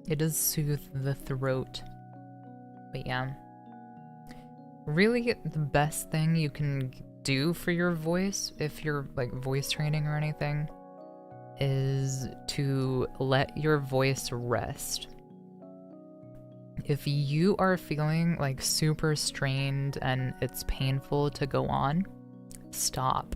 it does soothe the throat. But yeah. Really, the best thing you can do for your voice, if you're like voice training or anything, is to let your voice rest. If you are feeling like super strained and it's painful to go on, stop.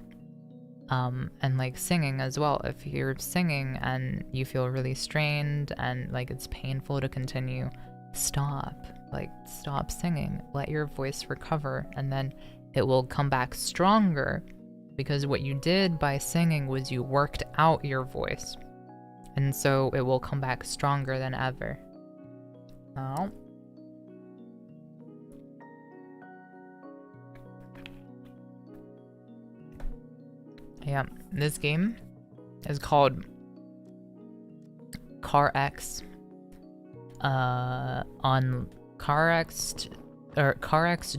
And like singing as well. If you're singing and you feel really strained and like it's painful to continue, stop. Like stop singing. Let your voice recover, and then it will come back stronger, because what you did by singing was you worked out your voice, and so it will come back stronger than ever. Oh. Yeah, this game is called CarX. On CarX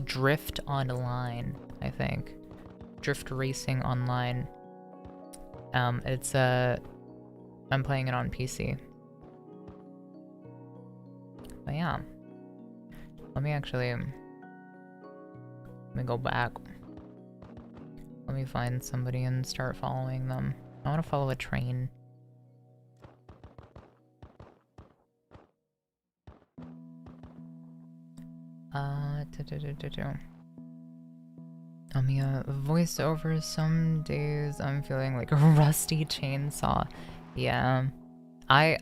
Drift Online, I think. Drift Racing Online. I'm playing it on PC. But yeah. Let me go back. Let me find somebody and start following them. I want to follow a train. Voiceover, some days I'm feeling like a rusty chainsaw. Yeah. I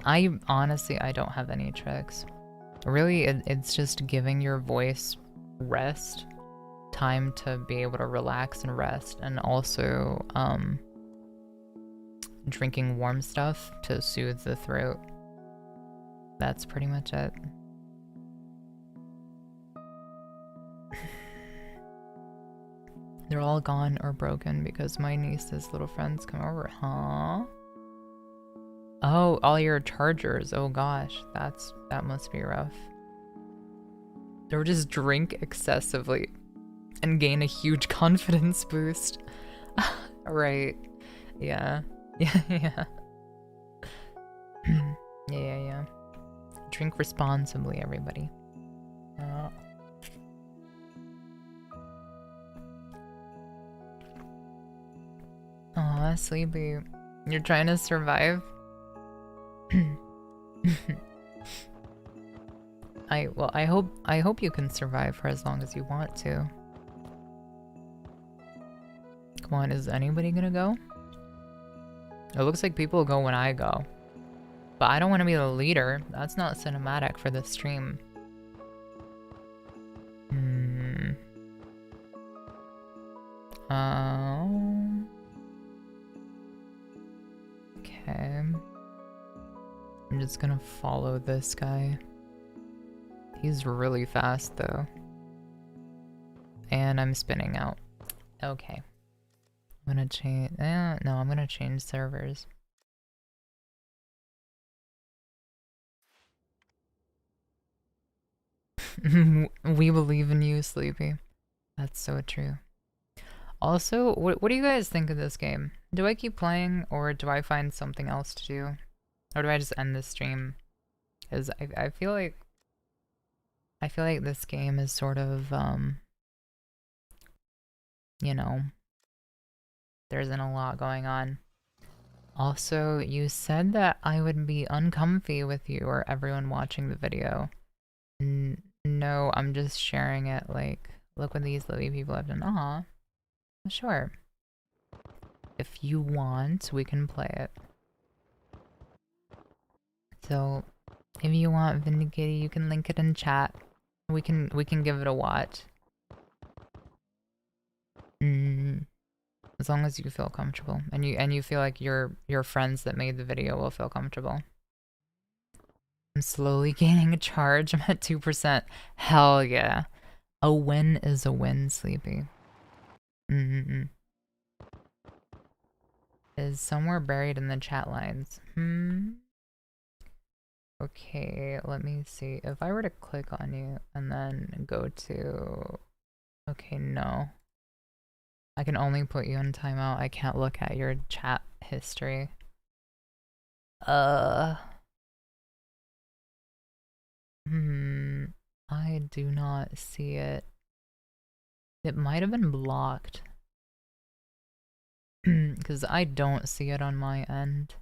honestly, I don't have any tricks. Really, it's just giving your voice rest. Time to be able to relax and rest, and also drinking warm stuff to soothe the throat. That's pretty much it. They're all gone or broken because my niece's little friends come over. Huh? Oh, all your chargers. Oh gosh, that must be rough. Or just drink excessively and gain a huge confidence boost. Right. Yeah. Yeah. Yeah. Drink responsibly, everybody. Oh. Aw, sleepy. You're trying to survive? I hope you can survive for as long as you want to. Come on, is anybody gonna go? It looks like people go when I go. But I don't want to be the leader. That's not cinematic for the stream. Okay. I'm just gonna follow this guy. He's really fast though. And I'm spinning out. Okay. I'm gonna change. No, I'm gonna change servers. We believe in you, Sleepy. That's so true. Also, what do you guys think of this game? Do I keep playing, or do I find something else to do? Or do I just end this stream? Because I feel like this game is sort of, you know, there isn't a lot going on. Also, you said that I would be uncomfy with you or everyone watching the video. No, I'm just sharing it like, look what these lovely people have done. Aw. Sure. If you want, we can play it. So, if you want Vindicated, you can link it in chat. We can give it a watch. As long as you feel comfortable and you feel like your friends that made the video will feel comfortable. I'm slowly gaining a charge. I'm at 2%. Hell yeah. A win is a win, Sleepy. Is somewhere buried in the chat lines. Okay, let me see. If I were to click on you and then go to... Okay, no. I can only put you in timeout. I can't look at your chat history. I do not see it. It might have been blocked. Because I don't see it on my end.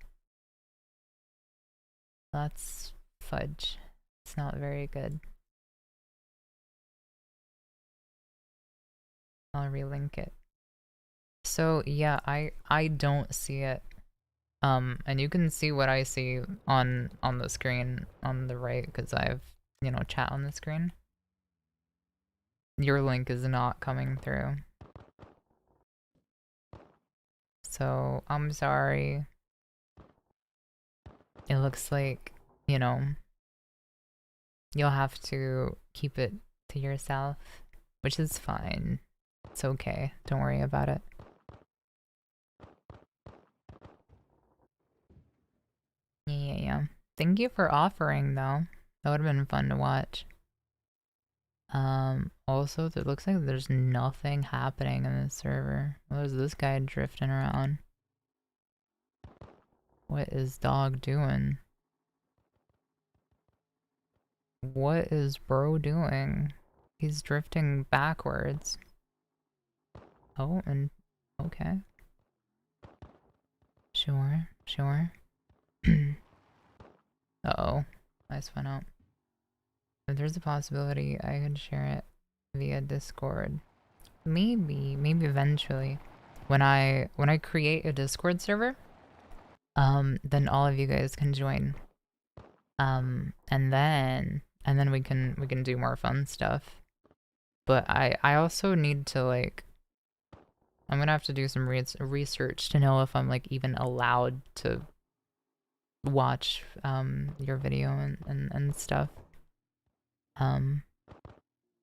That's fudge. It's not very good. I'll relink it. So yeah, I don't see it. And you can see what I see on the screen on the right because I have, you know, chat on the screen. Your link is not coming through. So, I'm sorry. It looks like, you know, you'll have to keep it to yourself, which is fine. It's okay. Don't worry about it. Yeah. Thank you for offering, though. That would have been fun to watch. Also, it looks like there's nothing happening in this server. Well, there's this guy drifting around. What is dog doing? What is bro doing? He's drifting backwards. Oh, and okay. Sure. Uh-oh. I spun out. If there's a possibility, I could share it via Discord. Maybe eventually. When I create a Discord server, then all of you guys can join. And then we can do more fun stuff. But I also need to, like, I'm gonna have to do some research to know if I'm, like, even allowed to watch your video and stuff.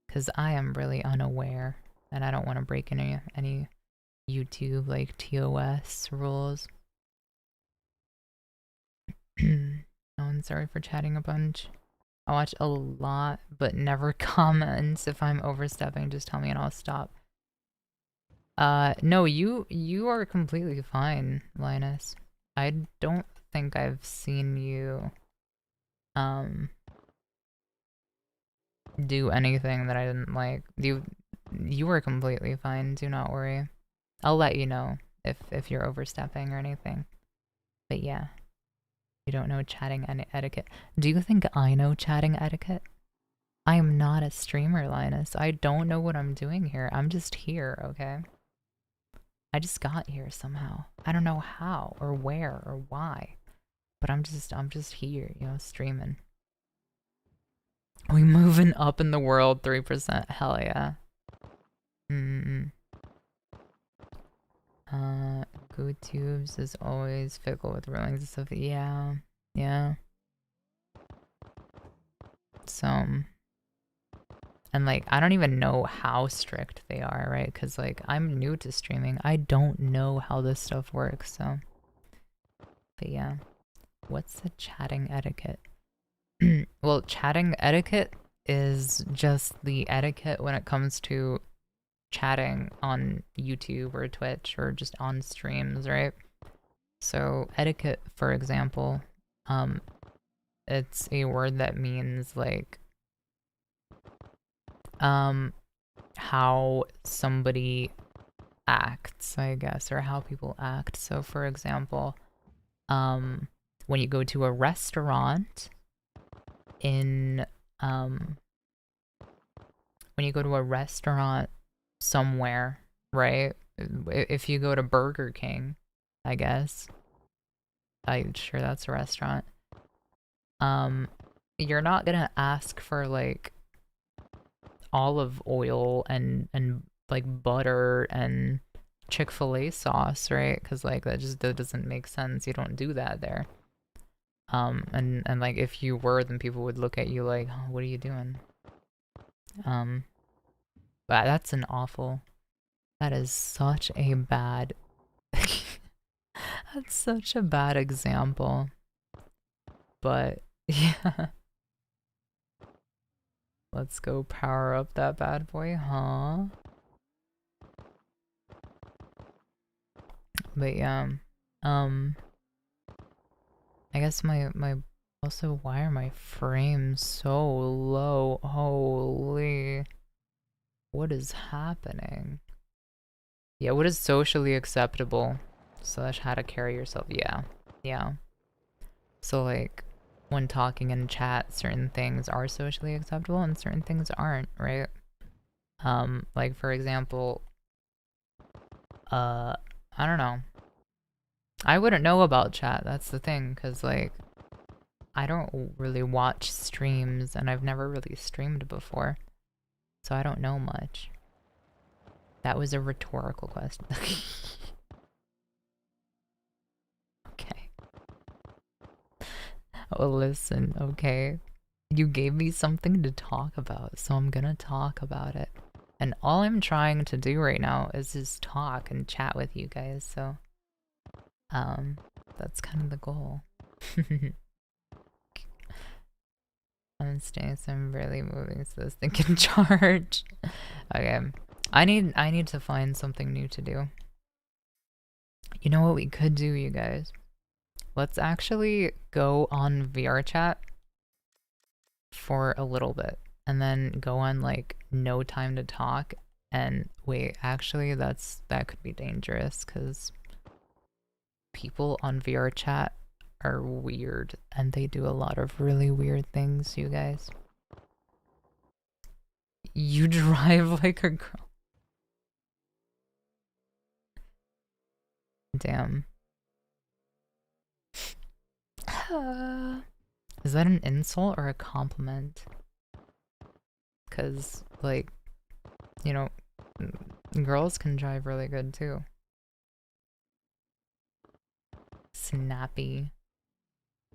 Because I am really unaware and I don't want to break any YouTube, like, TOS rules. Oh, I'm sorry for chatting a bunch. I watch a lot, but never comment. If I'm overstepping, just tell me and I'll stop. No, you are completely fine, Linus. I don't think I've seen you, do anything that I didn't like. You were completely fine. Do not worry. I'll let you know if you're overstepping or anything. But yeah, you don't know chatting etiquette. Do you think I know chatting etiquette? I am not a streamer, Linus. I don't know what I'm doing here. I'm just here, okay? I just got here somehow. I don't know how or where or why, but I'm just here, you know, streaming. We moving up in the world 3%. Hell yeah. Good tubes is always fickle with rulings and stuff. Yeah. Yeah. So, and like, I don't even know how strict they are, right? Because like, I'm new to streaming. I don't know how this stuff works, so. But yeah. What's the chatting etiquette? Well, chatting etiquette is just the etiquette when it comes to chatting on YouTube or Twitch or just on streams, right? So etiquette, for example, it's a word that means like how somebody acts, I guess, or how people act. So for example, when you go to a restaurant in when you go to a restaurant somewhere, right? If you go to Burger King, I guess. I'm sure that's a restaurant. You're not gonna ask for like olive oil and like butter and Chick-fil-A sauce, right? Because like that doesn't make sense. You don't do that there. And like if you were, then people would look at you like, oh, what are you doing? But that's an awful. That is such a bad. That's such a bad example. But yeah. Let's go power up that bad boy, huh? But yeah. I guess my also, why are my frames so low? Holy. What is happening? Yeah, what is socially acceptable? Slash how to carry yourself. Yeah. Yeah. So like when talking in chat, certain things are socially acceptable and certain things aren't, right? Like for example, I don't know. I wouldn't know about chat, that's the thing, because like I don't really watch streams and I've never really streamed before. So I don't know much. That was a rhetorical question. Okay. Oh, listen, okay. You gave me something to talk about, so I'm gonna talk about it. And all I'm trying to do right now is just talk and chat with you guys, so that's kind of the goal. I'm staying, so I'm barely moving, so this thing can charge. Okay. I need to find something new to do. You know what we could do, you guys? Let's actually go on VR chat for a little bit and then go on like no time to talk. And wait, actually that could be dangerous because people on VR chat are weird and they do a lot of really weird things, you guys. You drive like a girl. Damn. Is that an insult or a compliment? Because, like, you know, girls can drive really good too. Snappy.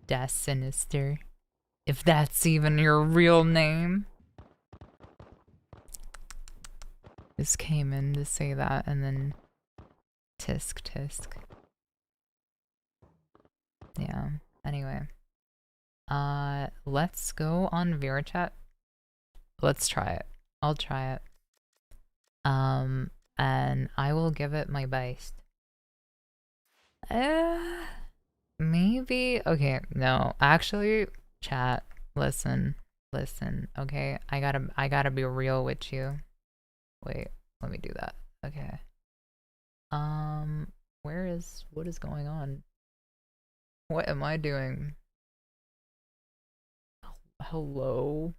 Das Sinister. If that's even your real name. Just came in to say that and then tisk tisk. Yeah. Anyway. Let's go on VR chat. Let's try it. I'll try it. And I will give it my best. Maybe. Okay, no. Actually, chat, listen. Listen, okay? I gotta be real with you. Wait, let me do that. Okay. What is going on? What am I doing? Hello?